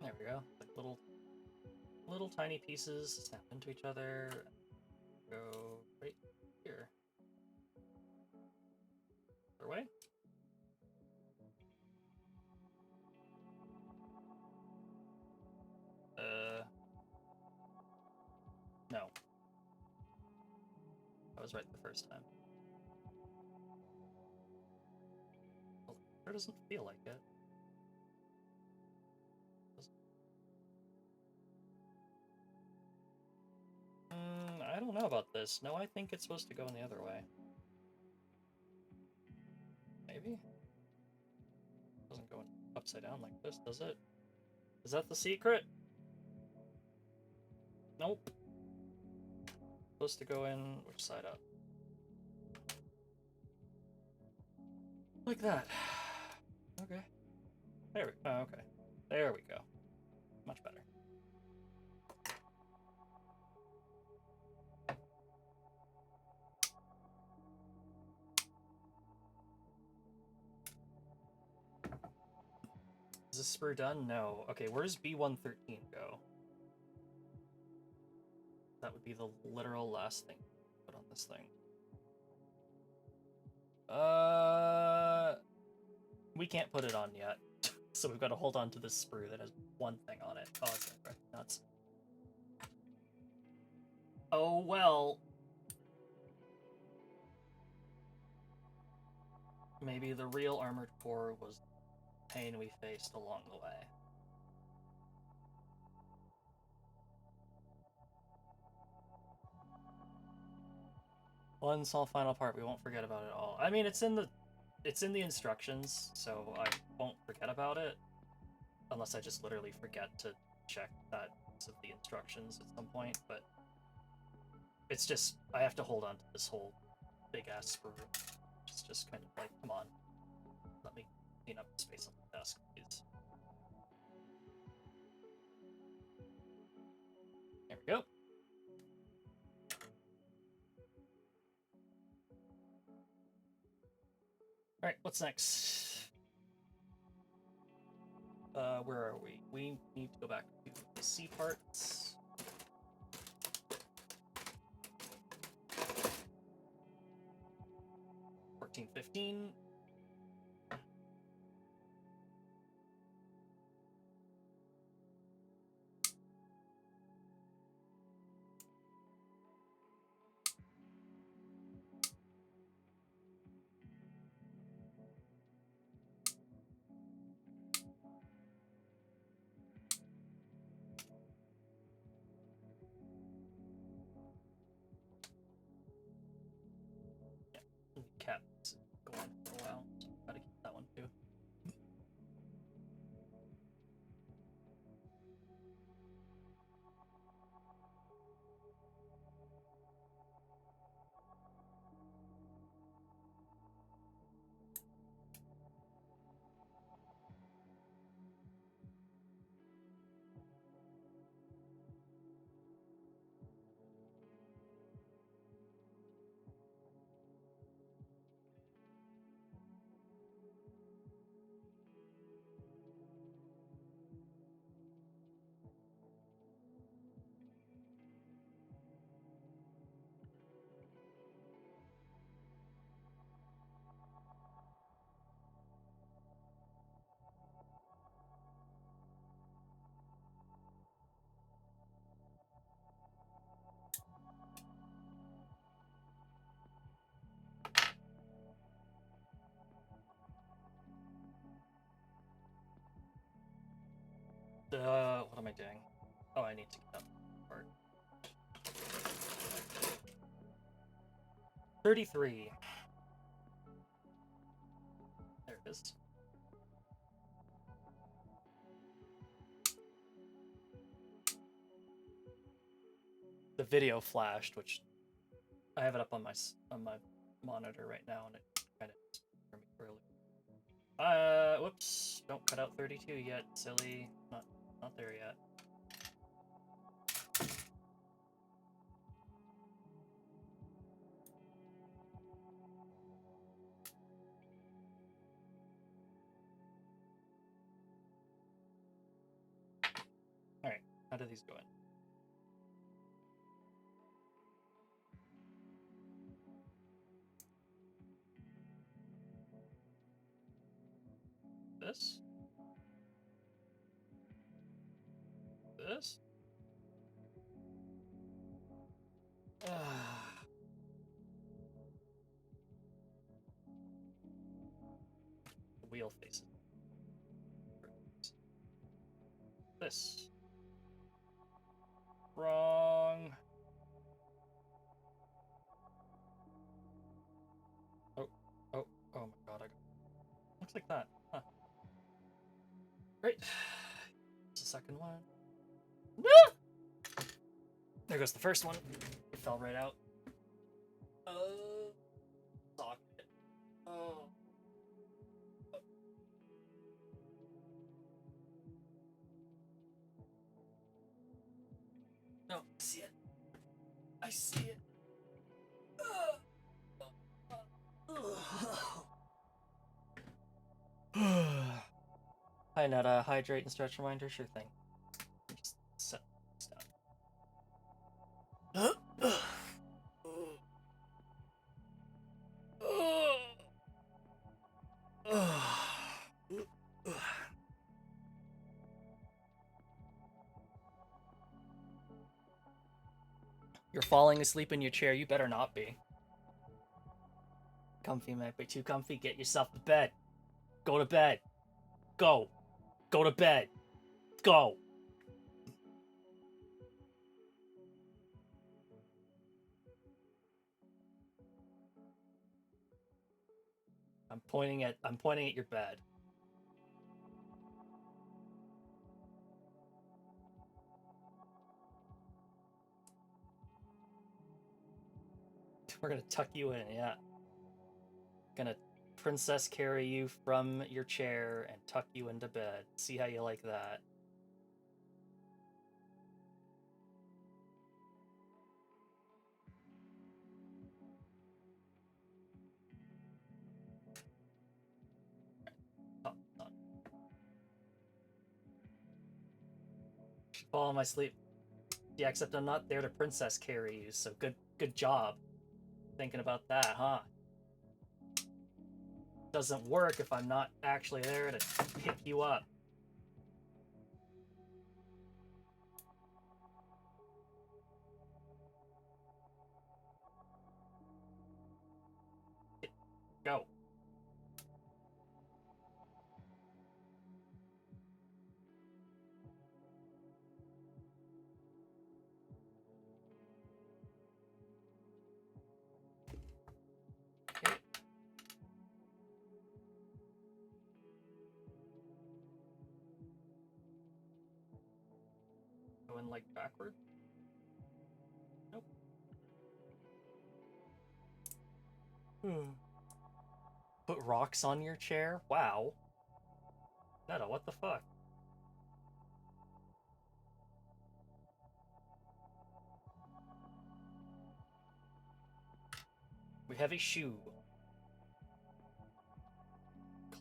There we go. Like little tiny pieces snap into each other. Go right here. Other way. No. I was right the first time. Well, it doesn't feel like it. I don't know about this. No, I think it's supposed to go in the other way. Maybe? It doesn't go upside down like this, does it? Is that the secret? Nope. Supposed to go in which side up? Like that. Okay. There we go. Oh, okay. There we go. Much better. Is this sprue done? No. Okay, where's B113 go? That would be the literal last thing to put on this thing. We can't put it on yet. So we've got to hold on to this sprue that has one thing on it. Oh, it's nuts. Oh well. Maybe the real Armored Core was the pain we faced along the way. One small final part we won't forget about it all. I mean, it's in the instructions, so I won't forget about it. Unless I just literally forget to check that of the instructions at some point, but it's just, I have to hold on to this whole big-ass sprue. It's just kind of like, come on. Let me clean up the space on the desk, please. There we go. Alright, what's next? Where are we? We need to go back to the C parts. $14.15. Cat's going for a while, so gotta keep that one too. What am I doing? Oh, I need to get up part. 33. There it is. The video flashed, which I have it up on my monitor right now, and it kind of threw me for a loop. Whoops! Don't cut out 32 yet, silly. Not there yet. All right, how do these go in? This? This? The wheel faces. This. Wrong. Oh my god, looks like that. Huh. Great. It's the second one. There goes the first one. It fell right out. Socket. Oh. No, I see it. I see it. Hi, Netta. Hydrate and stretch reminder. Sure thing. Just set this down. You're falling asleep in your chair. You better not be. Comfy might be too comfy. Get yourself to bed. Go to bed. Go. Go to bed. Go. I'm pointing at your bed. We're gonna tuck you in, yeah. Gonna princess carry you from your chair and tuck you into bed. See how you like that. Oh, on. Fall in my sleep. Yeah, except I'm not there to princess carry you, so good job thinking about that, huh? Doesn't work if I'm not actually there to pick you up. Go. Okay. Going like backward. Nope. Put rocks on your chair? Wow. Netta, what the fuck? We have a shoe.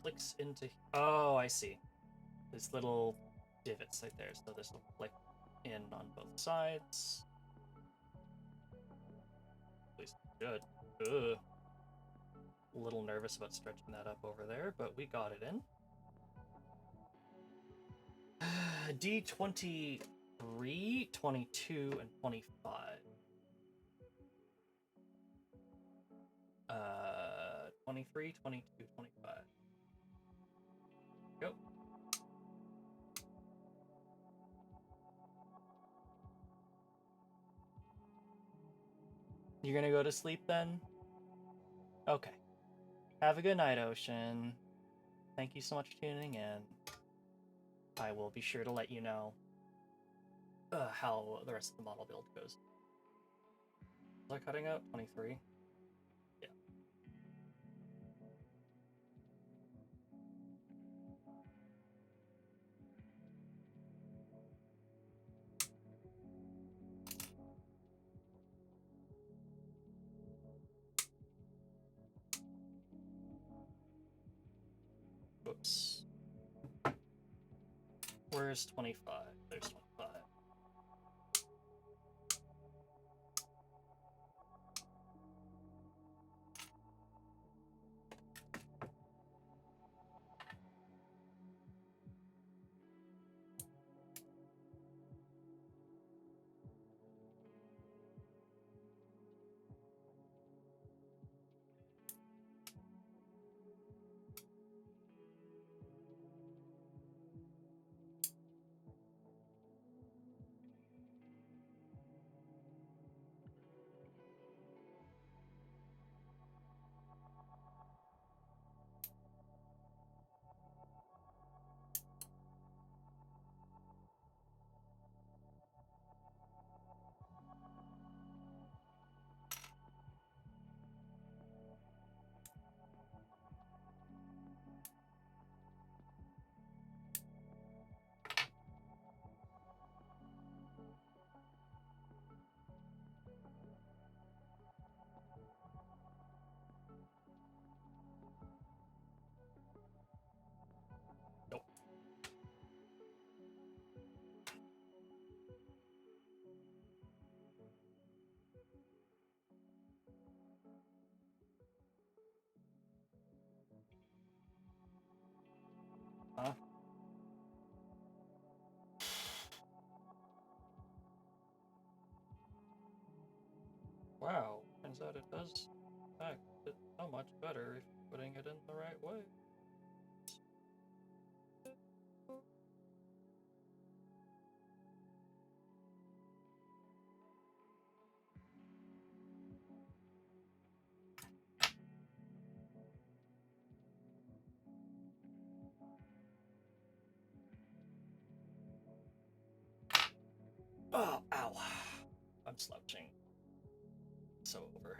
Clicks into... Oh, I see. There's little divots right there, so this will click in on both sides. At least it should. Ugh. A little nervous about stretching that up over there, but we got it in. D23, 22, and 25. 23, 22, 25. Go. You're gonna go to sleep then? Okay. Have a good night, Ocean. Thank you so much for tuning in. I will be sure to let you know how the rest of the model build goes. Was I cutting out? 23? Yeah. Oops. Where's 25? There's 25. Nope. Huh? Wow, turns out it does act so much better if you're putting it in the right way. Oh, ow. I'm slouching. So over.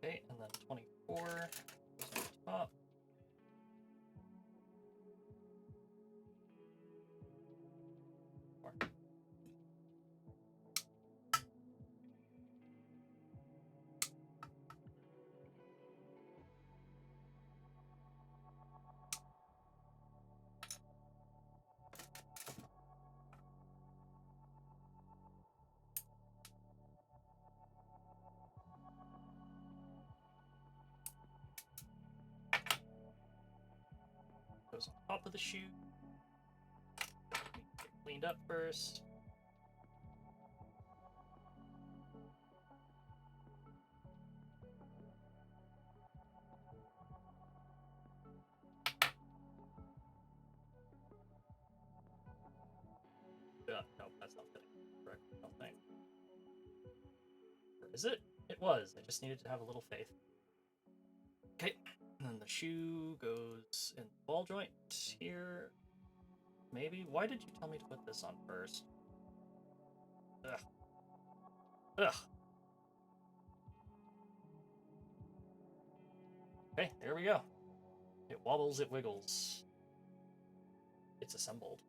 Okay, and then 24 goes on top. Goes on top of the shoe. Get cleaned up first. No, that's not fitting. Correct. Nothing. Or is it? It was. I just needed to have a little faith. Okay. And then the shoe goes in the ball joint here. Maybe. Why did you tell me to put this on first? Ugh. Ugh. Okay, there we go. It wobbles, it wiggles. It's assembled.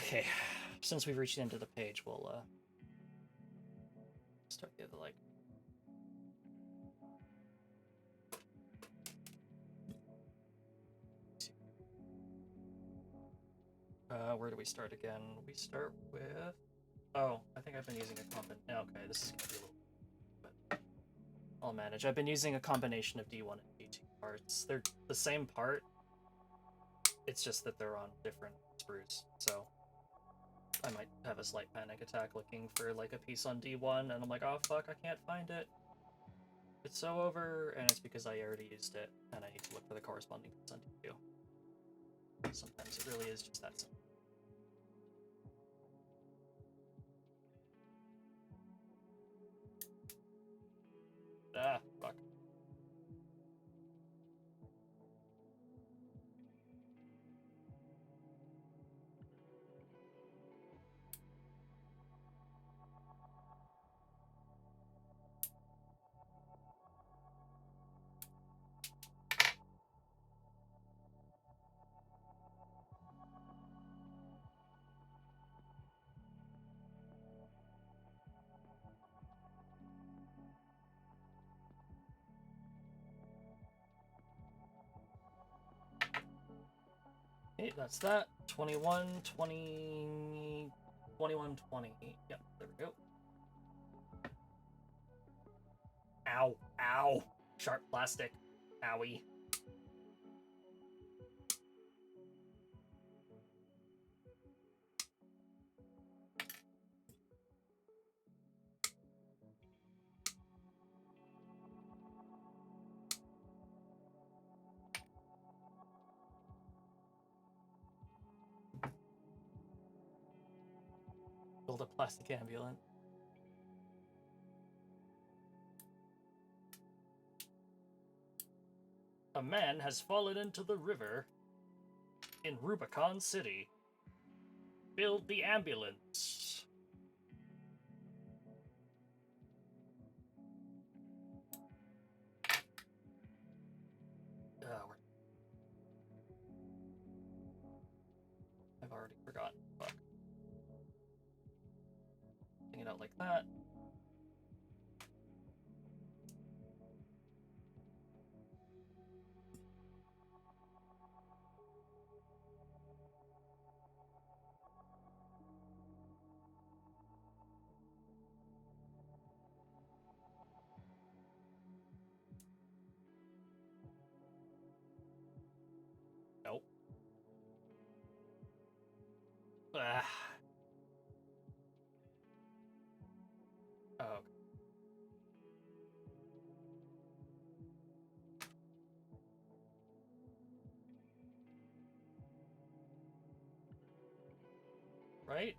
Okay, since we've reached the end of the page, we'll start the other leg. Where do we start again? We start with... Oh, I think I've been using a combination. Okay, this is going to be a little... But I'll manage. I've been using a combination of D1 and D2 parts. They're the same part. It's just that they're on different sprues, so... I might have a slight panic attack looking for like a piece on D1, and I'm like, oh fuck, I can't find it. It's so over, and it's because I already used it, and I need to look for the corresponding piece on D2. Sometimes it really is just that simple. Ah, fuck. Okay, that's that. 21, 20, 21, 20. Yep, there we go. Ow, ow. Sharp plastic. Owie. Build a plastic ambulance. A man has fallen into the river in Rubicon City. Build the ambulance. I've already forgotten. Fuck. out like that. Nope. Ah. Oh, okay. Right?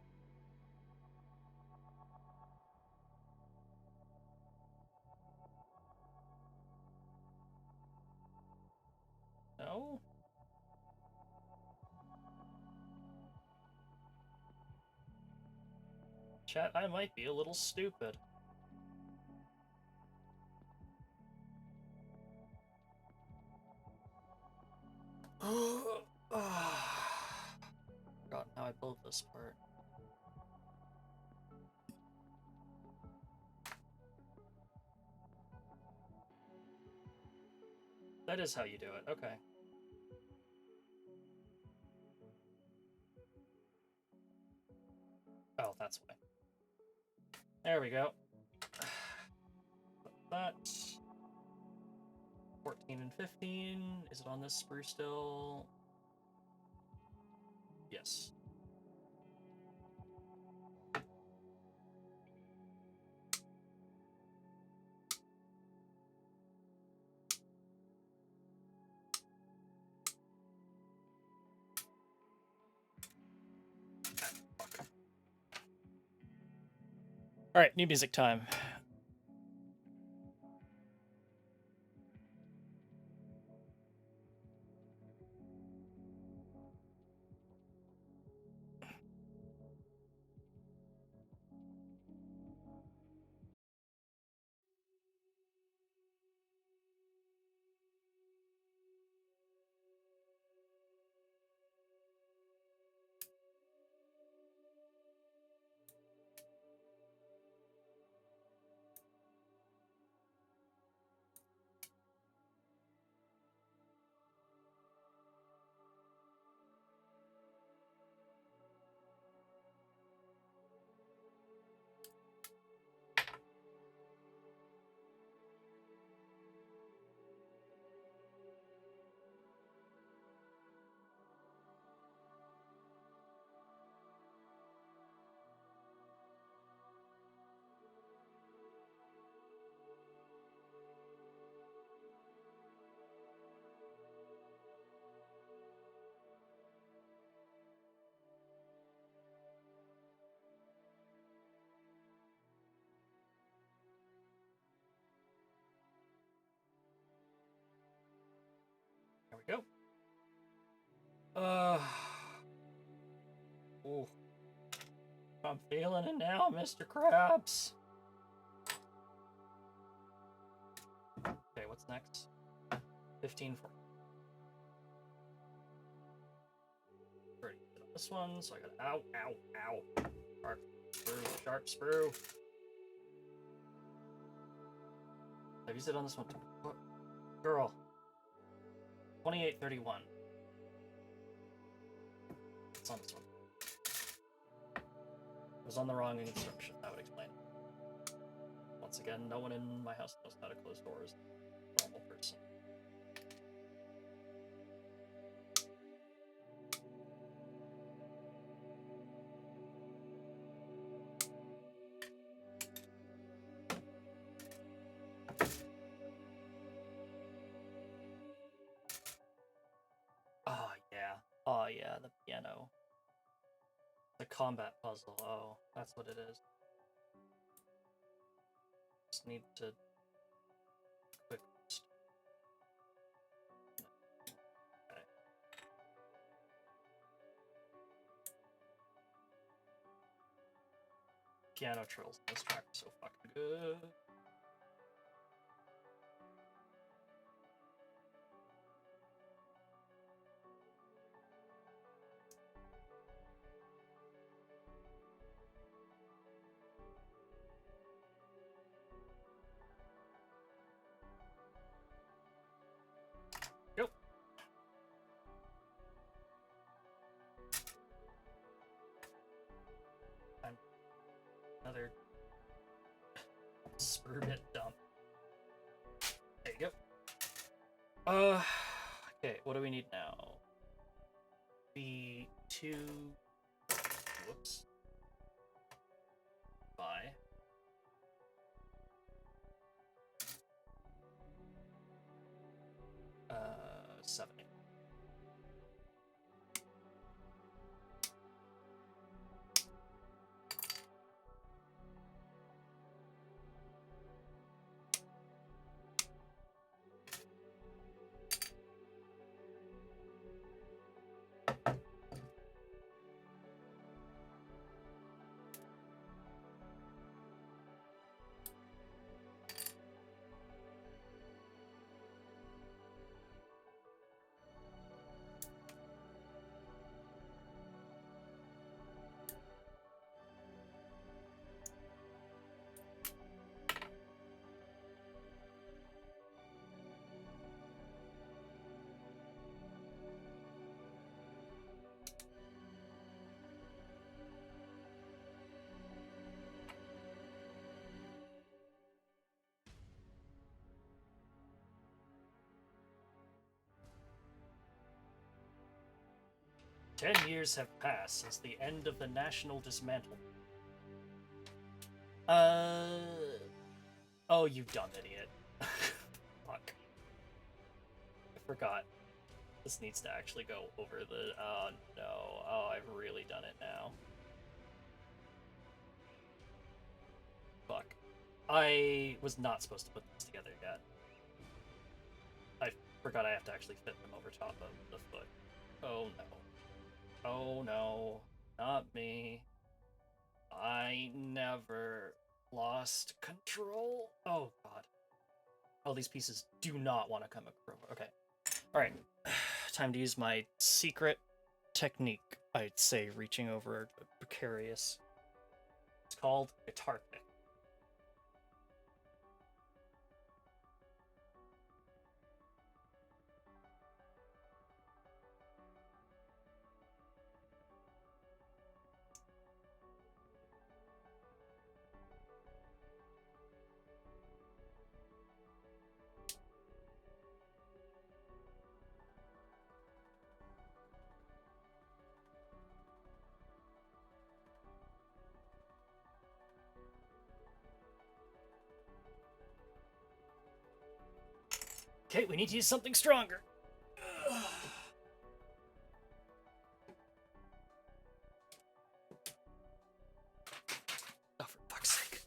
No? Chat, I might be a little stupid. Forgotten how I built this part. That is how you do it, okay. Oh, that's why. There we go. That. 14 and 15. Is it on this sprue still? Yes. Alright, new music time. There we go. Ooh. I'm feeling it now, Mr. Krabs. Okay, what's next? 15 for 30. This one, so I got ow, ow, ow. Sharp sprue, sharp sprue. I've used it on this one too. What? Girl. 2831. It's on this one. It was on the wrong instruction, that would explain it. Once again, no one in my house knows how to close doors. Normal person. Oh, yeah. Oh, yeah, the piano. The combat puzzle. Oh, that's what it is. Just need to quick. Okay. Piano trills. This track is so fucking good. another sprue bit dump. There you go. Okay, what do we need now? B2. Whoops. Bye. Uh, 70. "10 years have passed since the end of the national dismantlement." Oh, you dumb idiot. Fuck. I forgot. This needs to actually go over the... Oh, no. Oh, I've really done it now. Fuck. I was not supposed to put this together yet. I forgot I have to actually fit them over top of the foot. Oh, no. Oh, no. Not me. I never lost control. Oh, God. All these pieces do not want to come across. Okay. Alright. Time to use my secret technique, I'd say, reaching over a precarious. It's called guitar pick. Okay, we need to use something stronger. Oh, for fuck's sake.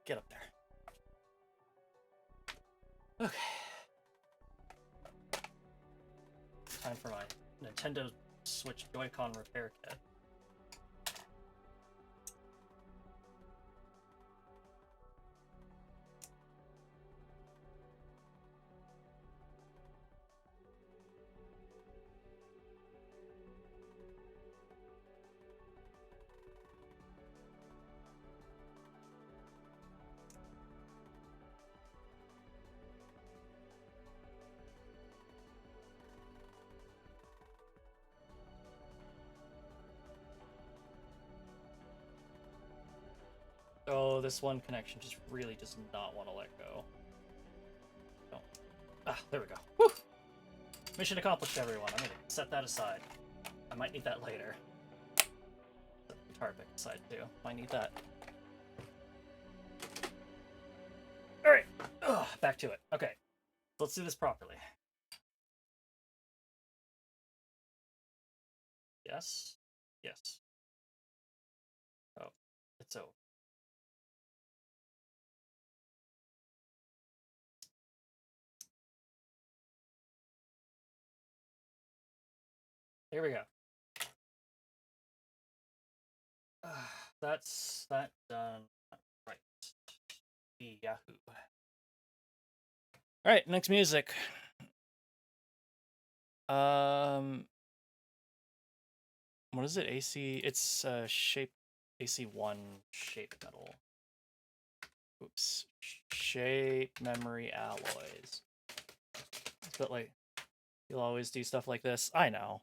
Get up there. Okay. Time for my Nintendo Switch Joy-Con repair kit. Oh, this one connection just really does not want to let go. Oh. Ah, there we go. Woo! Mission accomplished, everyone. I'm gonna set that aside. I might need that later. Set the guitar pick aside, too. Might need that. Alright! Back to it. Okay. Let's do this properly. Yes? Yes. Oh. It's over. Here we go. That's that done. Right. Yahoo. Alright, next music. What is it? AC? It's shape AC1 shape metal. Oops. Shape memory alloys. But like, you'll always do stuff like this. I know.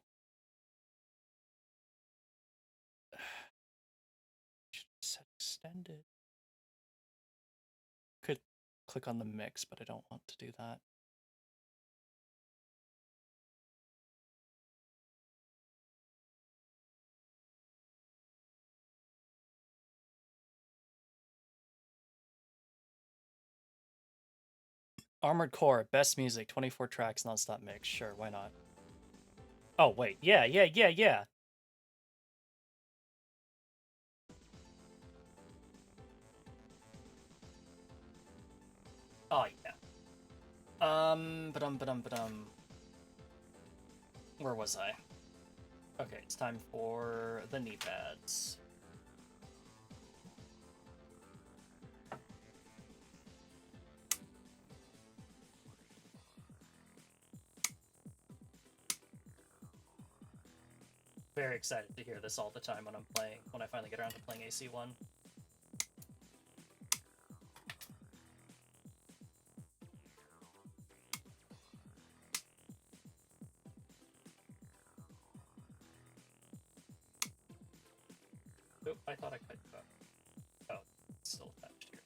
extended. Could click on the mix, but I don't want to do that. Armored Core, best music, 24 tracks, non-stop mix. Sure, why not? Oh, wait. Yeah. Oh, yeah. Ba-dum. Where was I? Okay, it's time for the knee pads. Very excited to hear this all the time when I finally get around to playing AC1. Oh, I thought I could. Oh, it's still attached here.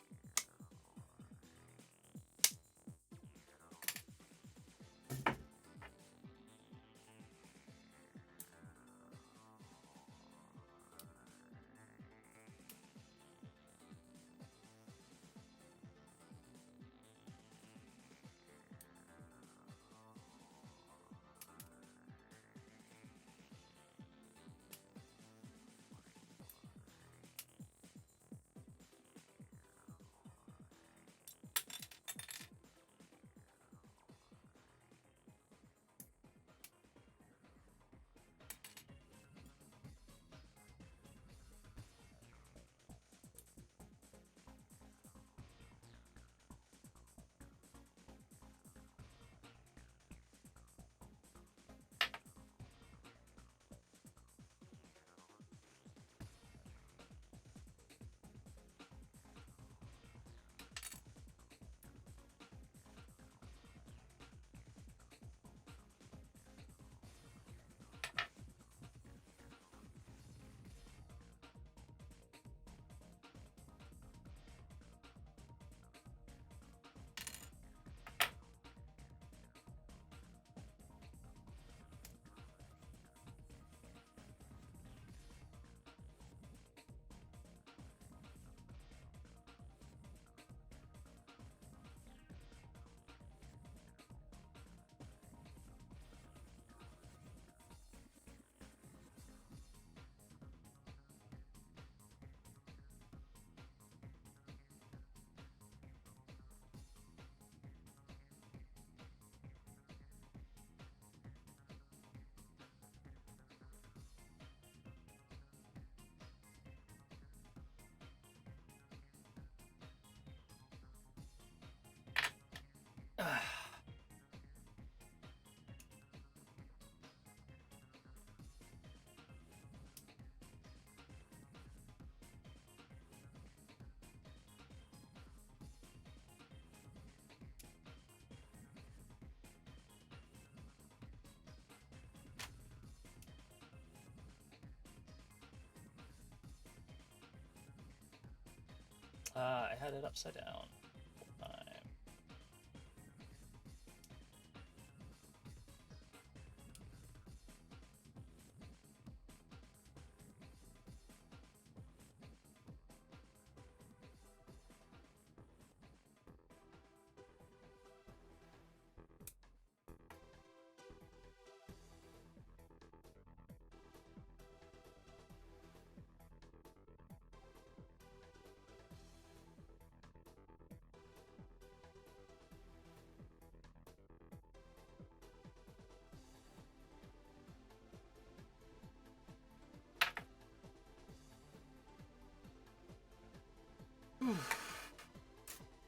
I had it upside down.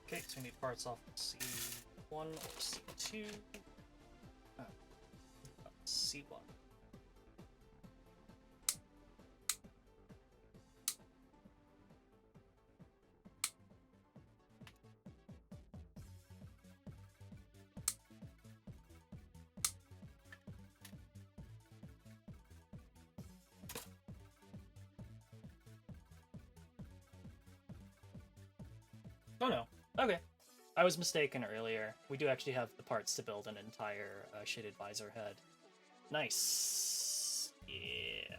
Okay, so we need parts off C1 or C2. C1. Oh no. Okay. I was mistaken earlier. We do actually have the parts to build an entire shaded visor head. Nice. Yeah.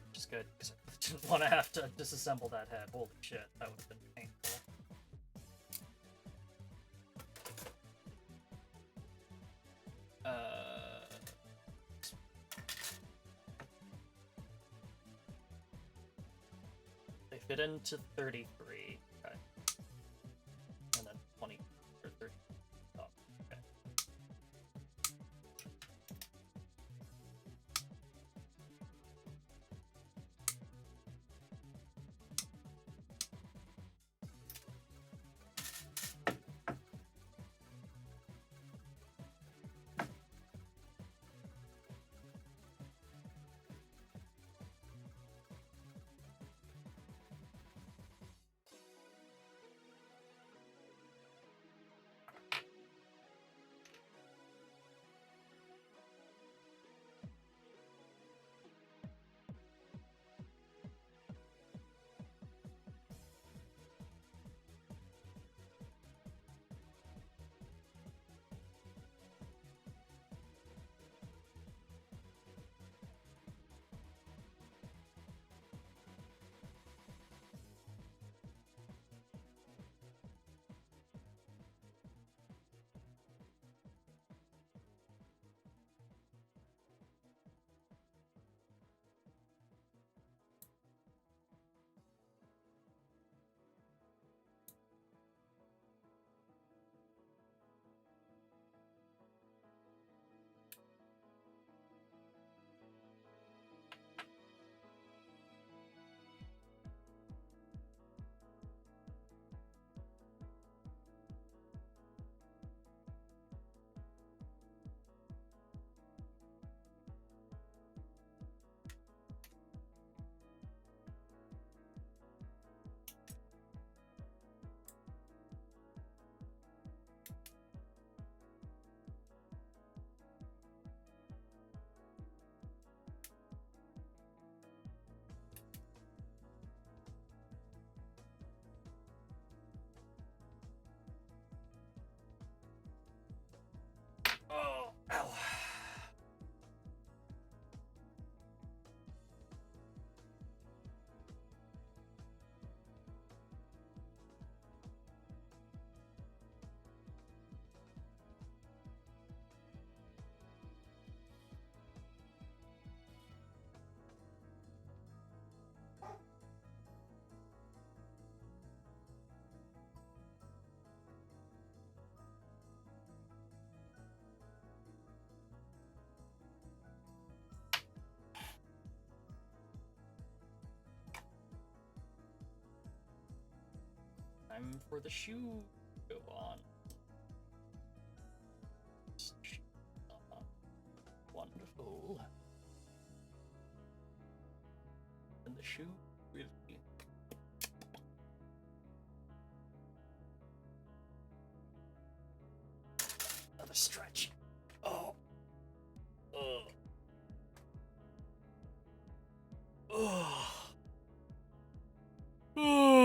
Which is good, because I didn't want to have to disassemble that head. Holy shit, that would have been painful. They fit into 33. Okay. And then 20 or 30. Oh, okay. Oh, ow. Time for the shoe to go on. Wonderful. And the shoe with me. Another stretch. Oh. Oh. Oh. Oh.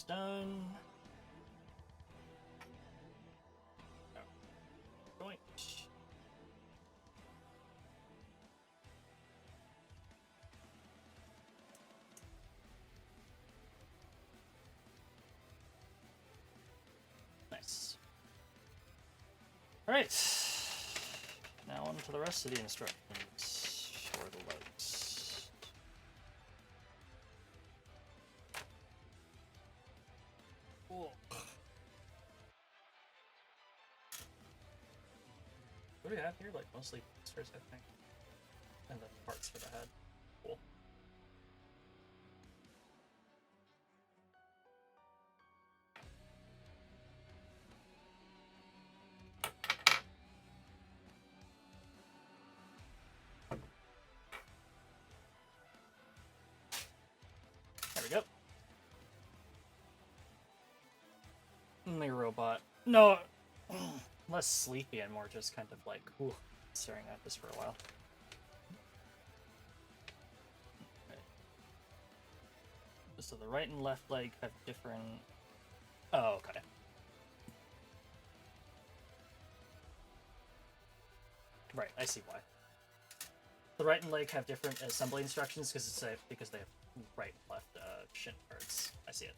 done. Oh. Joint. Nice. Alright. Now on to the rest of the instructions for the legs. Cool. What do we have here? Like mostly boosters, I think. And then parts for the head. Cool. There we go. My robot. No, less sleepy and more just kind of like, ooh, staring at this for a while. Right. So the right and left leg have different... Oh, okay. Right, I see why. The right and leg have different assembly instructions because they have right and left shin parts. I see it.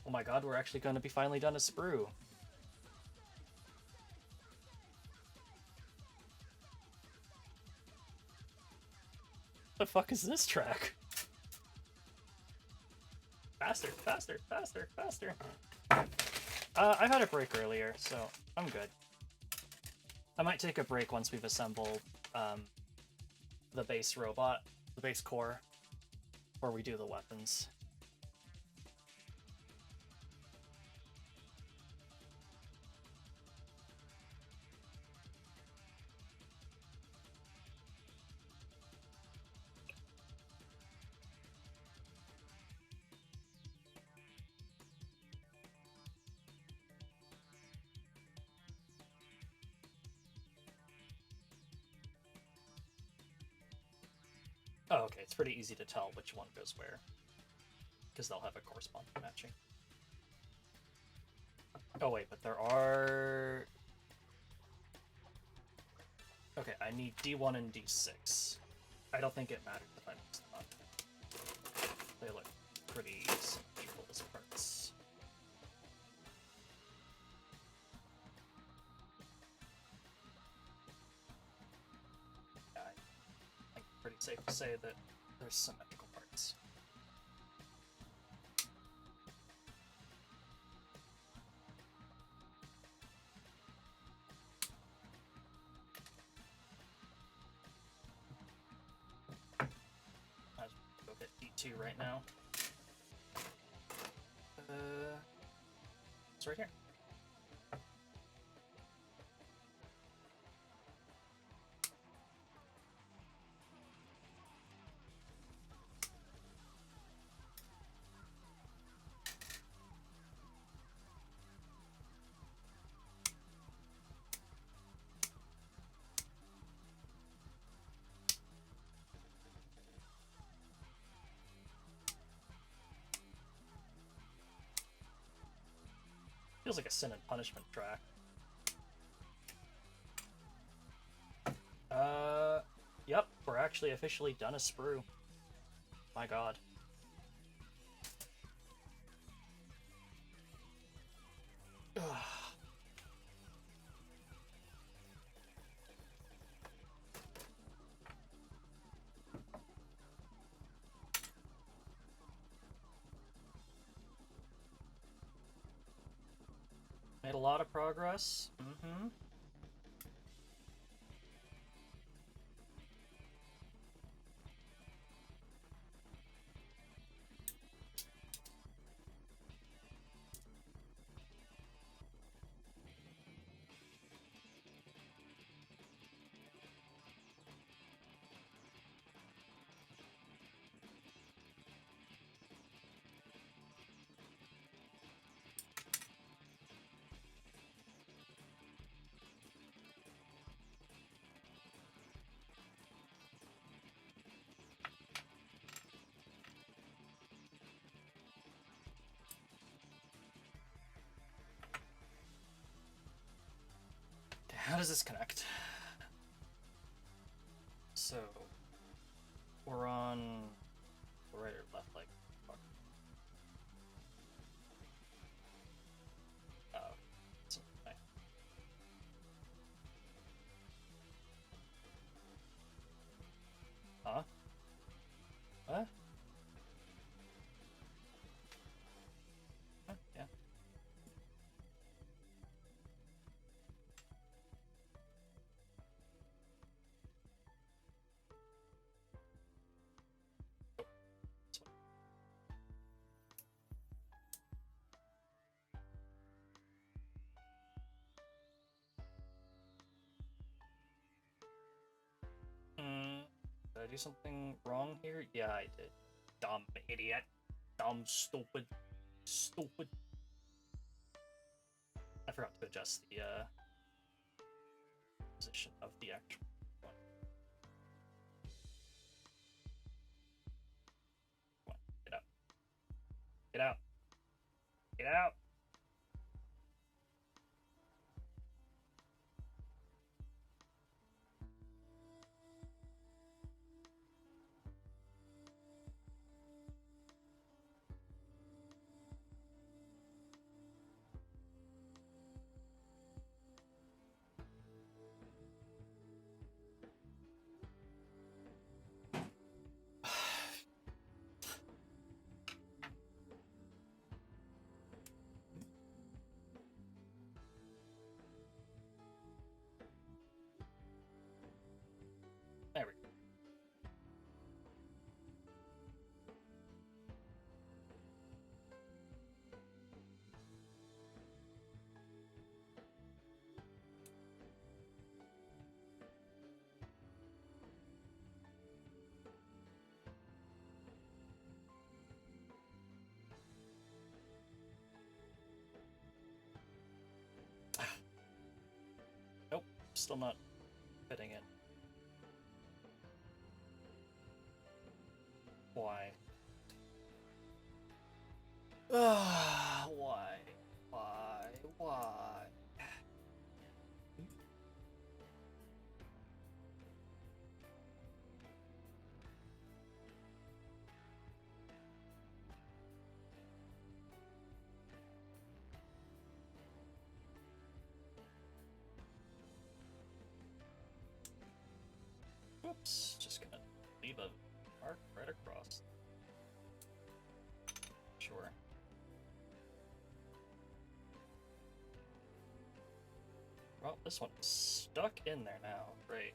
Oh my god, we're actually going to be finally done a sprue. The fuck is this track? Faster, faster, faster, faster. I had a break earlier, so I'm good. I might take a break once we've assembled the base robot, the base core, before we do the weapons. Oh, okay, it's pretty easy to tell which one goes where, because they'll have a corresponding matching. Oh wait, but there are... Okay, I need D1 and D6. I don't think it matters if I mix them up. They look pretty symmetrical as parts. Yeah, I think it's pretty safe to say that they're symmetrical parts. I'll go get D2 right now. It's right here. Feels like a sin and punishment track. Yep, we're actually officially done a sprue. My god. Made a lot of progress. Mm-hmm. how does this connect? So we're on right or left leg. Oh, so, okay. Huh? What? Huh? Yeah. Did I do something wrong here? Yeah, I did. Dumb idiot. Dumb, stupid. Stupid. I forgot to adjust the position of the actual one. Come on, get out. Get out. Get out. There we go. Nope, still not fitting in. Why? Why? Why? Why? Whoops, just gonna leave a mark right across. Sure. Well, this one's stuck in there now. Great.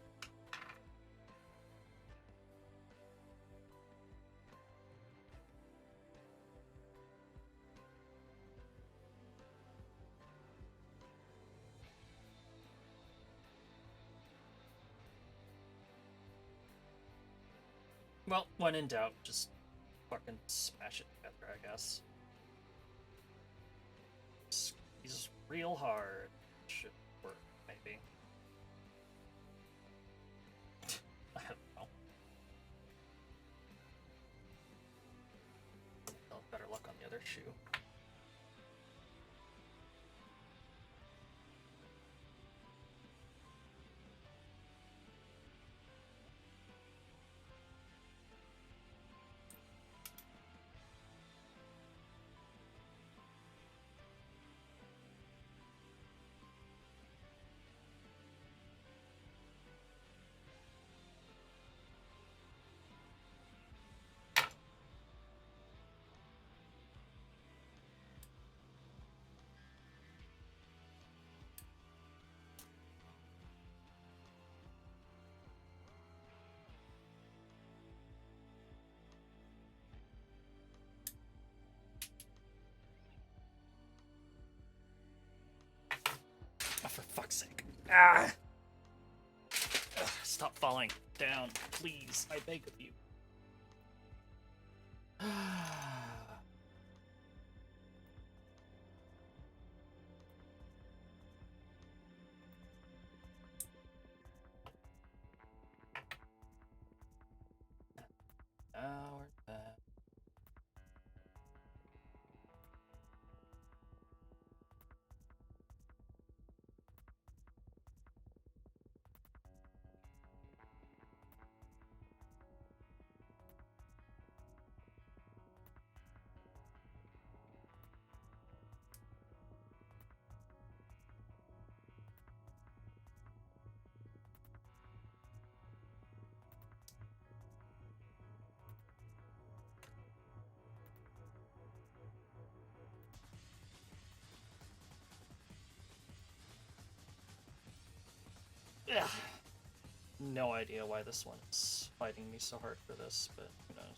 Well, when in doubt, just fucking smash it together, I guess. Squeeze real hard. Should work, maybe. I don't know. I'll have better luck on the other shoe. Oh, for fuck's sake. Ah! Ugh, stop falling down, please. I beg of you. Now we're back. Ugh. No idea why this one is fighting me so hard for this, but who knows?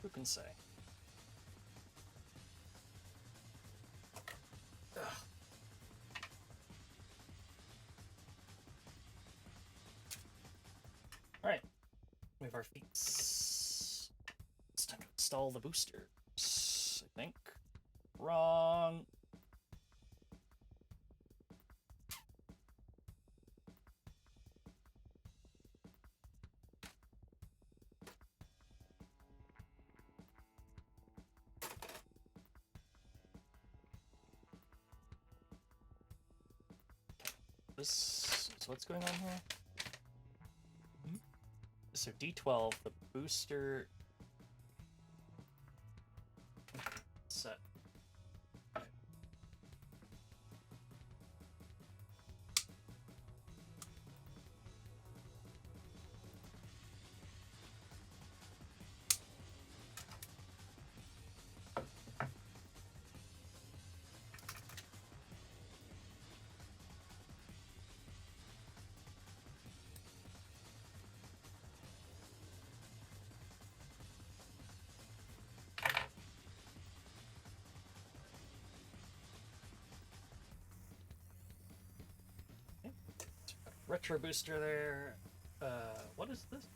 Who can say? Ugh. Alright. We have our feet. It's time to install the boosters, I think. Wrong. So what's going on here? So D12, the booster set. Retro booster there. What is this?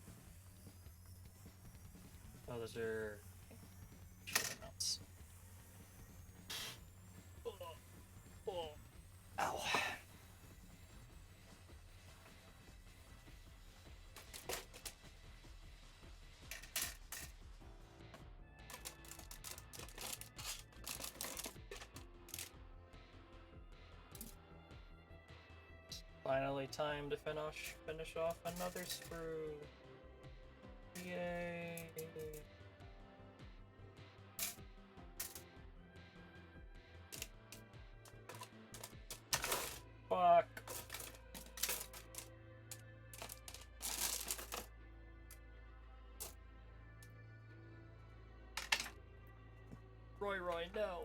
Oh, those are amounts. Oh. Ow. Finally time to finish off another sprue. Yay. Fuck. Roy, no.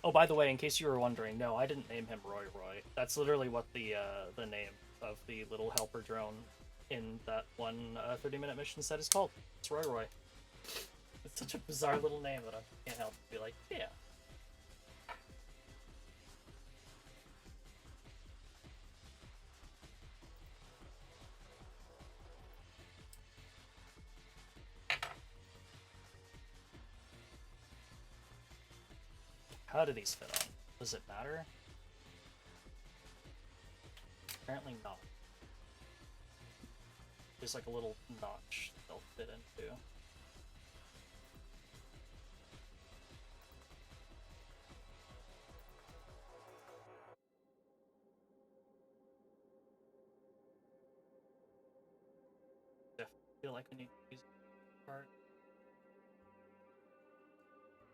Oh, by the way, in case you were wondering, no, I didn't name him Roy. That's literally what the name of the little helper drone in that one 30-minute mission set is called. It's Roy. It's such a bizarre little name that I can't help but be like, yeah. How do these fit on? Does it matter? Apparently not. There's like a little notch they'll fit into. I feel like I need to use this part.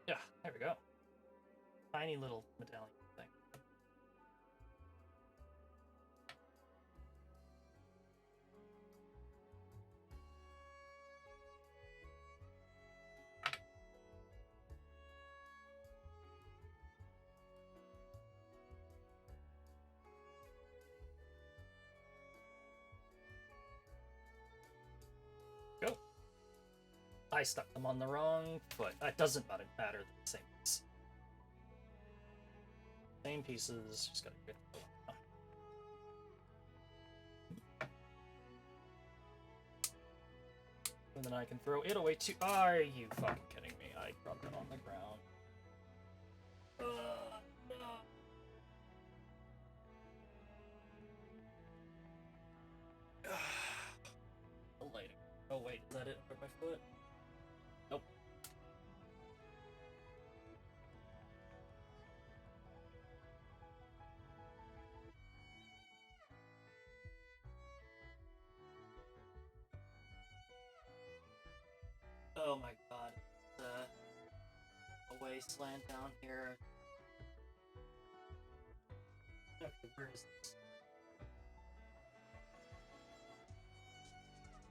Yeah, there we go. Tiny little medallion thing. Go. I stuck them on the wrong foot. It doesn't matter. They're the same piece. Same pieces. Just gotta get. And then I can throw it away too. Are you fucking kidding me? I dropped it on the ground. No. The lighting. Oh wait, is that it for my foot? Nope. Oh my god. A wasteland down here. Okay, where is this?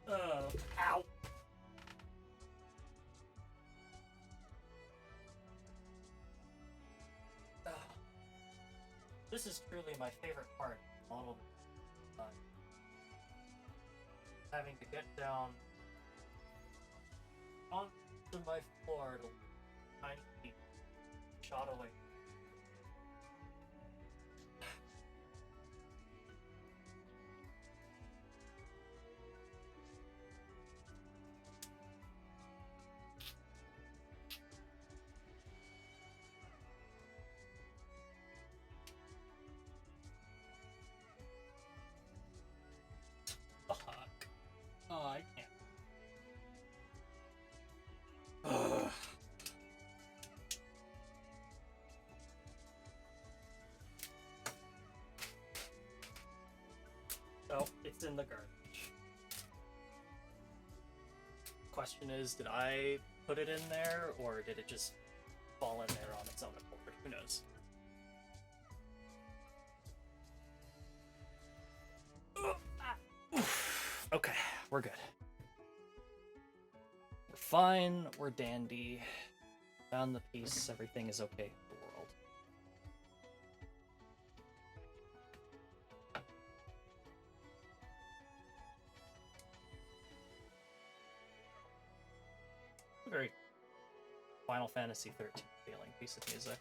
Oh, ow! this is truly my favorite part. Model, uh, having to get down onto my floor to tiny feet shot away. Fuck. Oh, I can't. Ugh. Oh, it's in the garbage. Question is, did I put it in there, or did it just fall in there on its own accord? Who knows? Okay, we're good. We're fine, we're dandy. Found the piece, everything is okay in the world. A very Final Fantasy 13 feeling piece of music.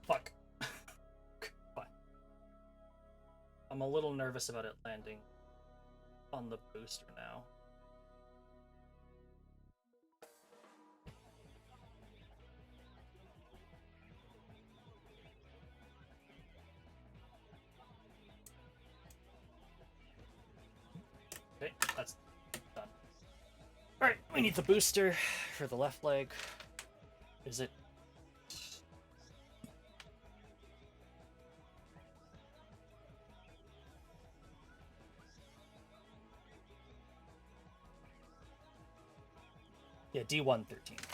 Fuck. Fine. I'm a little nervous about it landing on the booster now. Okay, that's done. Alright, we need the booster for the left leg. Is it? Yeah, D113.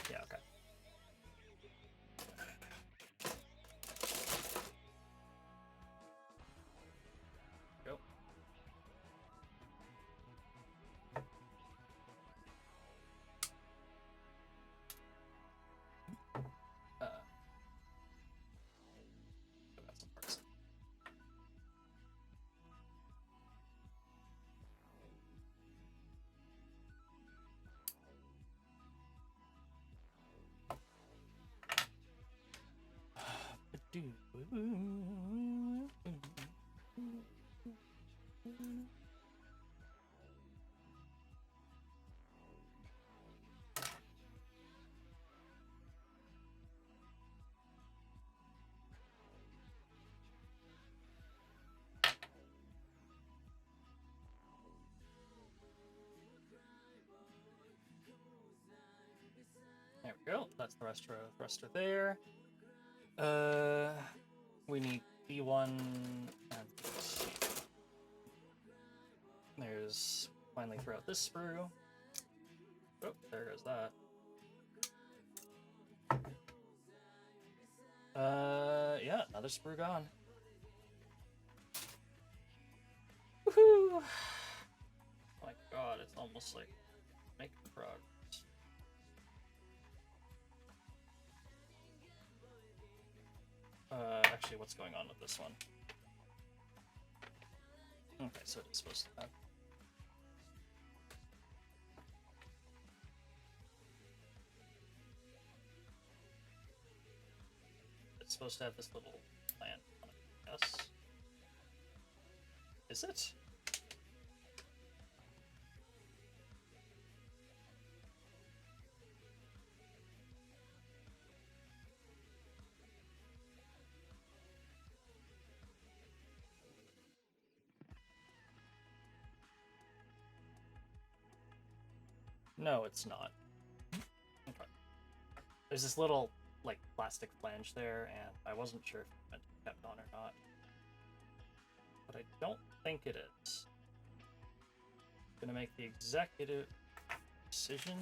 Yeah, okay. Go. Got some parts. There we go. That's the thruster there. We need B1 and B2. There's finally throughout this sprue. Oh, there goes that. Yeah, another sprue gone. Woohoo! Oh my god, it's almost like making progress. Actually, what's going on with this one? Okay, so it's supposed to have... It's supposed to have this little plant on it, yes? Is it? No, it's not. Okay. There's this little, like, plastic flange there, and I wasn't sure if it meant to be kept on or not. But I don't think it is. I'm gonna make the executive decision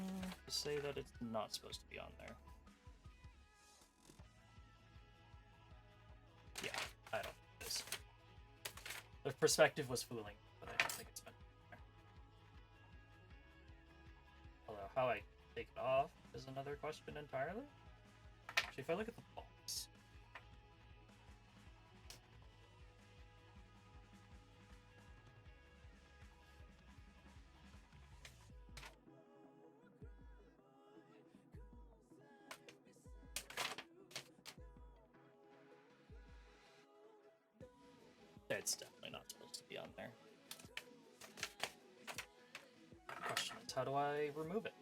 to say that it's not supposed to be on there. Yeah, I don't think it is. The perspective was fooling, but I don't think it's meant to be there. Although, how I take it off is another question entirely. Actually, if I look at the box. It's definitely not supposed to be on there. The question is, how do I remove it?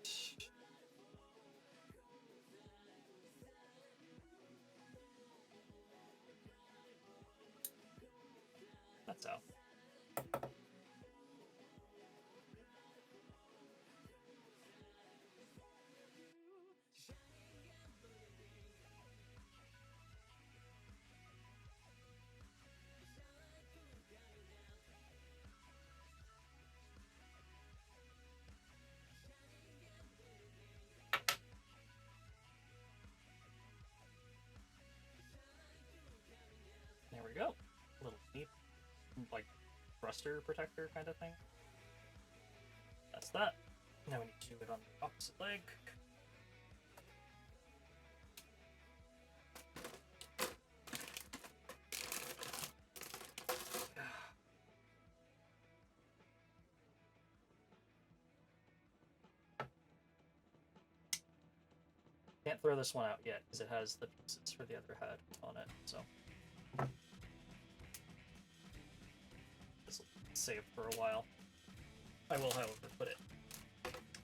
That's how. There we go. Little neat, like, thruster protector kind of thing. That's that. Now we need to do it on the opposite leg. Can't throw this one out yet because it has the pieces for the other head on it, so this will save for a while. I will, however, put it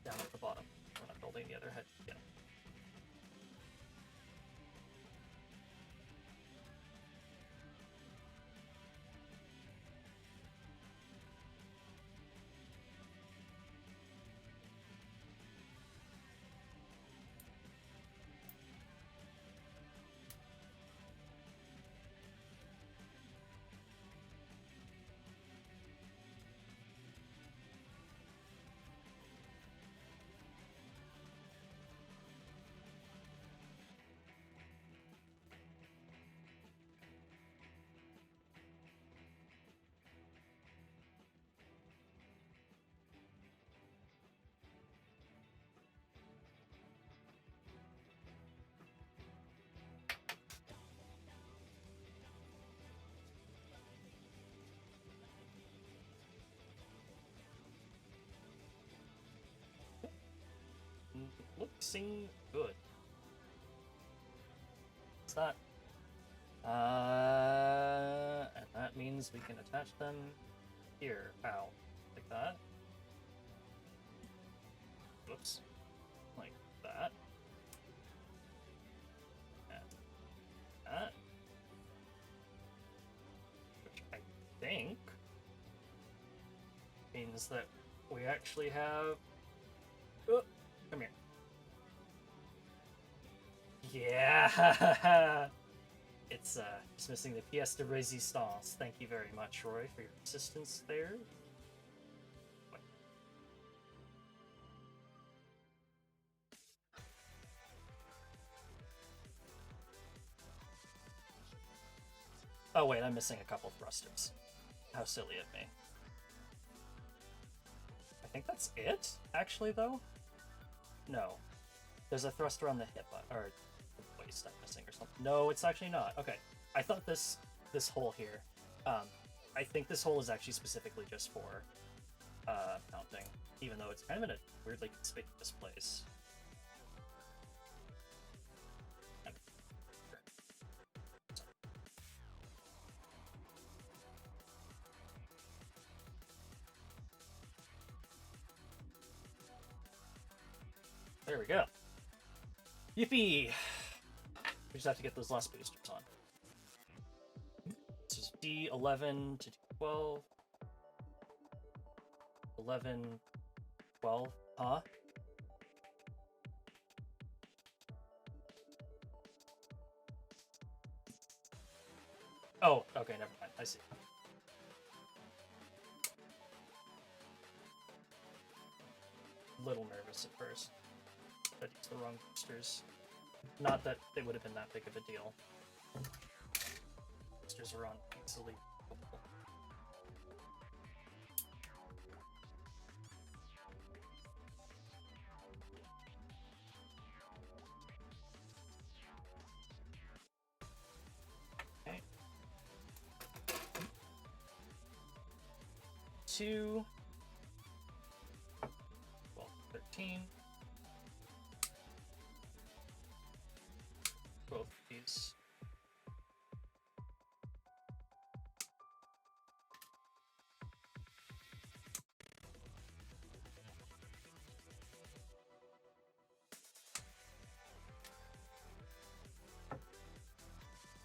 down at the bottom when I'm building the other head again. Looking good. What's that? And that means we can attach them here. Ow. Like that. Whoops. Like that. And that. Which I think means that we actually have... Oh, come here. Yeah! It's just missing the pièce de résistance. Thank you very much, Roy, for your assistance there. Wait. Oh wait, I'm missing a couple thrusters. How silly of me. I think that's it, actually, though? No. There's a thruster on the hip, or the waist I'm missing or something. No, it's actually not. Okay. I thought this hole here, I think this hole is actually specifically just for mounting, even though it's kind of in a weirdly conspicuous place. There we go. Yippee! We just have to get those last boosters on. This is D11 to D12. 11, 12, huh? Oh, okay, never mind. I see. Little nervous at first. That used the wrong boosters. Not that they would have been that big of a deal. Boosters are on easily. Okay. 2. 12, 13. Both of these.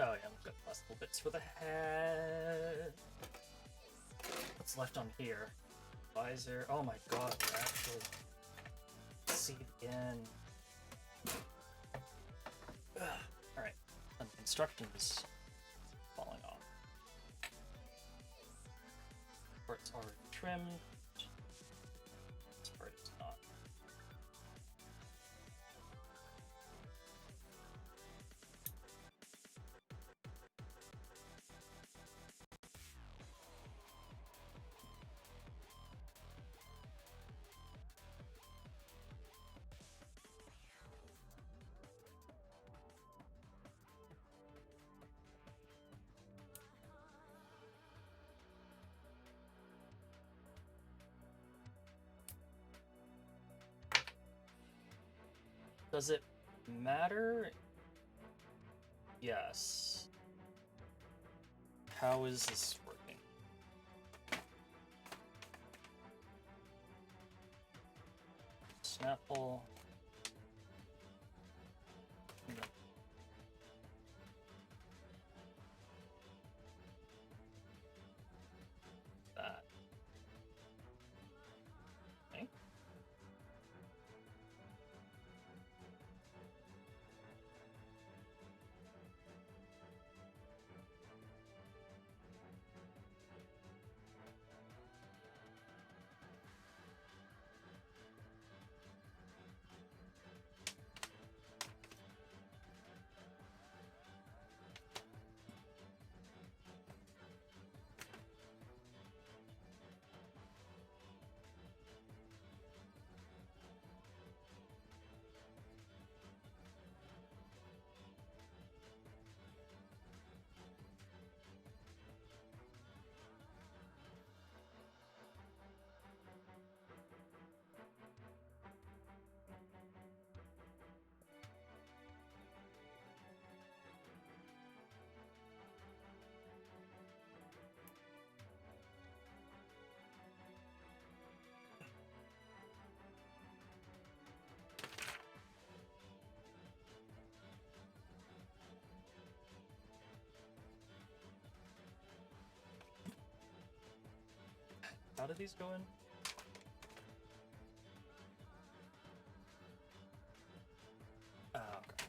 Oh yeah, we've got the last little bits for the head. What's left on here? Visor. Oh my god, we're actually see the end. Alright, and the instructions falling off. Part's already trimmed. This part is not. Does it matter? Yes. How is this working? Snapple. No. That. Okay. How do these go in? Oh, okay.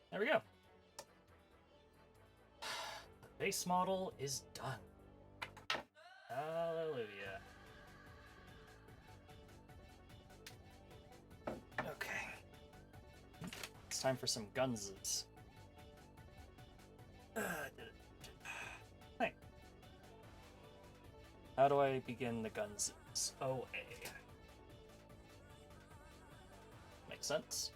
There we go. The base model is done. Hallelujah. Okay. It's time for some gunses. Did it. Hey. How do I begin the gunses? OA. Makes sense.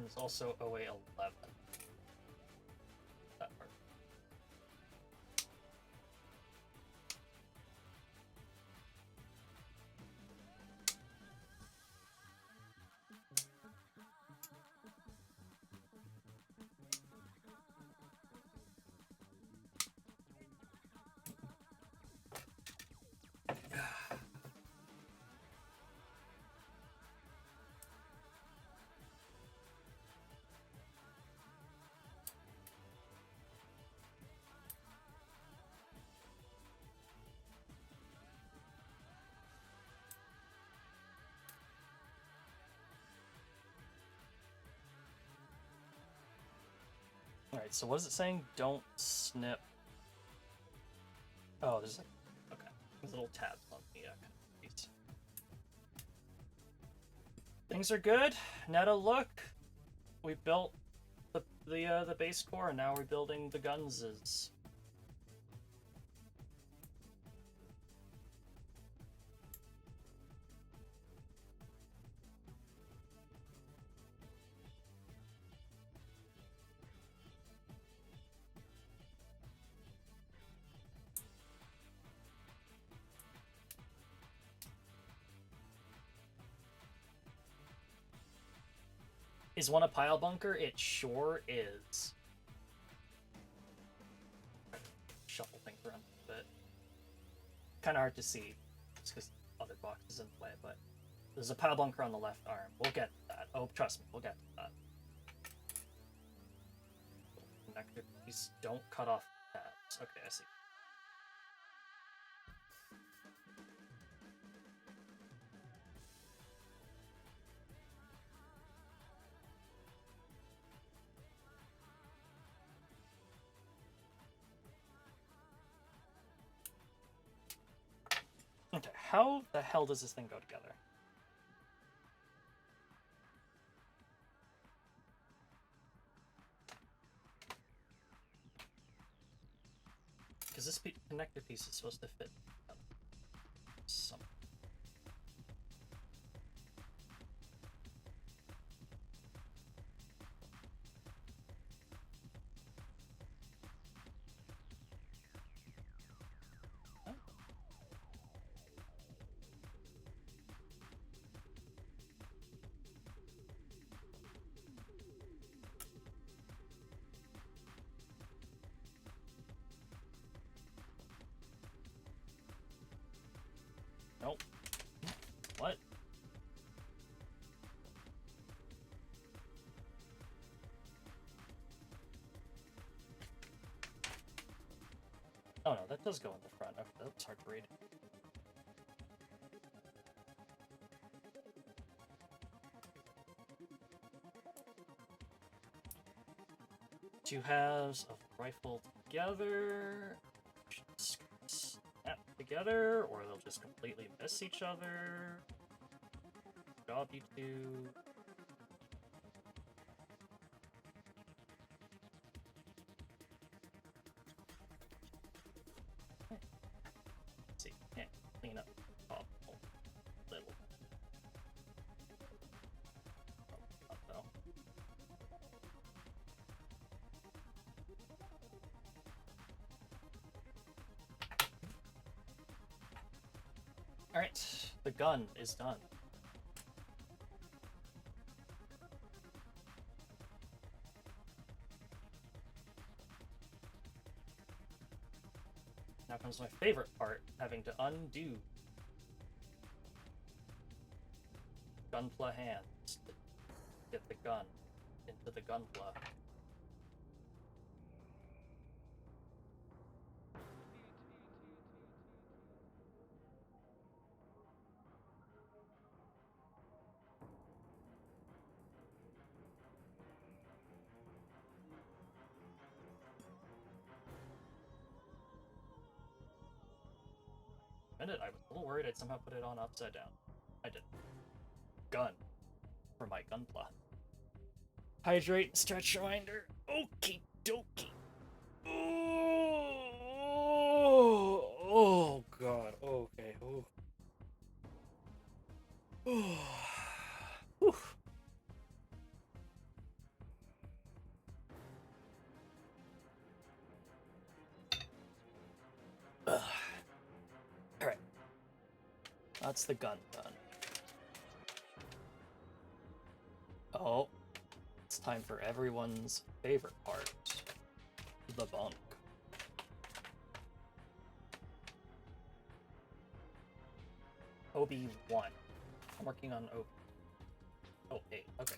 There's also OA 11. That part. Alright, so what is it saying? Don't snip. Oh, there's like, okay. There's little tabs on the piece. Things are good. Netta, look. We built the base core, and now we're building the gunses. Is one a pile bunker? It sure is. Shuffle things around a bit. Kind of hard to see, just because other boxes in the way, but there's a pile bunker on the left arm. We'll get to that. Oh, trust me, we'll get to that. Connector piece, don't cut off tabs. Okay, I see. Okay, how the hell does this thing go together? Because this connector piece is supposed to fit something. Nope. What? Oh no, that does go in the front. Okay, that's hard to read. Two halves of the rifle together. Snap together, or they'll just completely miss each other. Good job, you two. Let's see, can't clean up the top a little. Not though. Alright, the gun is done. Now comes my favorite part, having to undo gunpla hands to get the gun into the gunpla. I was a little worried I'd somehow put it on upside down. I did. Gun for my gunpla. Hydrate and stretch reminder. Okie dokie. Oh god. Okay. Whew. Alright. That's the gun done. Oh. It's time for everyone's favorite part. The bunk. OB1. I'm working on OB8. Okay.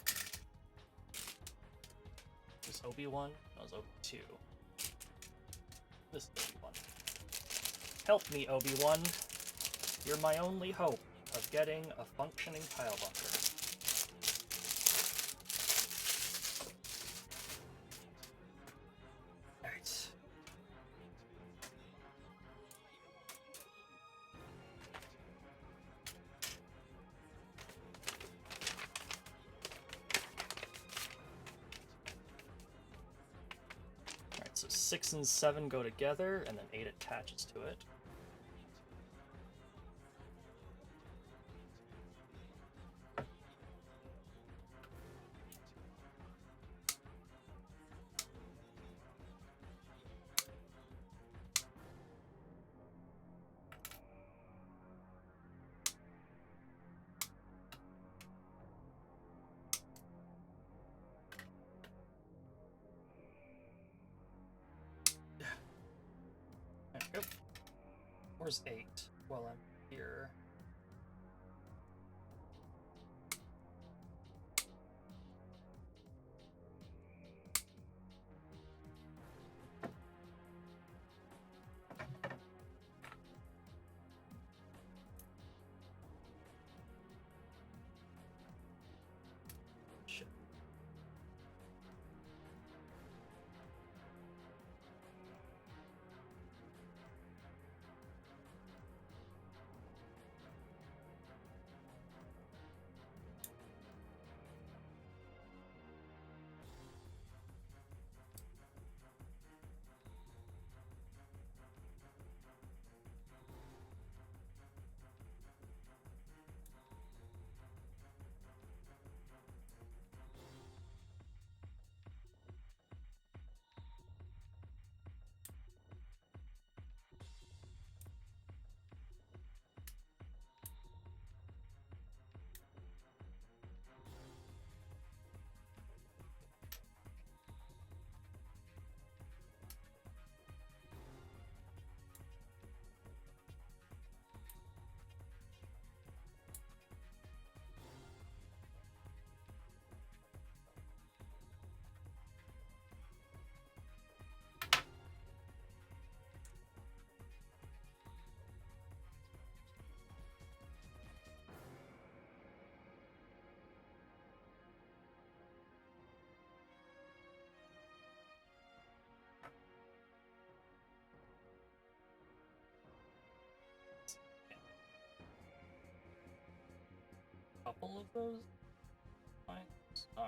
This is OB1? No, it's OB2. This is OB1. Help me, OB1. You're my only hope of getting a functioning pile bunker. 6 and 7 go together, and then 8 attaches to it. There we go. Where's 8? Well, I'm here. Shit. Couple of those lines. Oh.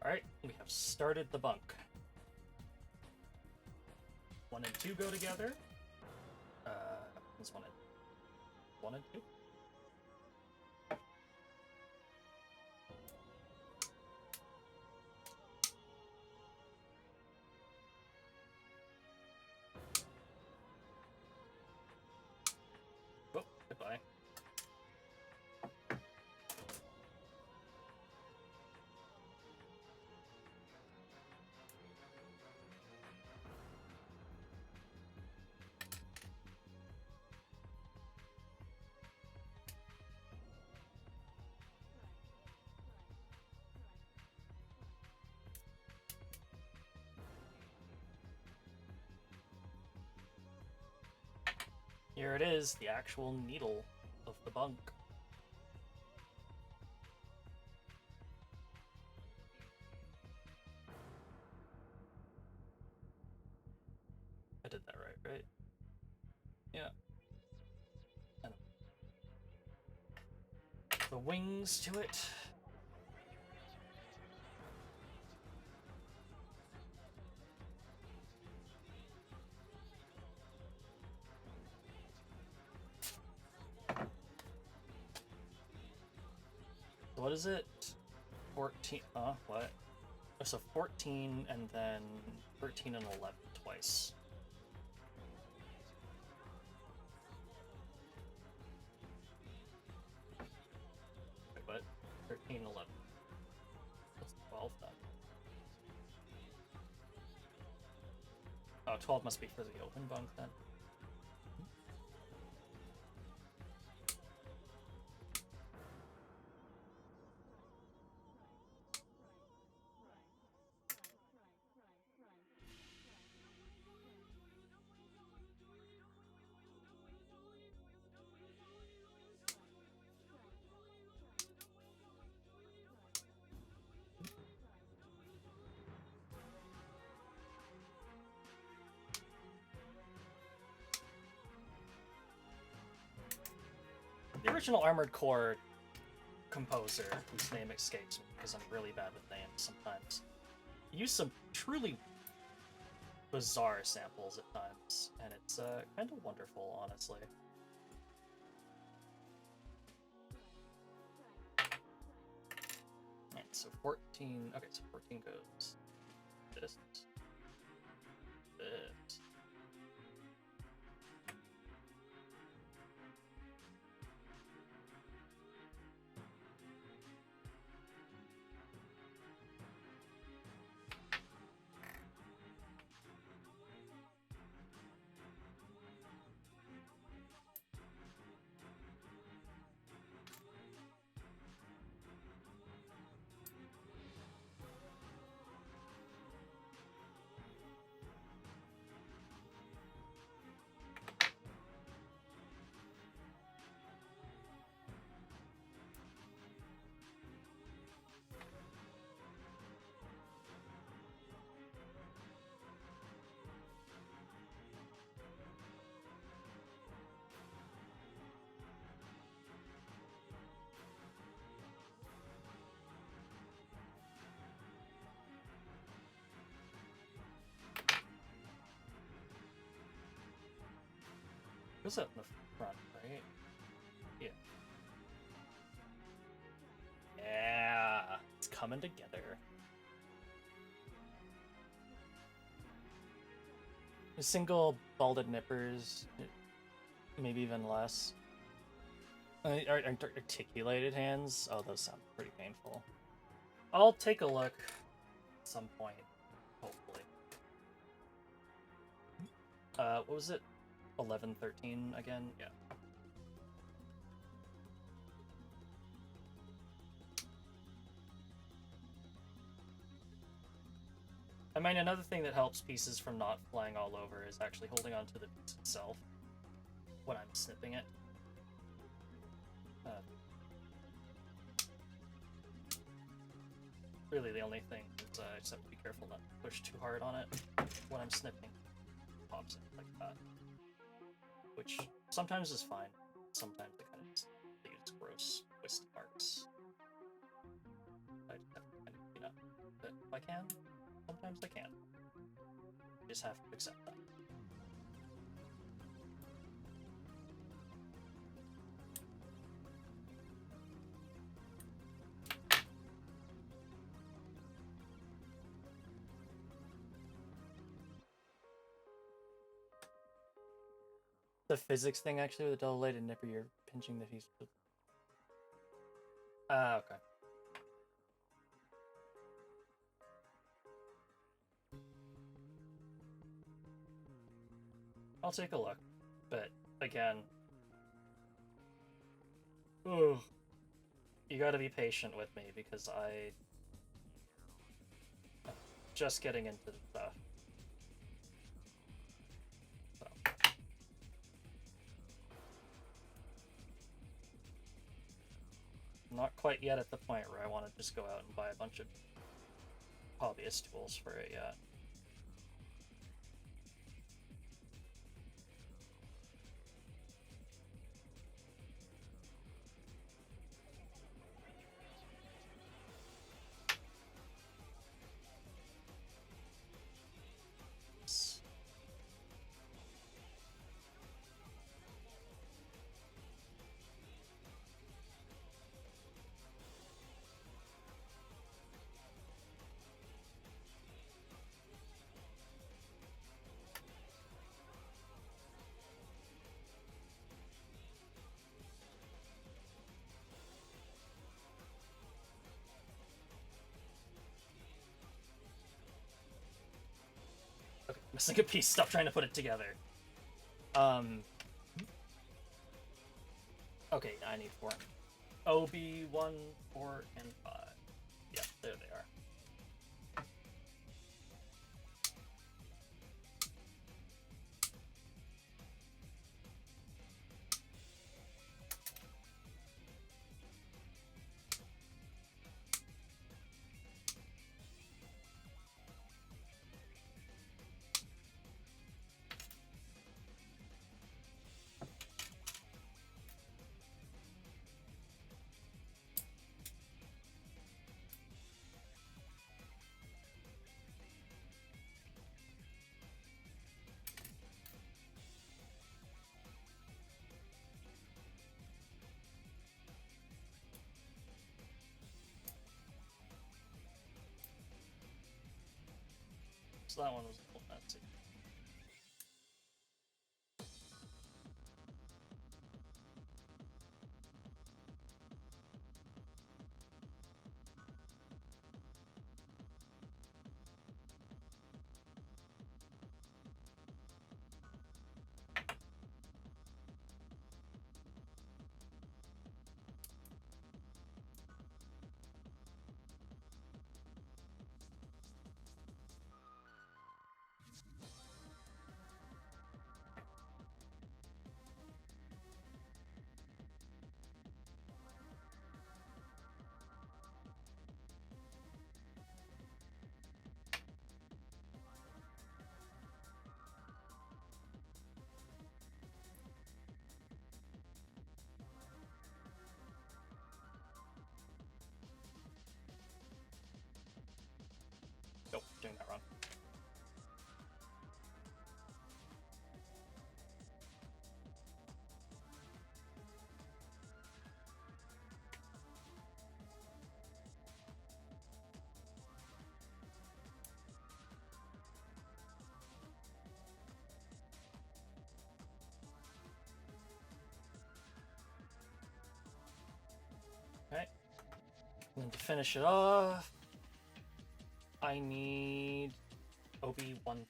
Alright, we have started the bunk. 1 and 2 go together. This 1 and 2. Oh, goodbye. Here it is, the actual needle of the bunk. I did that right? Yeah. And the wings to it. What is it? 14, what? Oh, so 14 and then 13 and 11 twice. Wait, what? 13 and 11. What's 12 then? Oh, 12 must be for the open bunk then. The original Armored Core composer, whose name escapes me because I'm really bad with names sometimes, used some truly bizarre samples at times, and it's kind of wonderful, honestly. Alright, so 14. Okay, so 14 goes this. This. Goes up in the front, right? Yeah. Yeah, it's coming together. A single balded nippers, maybe even less. Articulated hands? Oh, those sound pretty painful. I'll take a look at some point, hopefully. What was it? 11-13 again? Yeah. I mean, another thing that helps pieces from not flying all over is actually holding onto the piece itself when I'm snipping it. Really, the only thing is I just have to be careful not to push too hard on it when I'm snipping. It pops in like that. Which sometimes is fine. Sometimes it kind of just leaves gross twist marks. I just have to kind of clean up. But if I can, sometimes I can't. I just have to accept that. The physics thing, actually, with the double-bladed nipper, you're pinching the piece. Ah, okay. I'll take a look, but again, ugh, you gotta be patient with me because I'm just getting into the stuff. So. Not quite yet at the point where I want to just go out and buy a bunch of hobbyist tools for it yet. Okay, missing a piece. Stop trying to put it together. Okay, I need 4. OB 1, 4, and 5. Yeah, there they are. so that one was a little messy. Nope, doing that wrong. Okay. And to finish it off, I need OB1.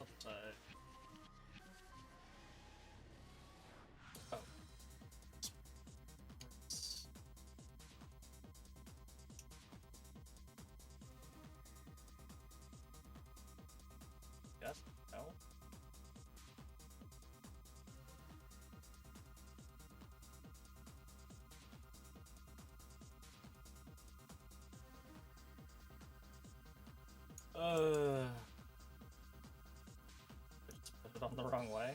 Upside. Oh. Yes? No? Just put it on the wrong way.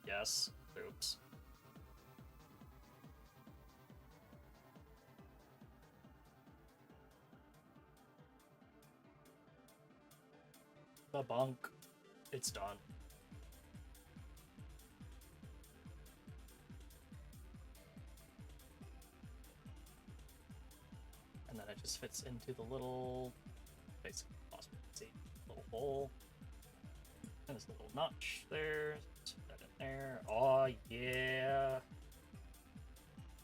Yes. Oops. The bunk. It's done. And then it just fits into the little, basically, little hole. And there's a little notch there. Put that in there. Oh yeah.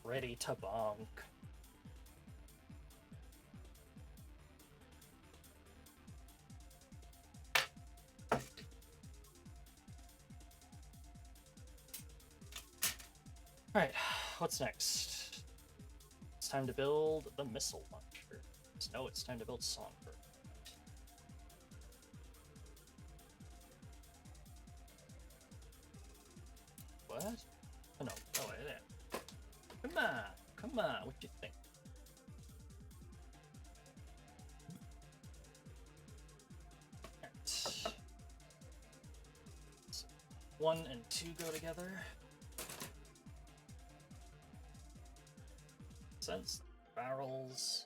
Ready to bonk. Alright, what's next? It's time to build the missile launcher. No, it's time to build Songbird. What? Oh no, go away there. Come on, what you think? Alright. So 1 and 2 go together. Sense barrels.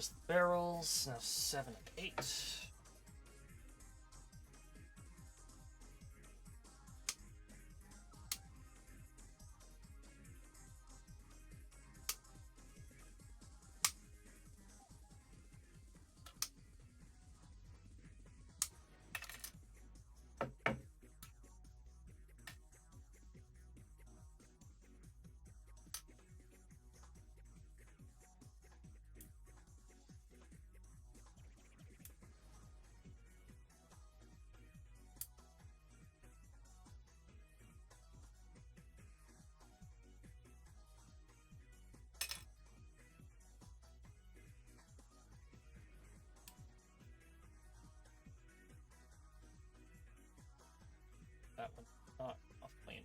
there's the barrels. Now 7 and 8. That one's not off clean.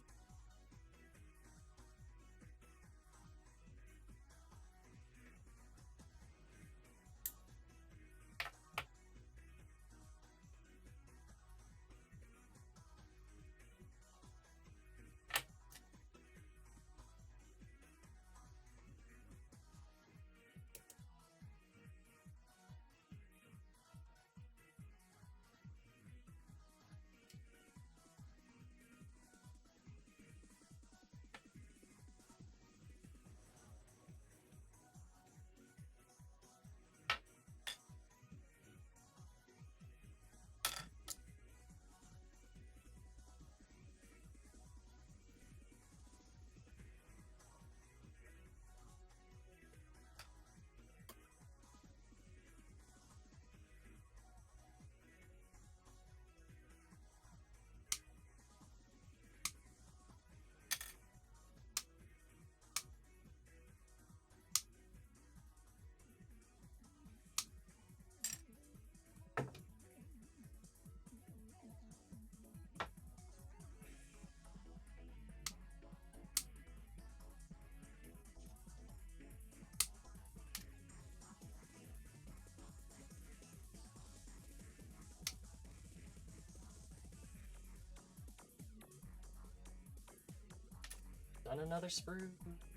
Done another sprue.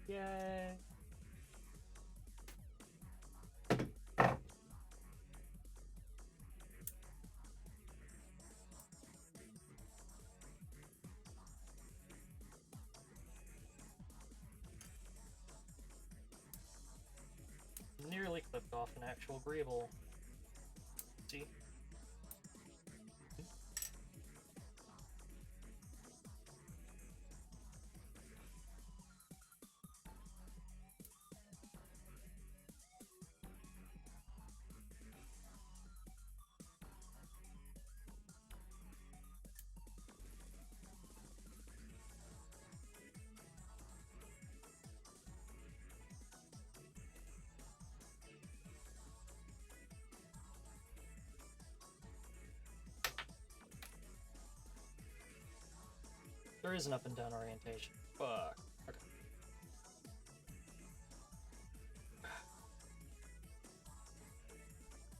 Yay! Nearly clipped off an actual Greeble. See? There is an up and down orientation. Fuck. Okay.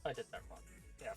I did that wrong. Yeah.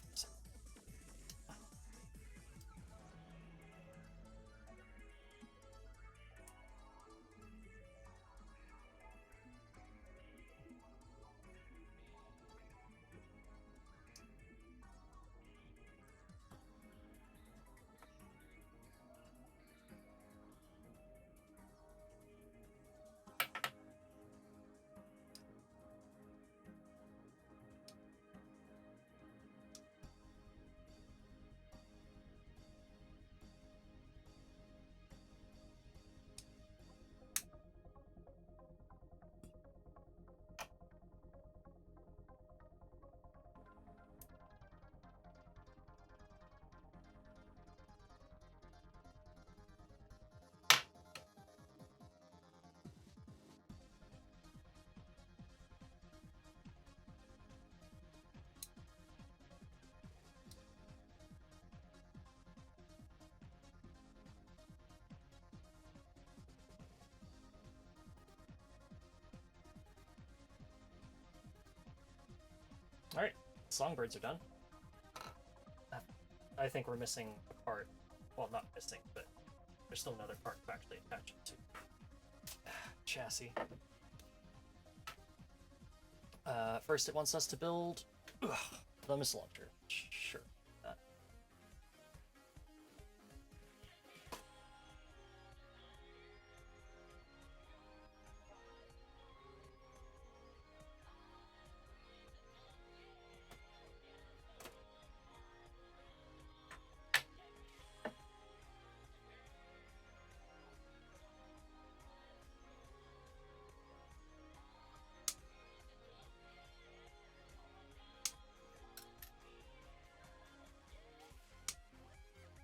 Alright, songbirds are done. I think we're missing a part. Well, not missing, but there's still another part to actually attach it to. Chassis. First, it wants us to build the missile launcher. Sure.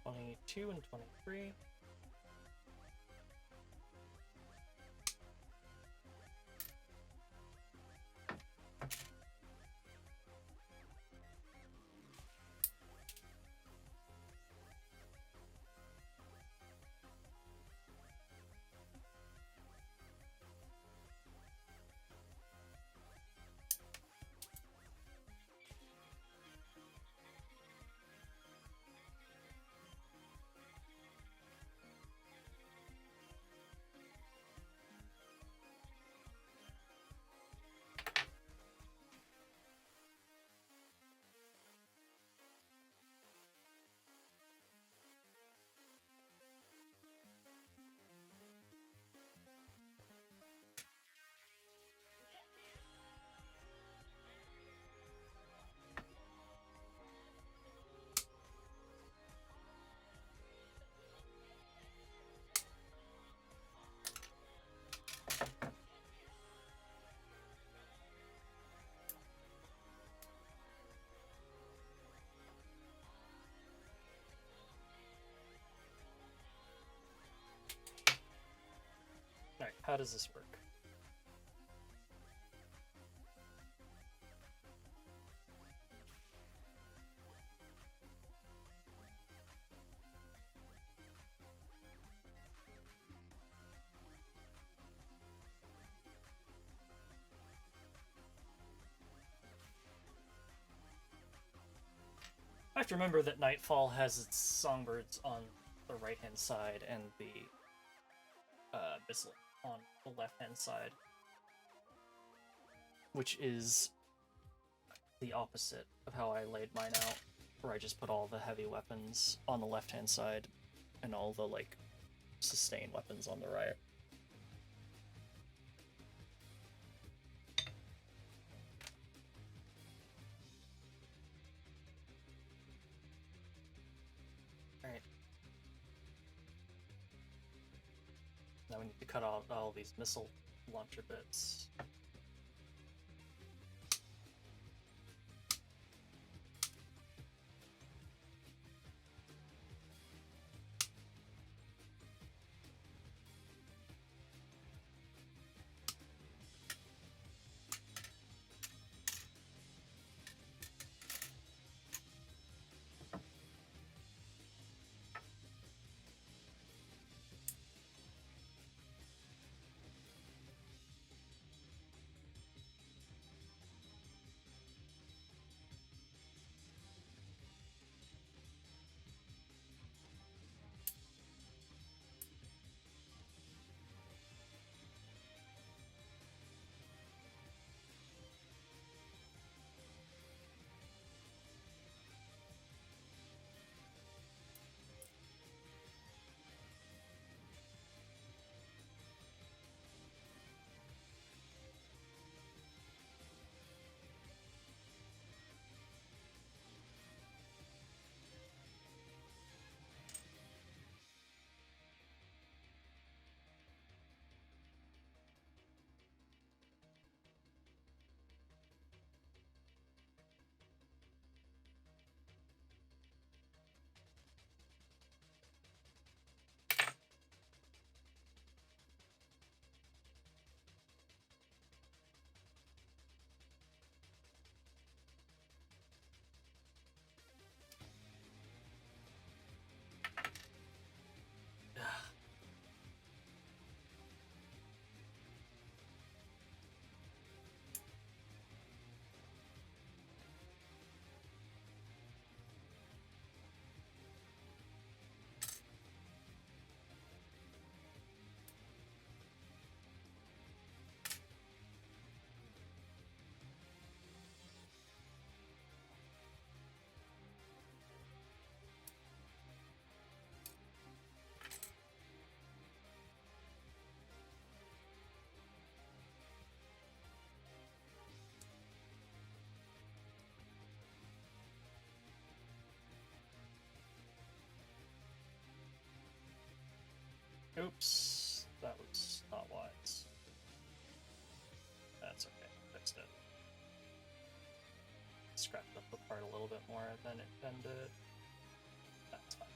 22 and 23. Alright, how does this work? I have to remember that Nightfall has its songbirds on the right-hand side and the missile on the left-hand side, which is the opposite of how I laid mine out, where I just put all the heavy weapons on the left-hand side and all the, like, sustain weapons on the right. Alright. Now we need to cut out all these missile launcher bits. Oops, that was not wise. That's okay, fixed it. Scratched up the part a little bit more than it intended. That's fine.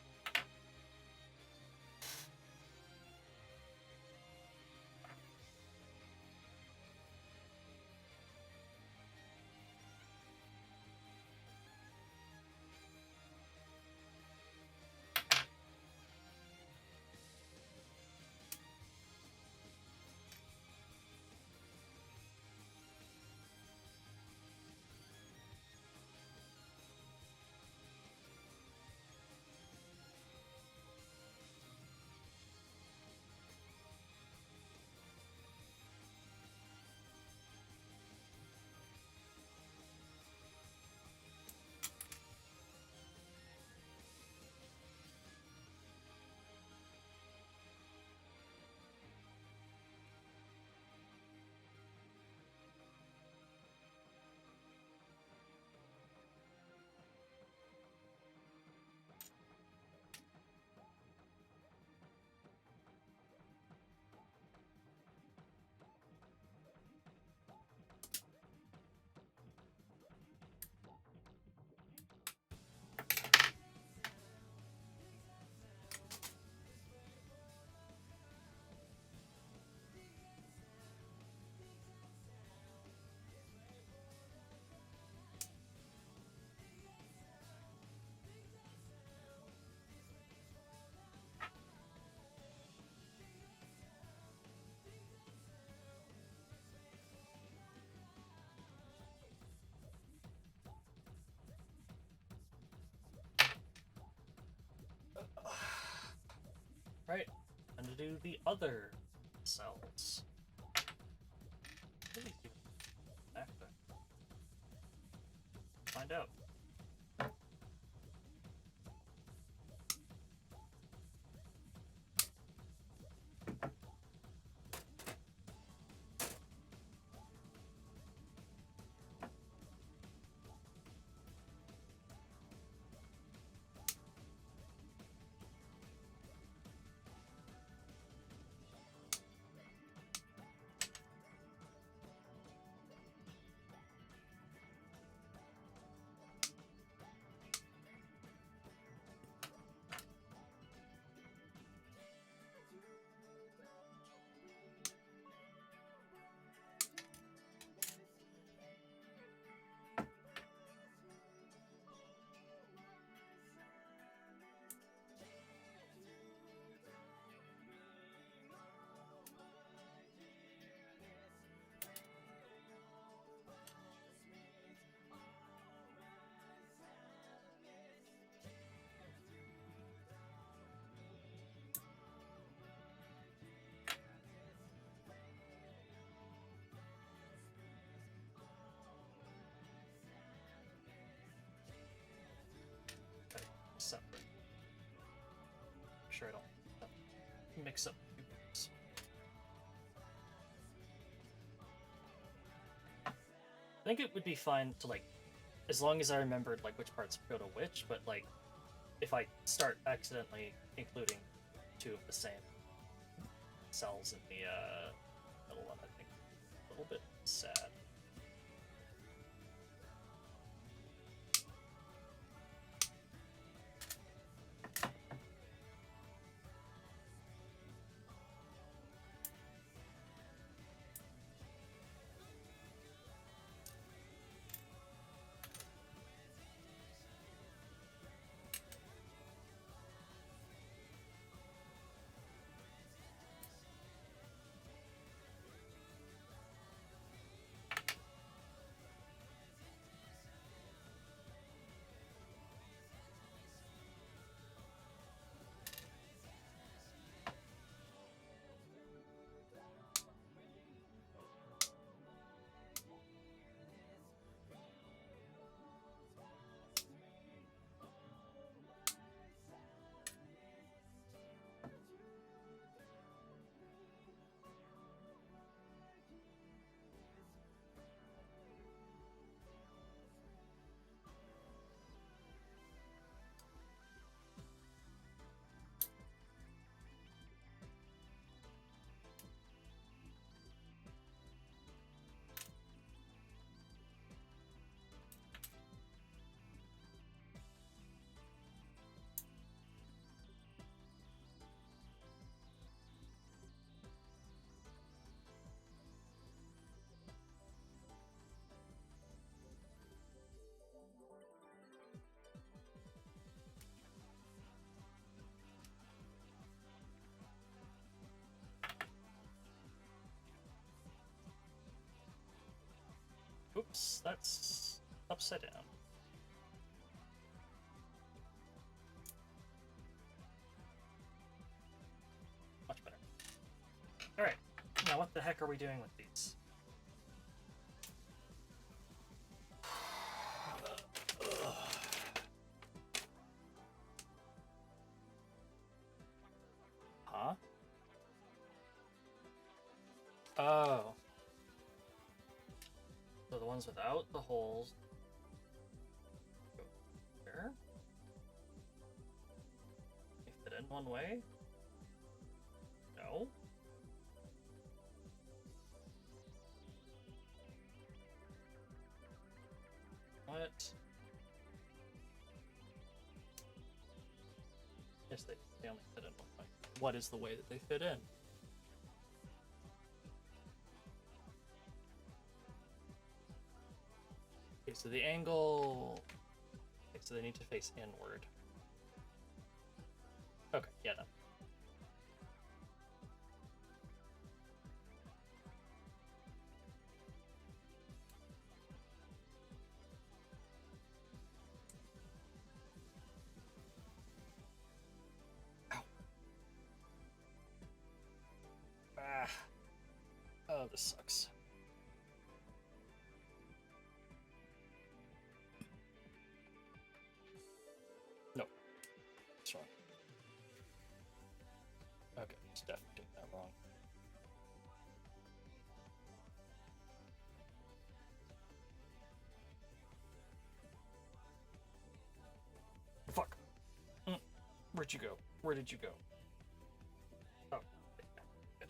Right, and to do the other cells. What do these do after? Find out. Okay, separate. Make sure I don't mix up two groups. I think it would be fine to, like, as long as I remembered, like, which parts go to which, but, like, if I start accidentally including two of the same cells in the middle one, I think it's a little bit sad. Oops, that's upside down. Much better. Alright, now what the heck are we doing with these? Huh? Oh. So the ones without the holes go there. They fit in one way? No. What? Yes, they only fit in one way. What is the way that they fit in? Okay, so the angle... Okay, so they need to face inward. Okay, yeah, that. Ow. Ah. Oh, this sucks. Nope. What's wrong? Okay, it's definitely doing that wrong. Fuck. Where'd you go? Where did you go? Oh. Good.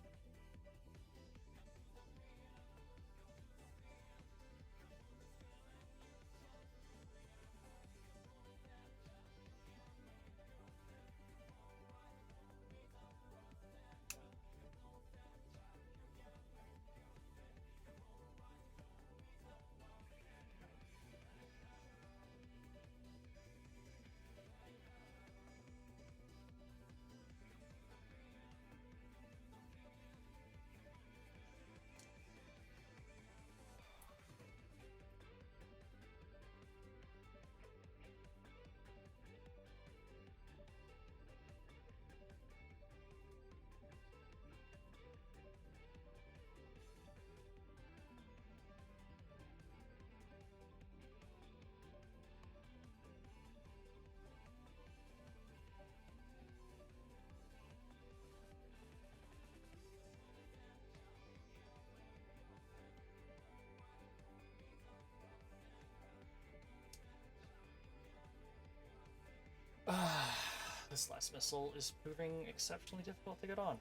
This last missile is proving exceptionally difficult to get on.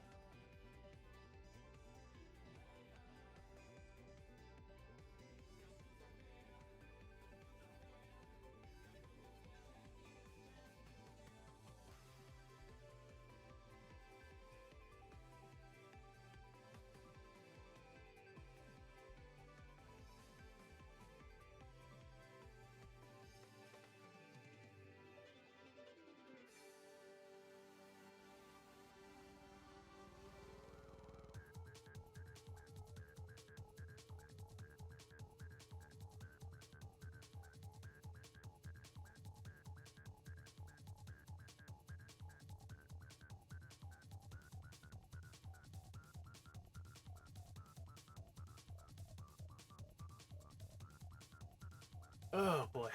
Oh boy.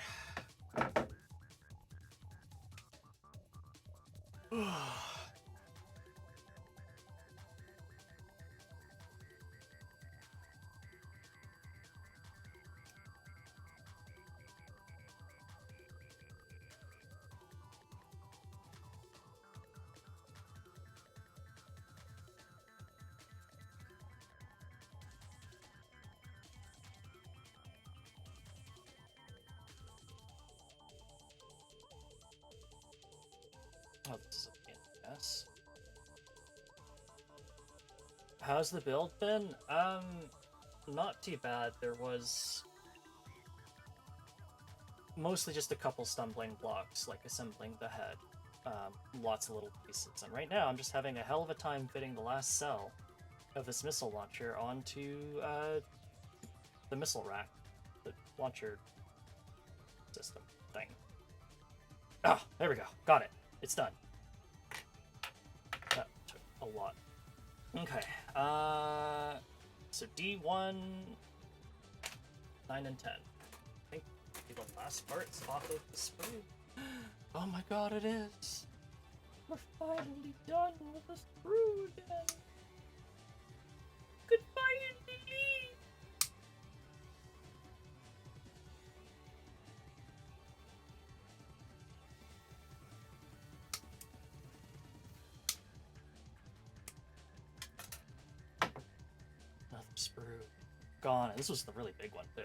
Oh, this is a pain in the ass. How's the build been? Not too bad. There was mostly just a couple stumbling blocks, like assembling the head. Lots of little pieces. And right now, I'm just having a hell of a time fitting the last cell of this missile launcher onto the missile rack. launcher system thing. Ah, there we go. Got it. It's done. That took a lot. Okay. So D1, 9 and 10. I think the last part's off of the sprue. Oh my god, it is! We're finally done with the sprue again! Goodbye, indeed! Another sprue. Gone. And this was the really big one, too.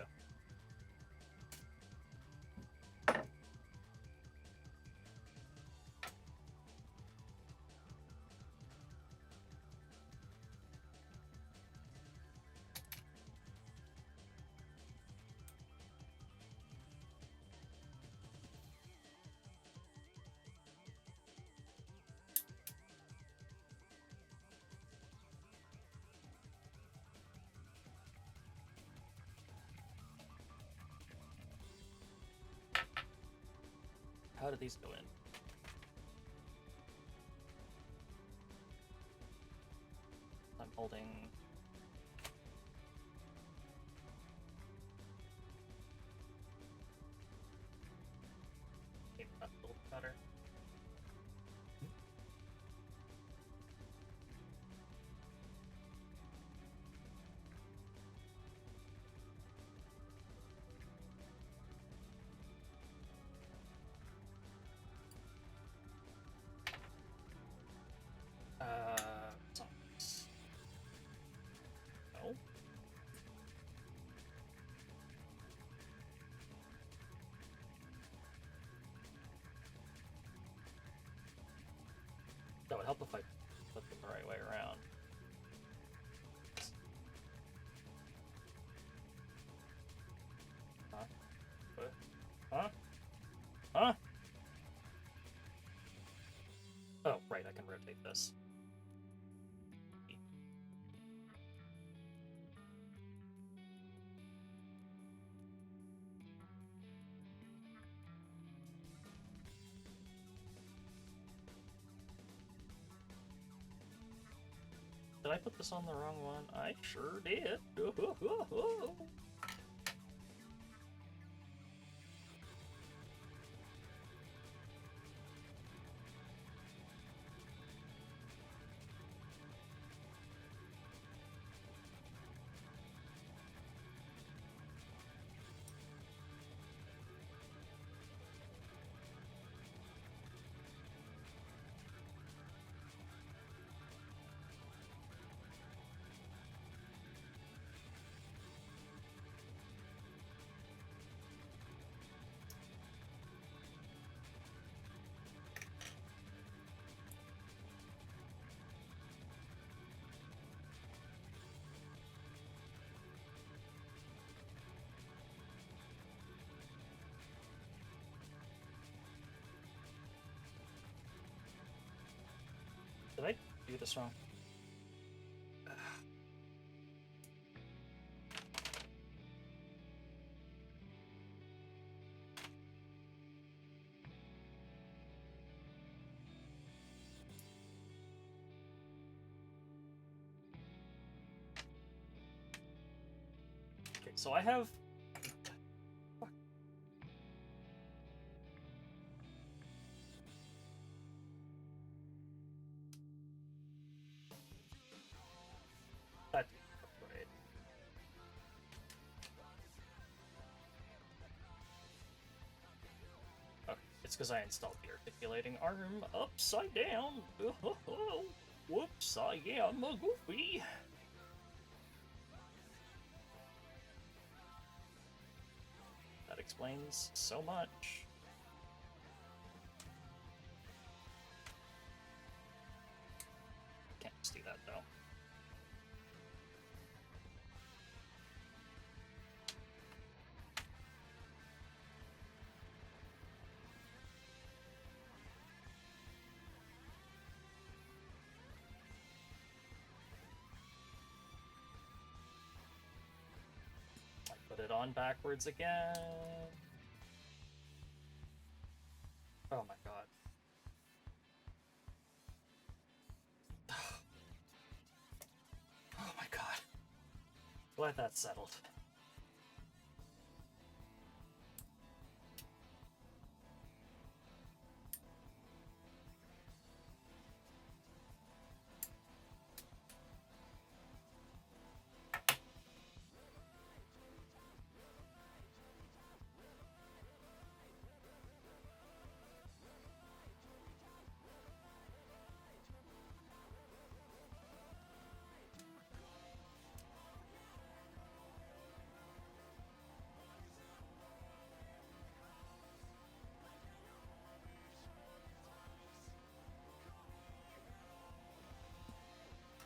How did these go in? I'm holding... Maybe that's a little better. Songs. No. That would help if I put them the right way around. Huh? What? Huh? Huh? Oh, right, I can rotate this. Did I put this on the wrong one? I sure did. Did I do this wrong? Okay, so I have... Fuck. That's right. Okay, it's because I installed the articulating arm upside down. Whoops, I am a goofy. That explains so much. Can't just do that, though. Put it on backwards again. Oh my god. Oh my god. Glad that's settled.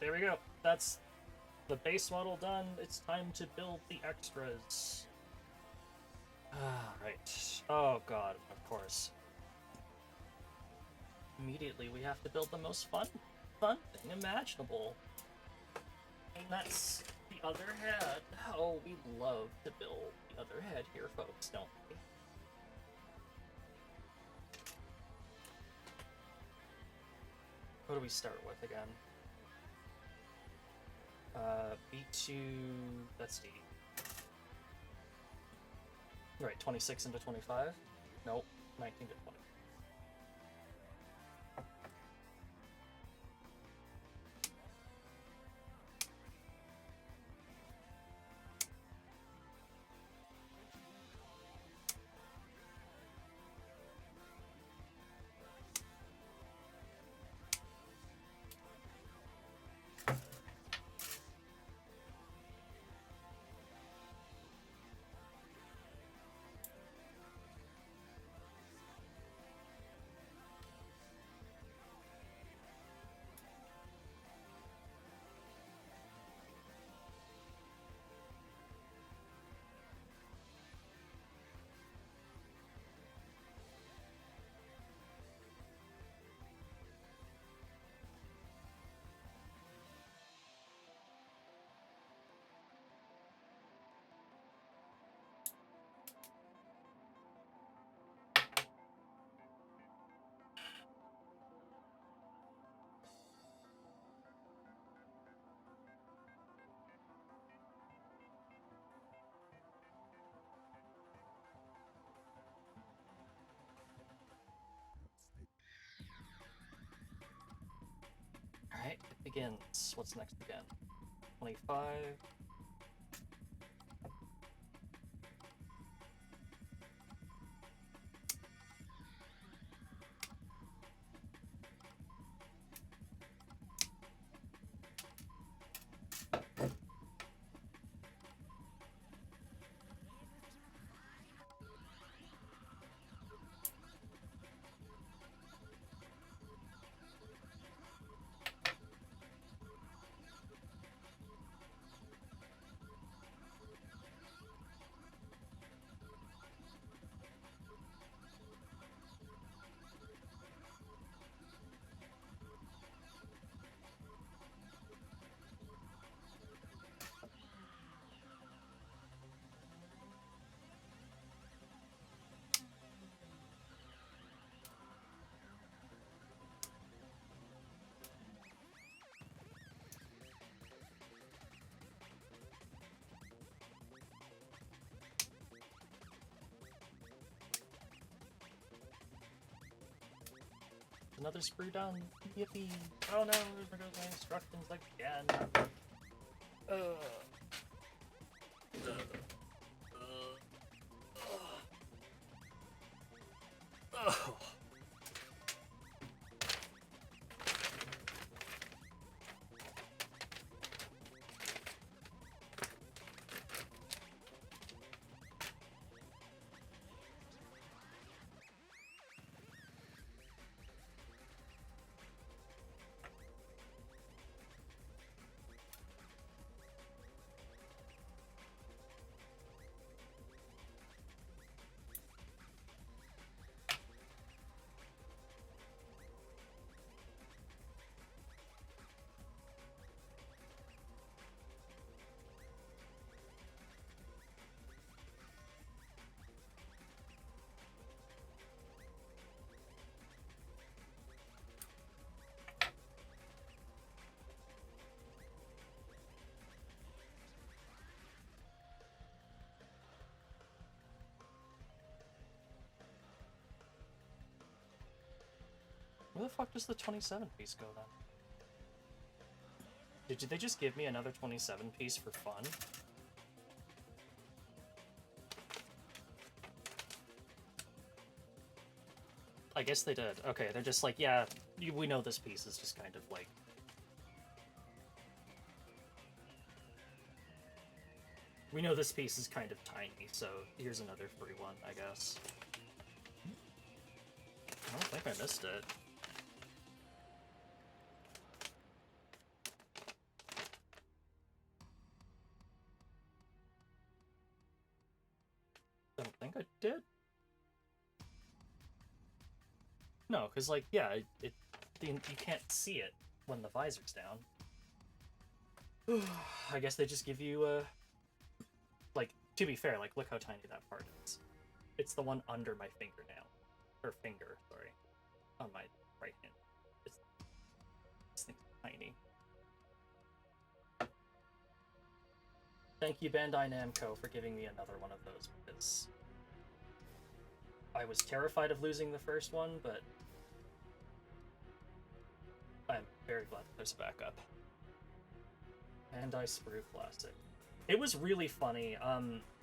There we go. That's the base model done. It's time to build the extras. Right. Oh god, of course. Immediately we have to build the most fun thing imaginable. And that's the other head. Oh, we love to build the other head here, folks, don't we? What do we start with again? B2, that's D. Right, 26 into 25? Nope, 19 to 20. Alright, it begins. What's next again? 25. Another sprue down. Yippee. Oh no, there goes my instructions again. Oh. Where the fuck does the 27 piece go then? Did they just give me another 27 piece for fun? I guess they did. Okay, they're just like, yeah, we know this piece is just kind of like... We know this piece is kind of tiny, so here's another free one, I guess. I don't think I missed it. I don't think I did. No, because, like, yeah, you can't see it when the visor's down. I guess they just give you, like, to be fair, like, look how tiny that part is. It's the one under my fingernail. Or finger, sorry. On my right hand. This thing's tiny. Thank you, Bandai Namco, for giving me another one of those, because I was terrified of losing the first one, but I'm very glad that there's a backup. Bandai Sprue Classic. It was really funny.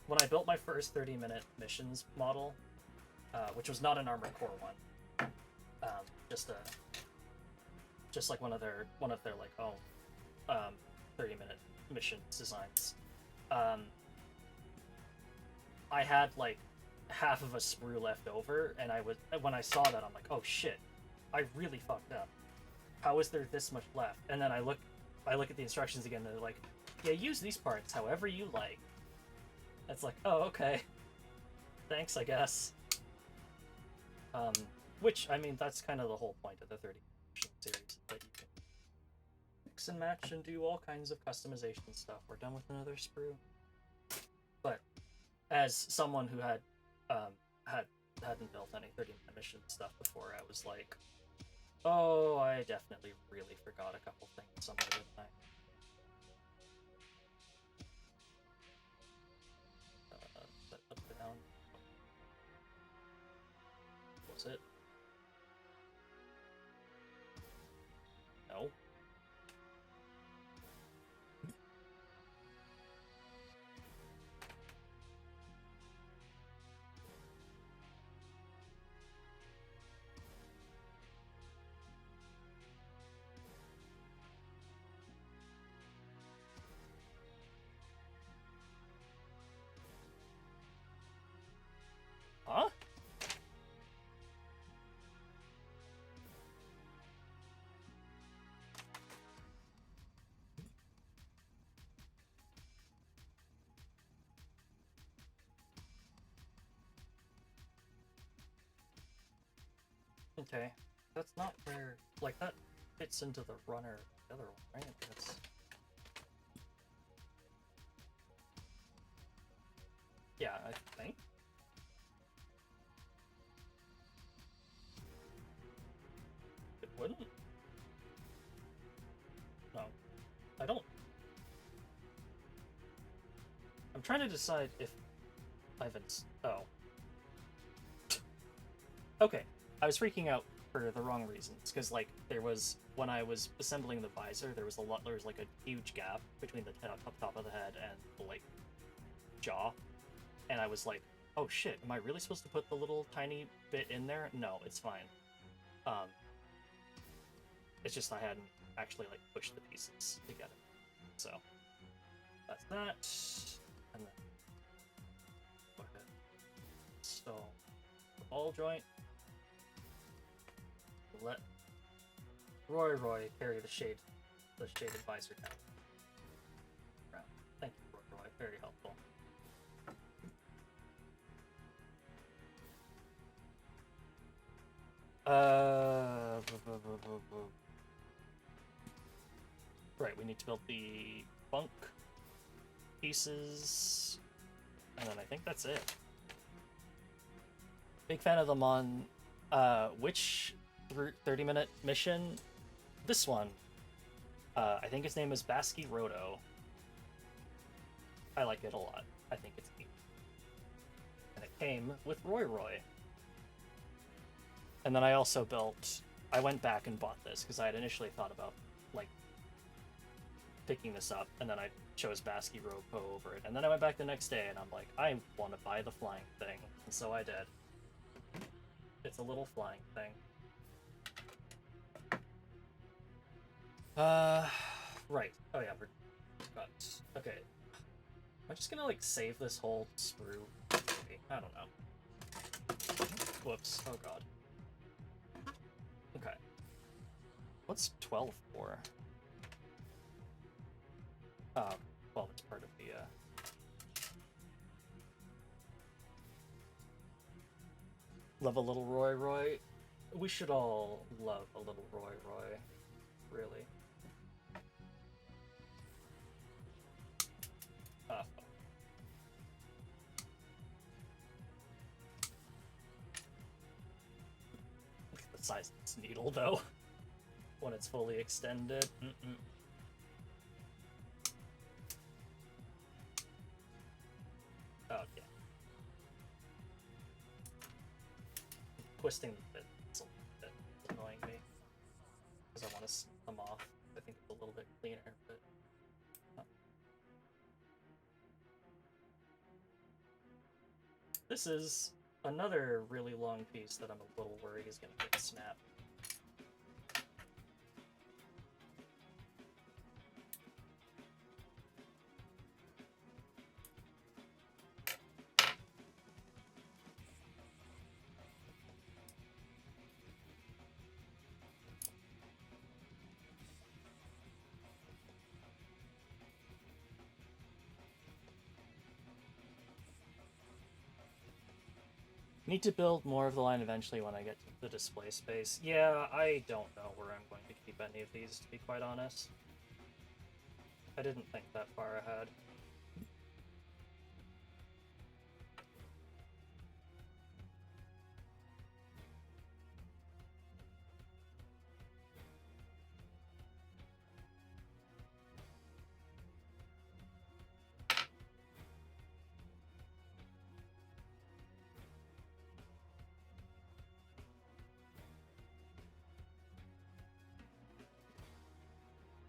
When I built my first 30-minute missions model, which was not an Armored Core one, just like one of their like 30-minute mission designs. I had like half of a sprue left over, and when I saw that, I'm like, oh shit, I really fucked up. How is there this much left? And then I look at the instructions again, and they're like, yeah, use these parts however you like. It's like, oh, okay. Thanks, I guess. Which, I mean, that's kind of the whole point of the 30 mission series, that you can mix and match and do all kinds of customization stuff. We're done with another sprue. But as someone who hadn't built any 30-minute mission stuff before, I was like, oh, I definitely really forgot a couple things on the midnight. Up or down? Was it? No. Huh? Okay, that's not where, like, that fits into the runner, the other one, right? That's... Yeah, I think. It wouldn't? No. I don't... I'm trying to decide if I've oh. Okay. I was freaking out for the wrong reasons, because, like, there was, when I was assembling the visor, there was like a huge gap between the top of the head and the, like, jaw, and I was like, oh shit, am I really supposed to put the little tiny bit in there? No, it's fine. It's just I hadn't actually, like, pushed the pieces together. So, that's that, and then, go ahead. So, the ball joint. Let Roy carry the shaded visor down. Thank you, Roy. Very helpful. Right, we need to build the bunk pieces, and then I think that's it. Big fan of them on which 30-minute mission? This one. I think his name is Basky Roto. I like it a lot. I think it's neat. And it came with Roy. And then I also built... I went back and bought this because I had initially thought about like picking this up, and then I chose Basky Ropo over it. And then I went back the next day, and I'm like, I want to buy the flying thing, and so I did. It's a little flying thing. Right. Oh yeah, we're got. Okay. Am I just gonna like save this whole sprue? Maybe. I don't know. Whoops. Oh god. Okay. What's 12 for? Well, it's part of the, Love a little Roy. We should all love a little Roy. Really. Fuck. Look at the size of this needle, though. When it's fully extended. Oh, yeah. Twisting the bit. It's a little bit annoying me. Because I want to snip them off. I think it's a little bit cleaner, but... This is another really long piece that I'm a little worried is going to get snapped. Need to build more of the line eventually when I get to the display space. Yeah, I don't know where I'm going to keep any of these, to be quite honest. I didn't think that far ahead.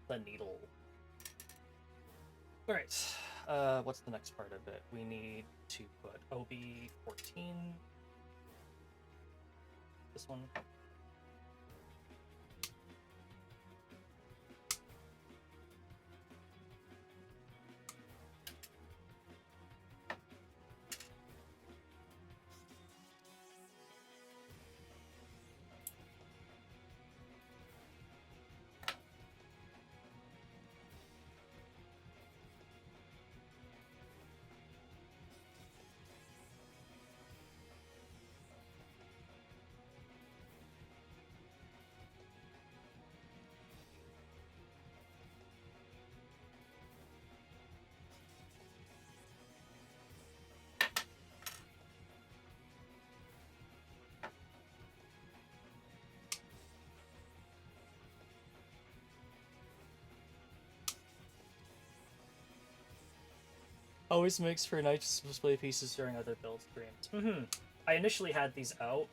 The needle. Alright, what's the next part of it? We need to put OB14. This one. Always makes for nice display pieces during other build streams. I initially had these out,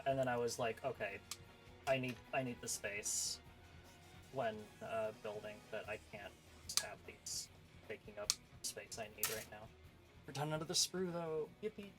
and then I was like, okay, I need the space when building, but I can't just have these taking up space I need right now. We're done under the sprue though. Yippee!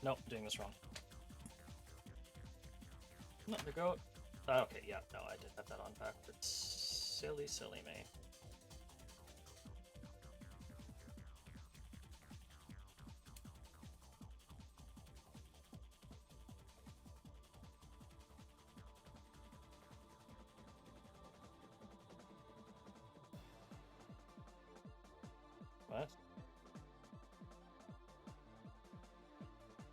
Nope, doing this wrong. No, the goat. Okay, yeah, no, I did have that on backwards. Silly, silly me. What?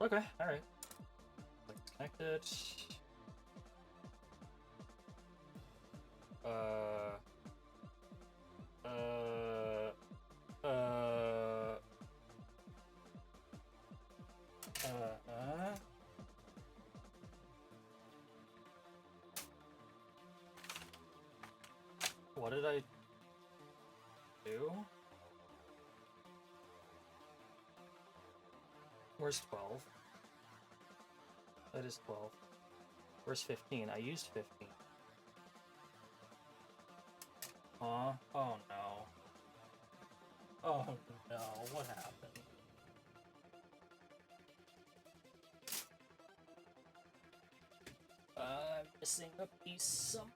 Okay, alright. Connected. What did I do? Where's 12? That is 12. Where's 15? I used 15. Huh? Oh no. Oh no, what happened? I'm missing a piece somewhere.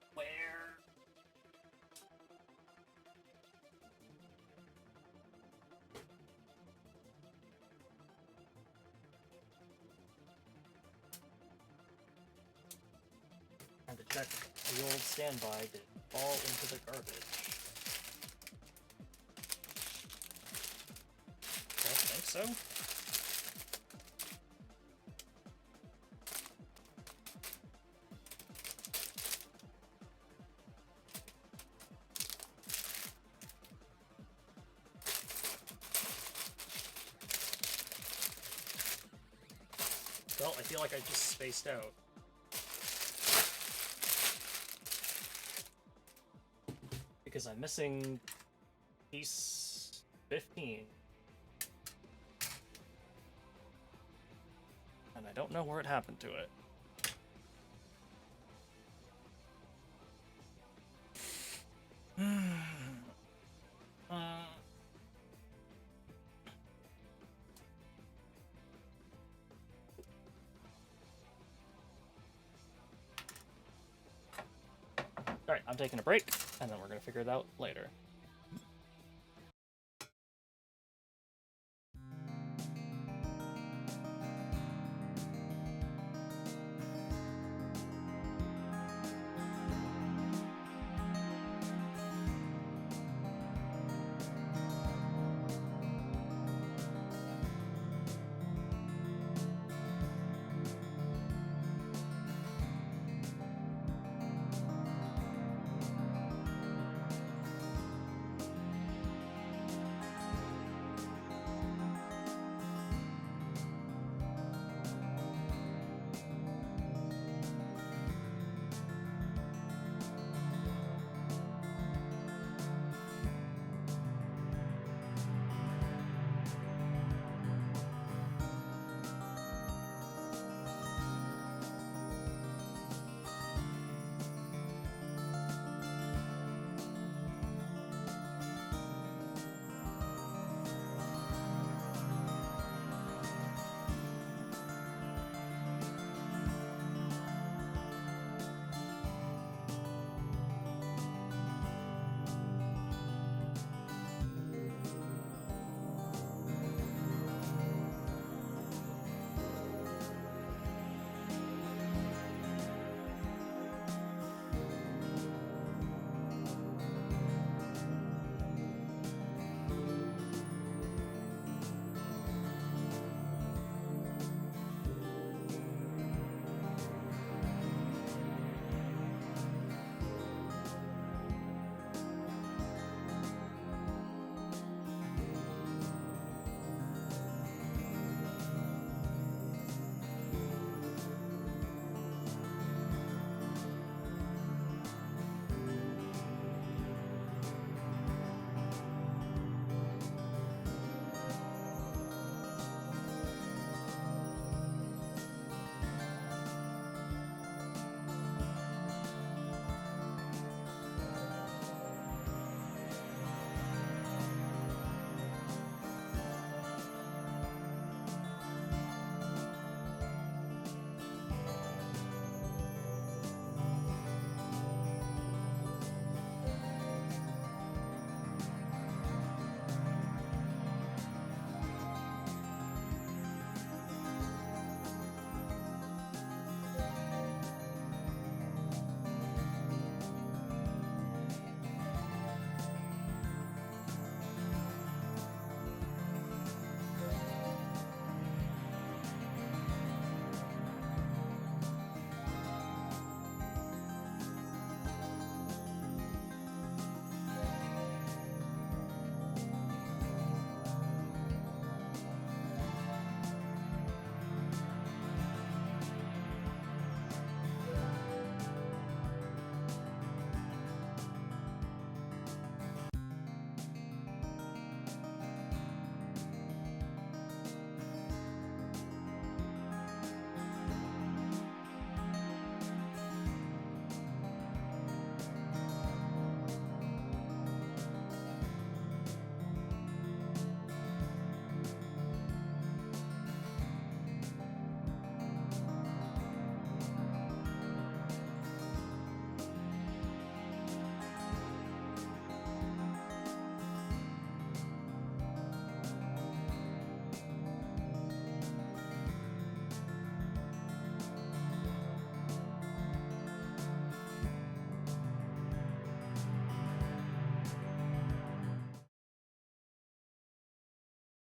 Time to check the old standby did fall into the garbage. Don't think so. Well, I feel like I just spaced out. Because I'm missing piece 15. And I don't know where it happened to it. Alright, I'm taking a break, and then we're gonna figure it out later.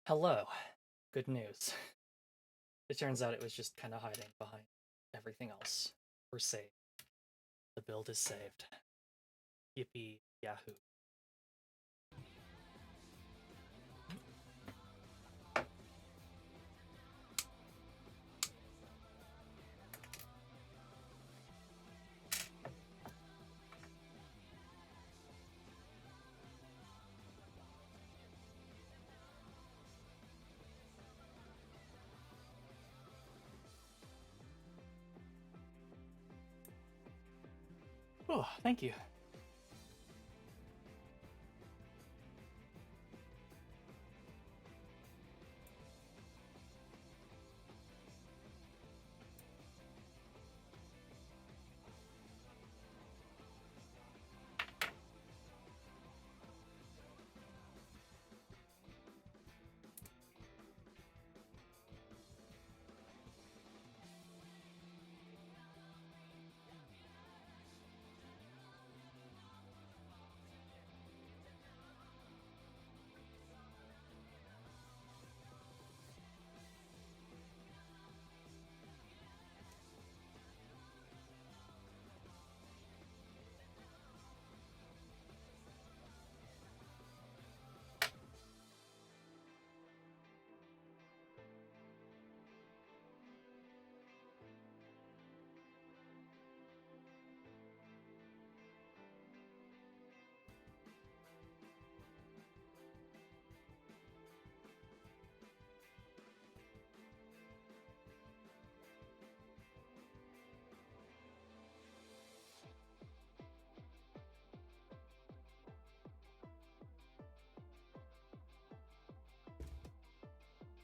Hello. Good news. It turns out it was just kind of hiding behind everything else. We're saved. The build is saved. Yippee yahoo. Oh, thank you.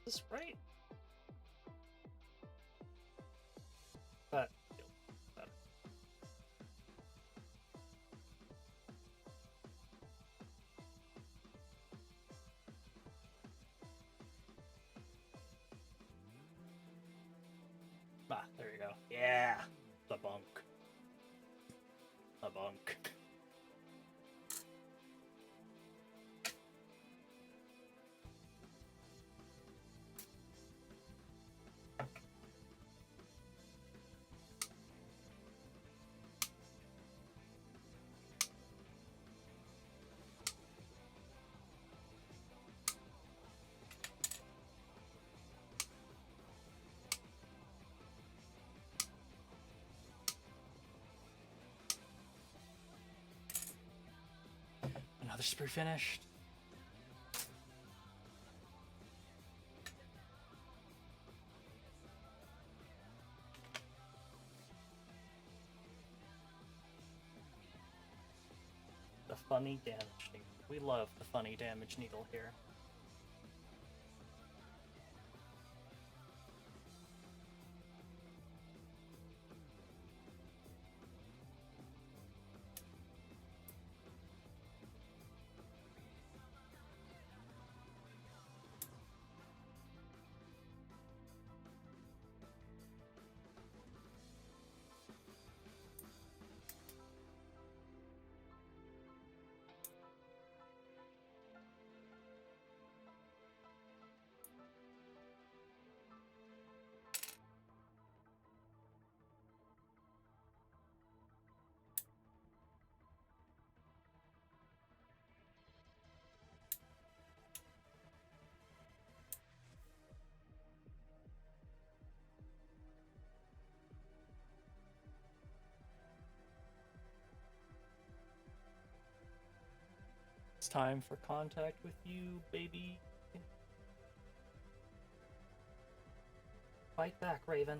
Is this right? That feels better. Ah, there you go. Yeah! The bunk. The bunk. Another sprue finished. The funny damage needle. We love the funny damage needle here. It's time for contact with you, baby. Fight back, Raven.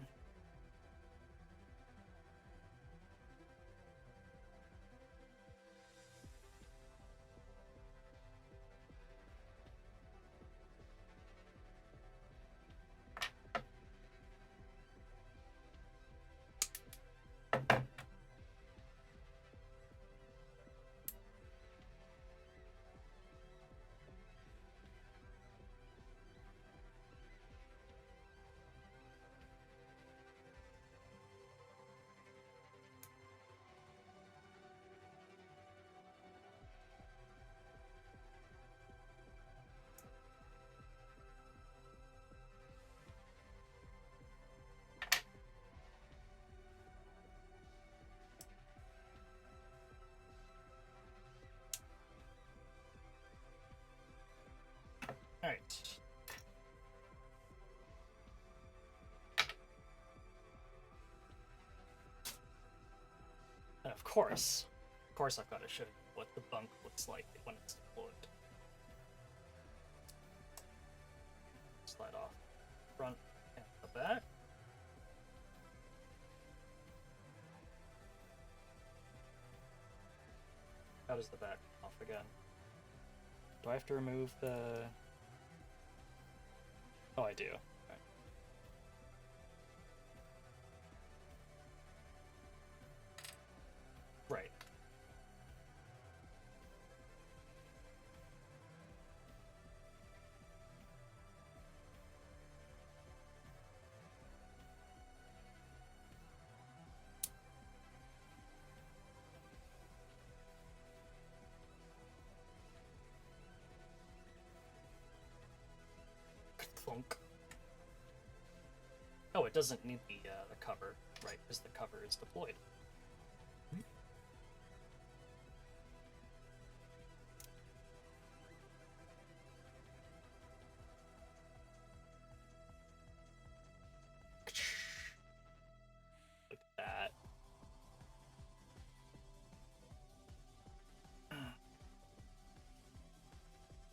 Alright. And of course I've got to show you what the bunk looks like when it's deployed. Slide off the front and the back. How does the back come off again? Do I have to remove the... Oh, I do. Okay. Right. Clunk. Oh, it doesn't need the cover, right? Because the cover is deployed. Look at that.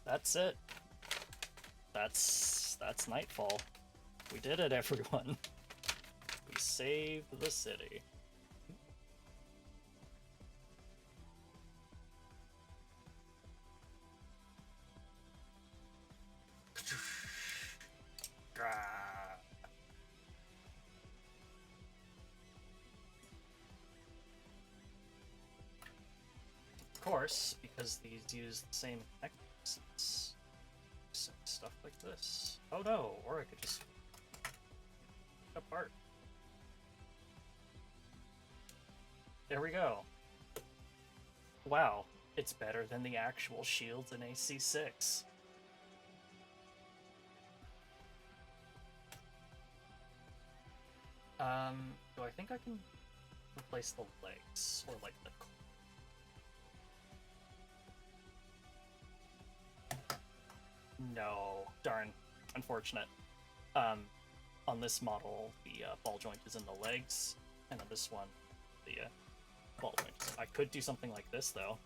That's it. That's Nightfall. We did it, everyone. We saved the city. Of course, because these use the same mechanisms. Stuff like this. Oh no, or I could just apart. There we go. Wow, it's better than the actual shields in AC6. Do I think I can replace the legs or like the... No, darn, unfortunate. On this model, the ball joint is in the legs, and on this one, the ball joint. I could do something like this, though.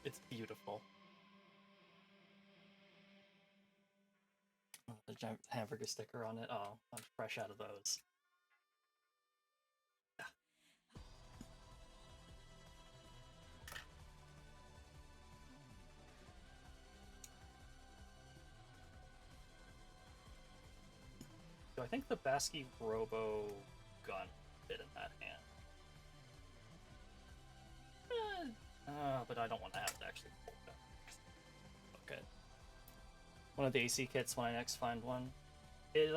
It's beautiful. Oh, the giant hamburger sticker on it. Oh, I'm fresh out of those. So I think the Basky Robo gun fit in that hand. But I don't want to have to actually pull it out. Okay. One of the AC kits when I next find one. It,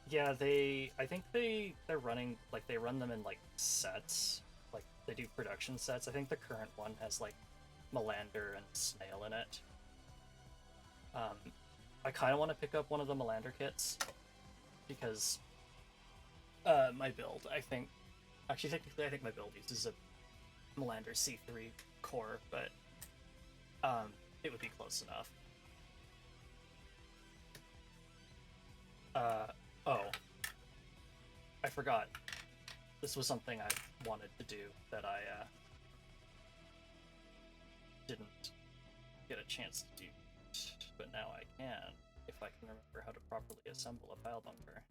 yeah, I think they're running, like, they run them in, like, sets. Like, they do production sets. I think the current one has, like, Melander and Snail in it. I kind of want to pick up one of the Melander kits, because my build, I think... Actually, technically, I think my build uses a Melander C3 core, but it would be close enough. Oh. I forgot. This was something I wanted to do that I didn't get a chance to do, but now I can, if I can remember how to properly assemble a pile bunker.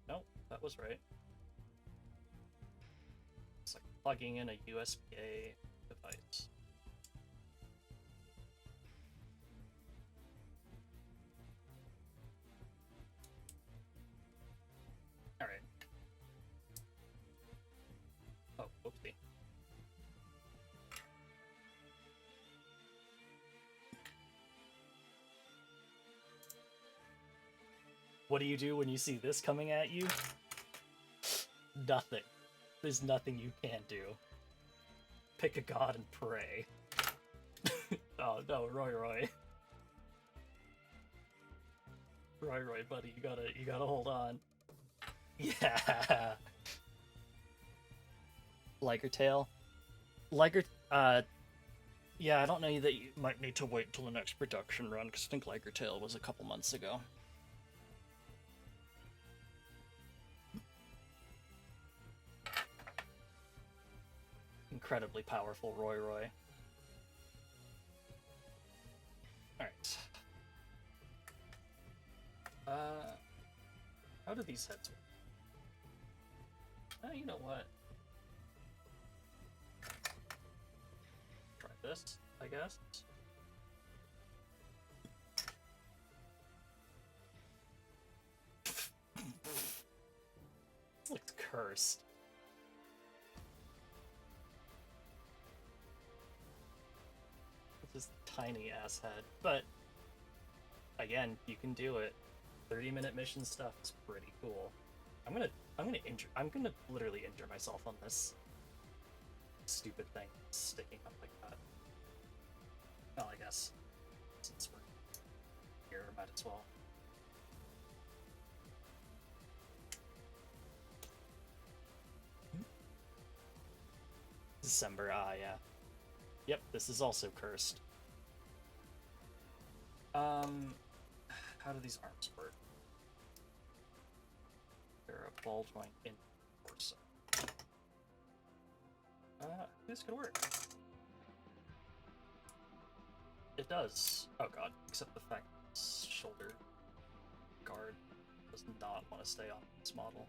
Nope, that was right. It's like plugging in a USB-A device. Alright. Oh, whoopsie. What do you do when you see this coming at you? Nothing. There's nothing you can do. Pick a god and pray. Oh no, Roy. Roy, buddy, you gotta hold on. Yeah. Liger tail. Liger, yeah, I don't know that you might need to wait till the next production run, because I think Liger tail was a couple months ago. Incredibly powerful Roy. Alright. How do these heads work? You know what? Try this, I guess. This looks cursed. This tiny ass head. But again, you can do it. 30-minute mission stuff is pretty cool. I'm gonna literally injure myself on this stupid thing sticking up like that. Well, I guess since we're here, might as well. December, yeah. Yep, this is also cursed. How do these arms work? They're a ball joint in torso. This could work. It does. Oh god, except the fact this shoulder guard does not want to stay on this model.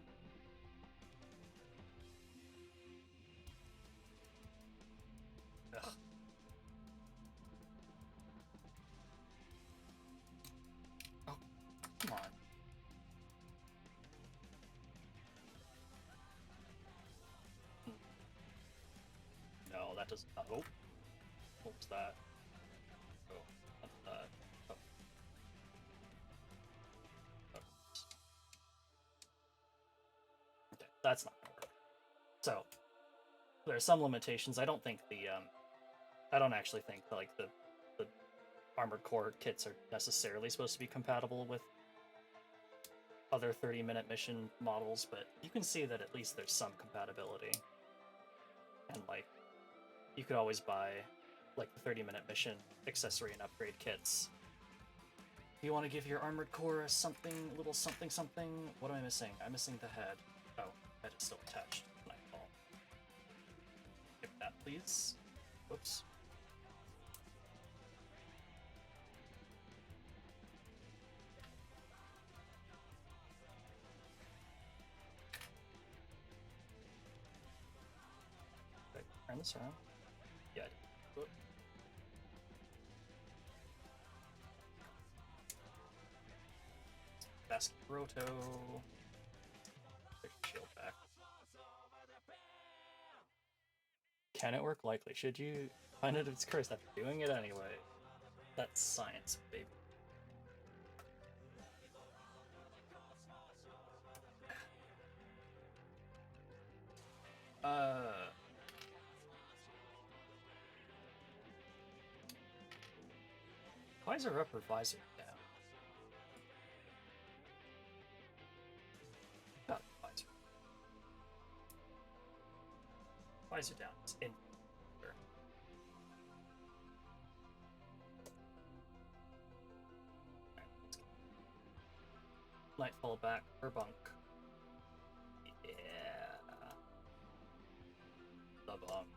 Ugh. Oh, come on. No, that does not. Oh, what was that? Oh, not that. Oh. Oh. Okay, that's not gonna work. So there are some limitations. I don't actually think like the Armored Core kits are necessarily supposed to be compatible with other 30-minute mission models, but you can see that at least there's some compatibility. And like, you could always buy like the 30-minute mission accessory and upgrade kits. If you want to give your Armored Core a little something. What am I missing? I'm missing the head. Oh, head is still attached. Nightfall. Give that, please. Whoops. Did I turn this around? Yeah, I did. Whoop. Basket Roto. Take the shield back. Can it work? Likely. Should you find it it's cursed after doing it anyway? That's science, baby. Visor up or visor down? Not visor. Visor down. It's in. Nightfall back per bunk. Yeah. The bunk.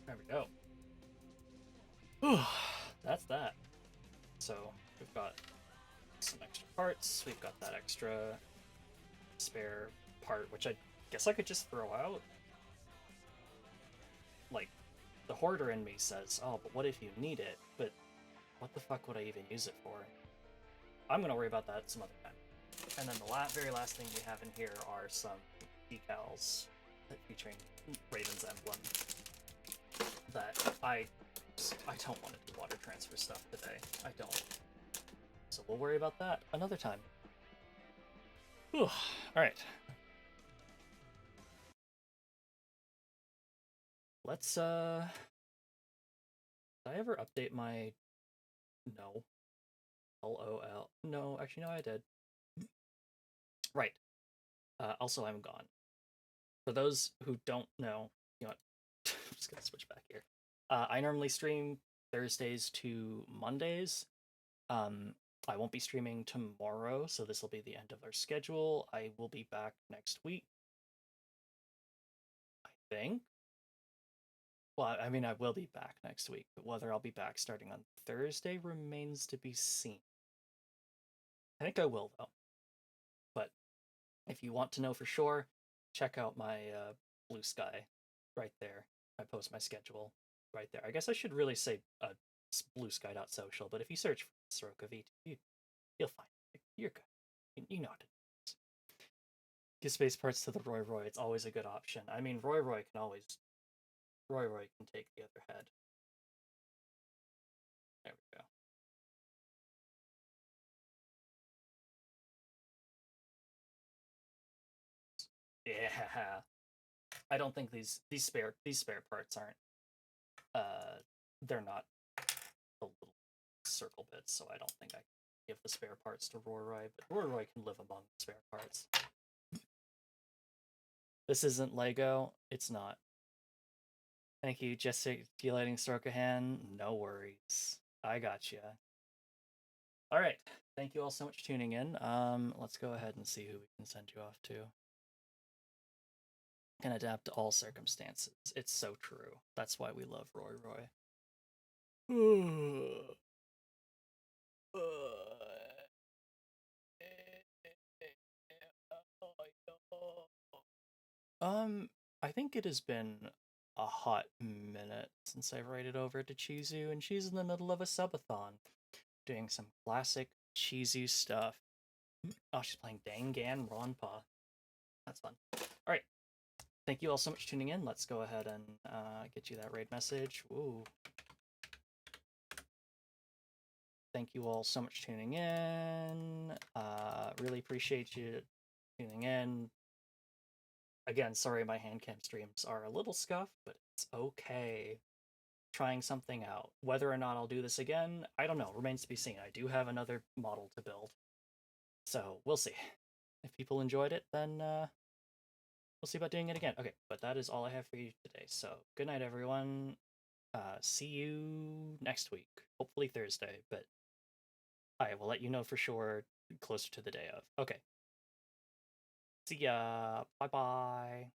There we go. Whew, that's that. So we've got some extra parts. We've got that extra spare part, which I guess I could just throw out. Like, the hoarder in me says, oh, but what if you need it? But what the fuck would I even use it for? I'm gonna worry about that some other time. And then the very last thing we have in here are some decals featuring Raven's emblem that I don't want to do water transfer stuff today. I don't. So we'll worry about that another time. Whew. Alright. Let's did I ever update my no. LOL. No, actually no I did. Right. Also I'm gone. For those who don't know, you know what? I'm just gonna switch back here. I normally stream Thursdays to Mondays. Um, I won't be streaming tomorrow, so this will be the end of our schedule. I will be back next week, I think. Well, I mean, I will be back next week, but whether I'll be back starting on Thursday remains to be seen. I think I will, though. But if you want to know for sure, check out my Blue Sky right there. I post my schedule right there. I guess I should really say bluesky.social, but if you search for Soroka VT, you'll find it. You're good. You know what it is. Give space parts to the Roy Roy. It's always a good option. I mean, Roy Roy can take the other head. There we go. Yeah. I don't think these spare parts aren't they're not the little circle bits, so I don't think I can give the spare parts to Roy Roy, but Roy Roy can live among the spare parts. This isn't Lego. It's not. Thank you, gesticulating Sorokahan. No worries. I got you. All right. Thank you all so much for tuning in. Let's go ahead and see who we can send you off to. Can adapt to all circumstances. It's so true. That's why we love Roy Roy. I think it has been a hot minute since I raided over to Chizu, and she's in the middle of a subathon, doing some classic Chizu stuff. Oh, she's playing Dangan Ronpa. That's fun. Alright. Thank you all so much for tuning in. Let's go ahead and get you that raid message. Ooh. Thank you all so much for tuning in. Really appreciate you tuning in. Again, sorry my handcam streams are a little scuffed, but it's okay. Trying something out. Whether or not I'll do this again, I don't know. Remains to be seen. I do have another model to build. So, we'll see. If people enjoyed it, then we'll see about doing it again. Okay, but that is all I have for you today. So, good night, everyone. See you next week. Hopefully Thursday, but I will let you know for sure closer to the day of. Okay. See ya. Bye-bye.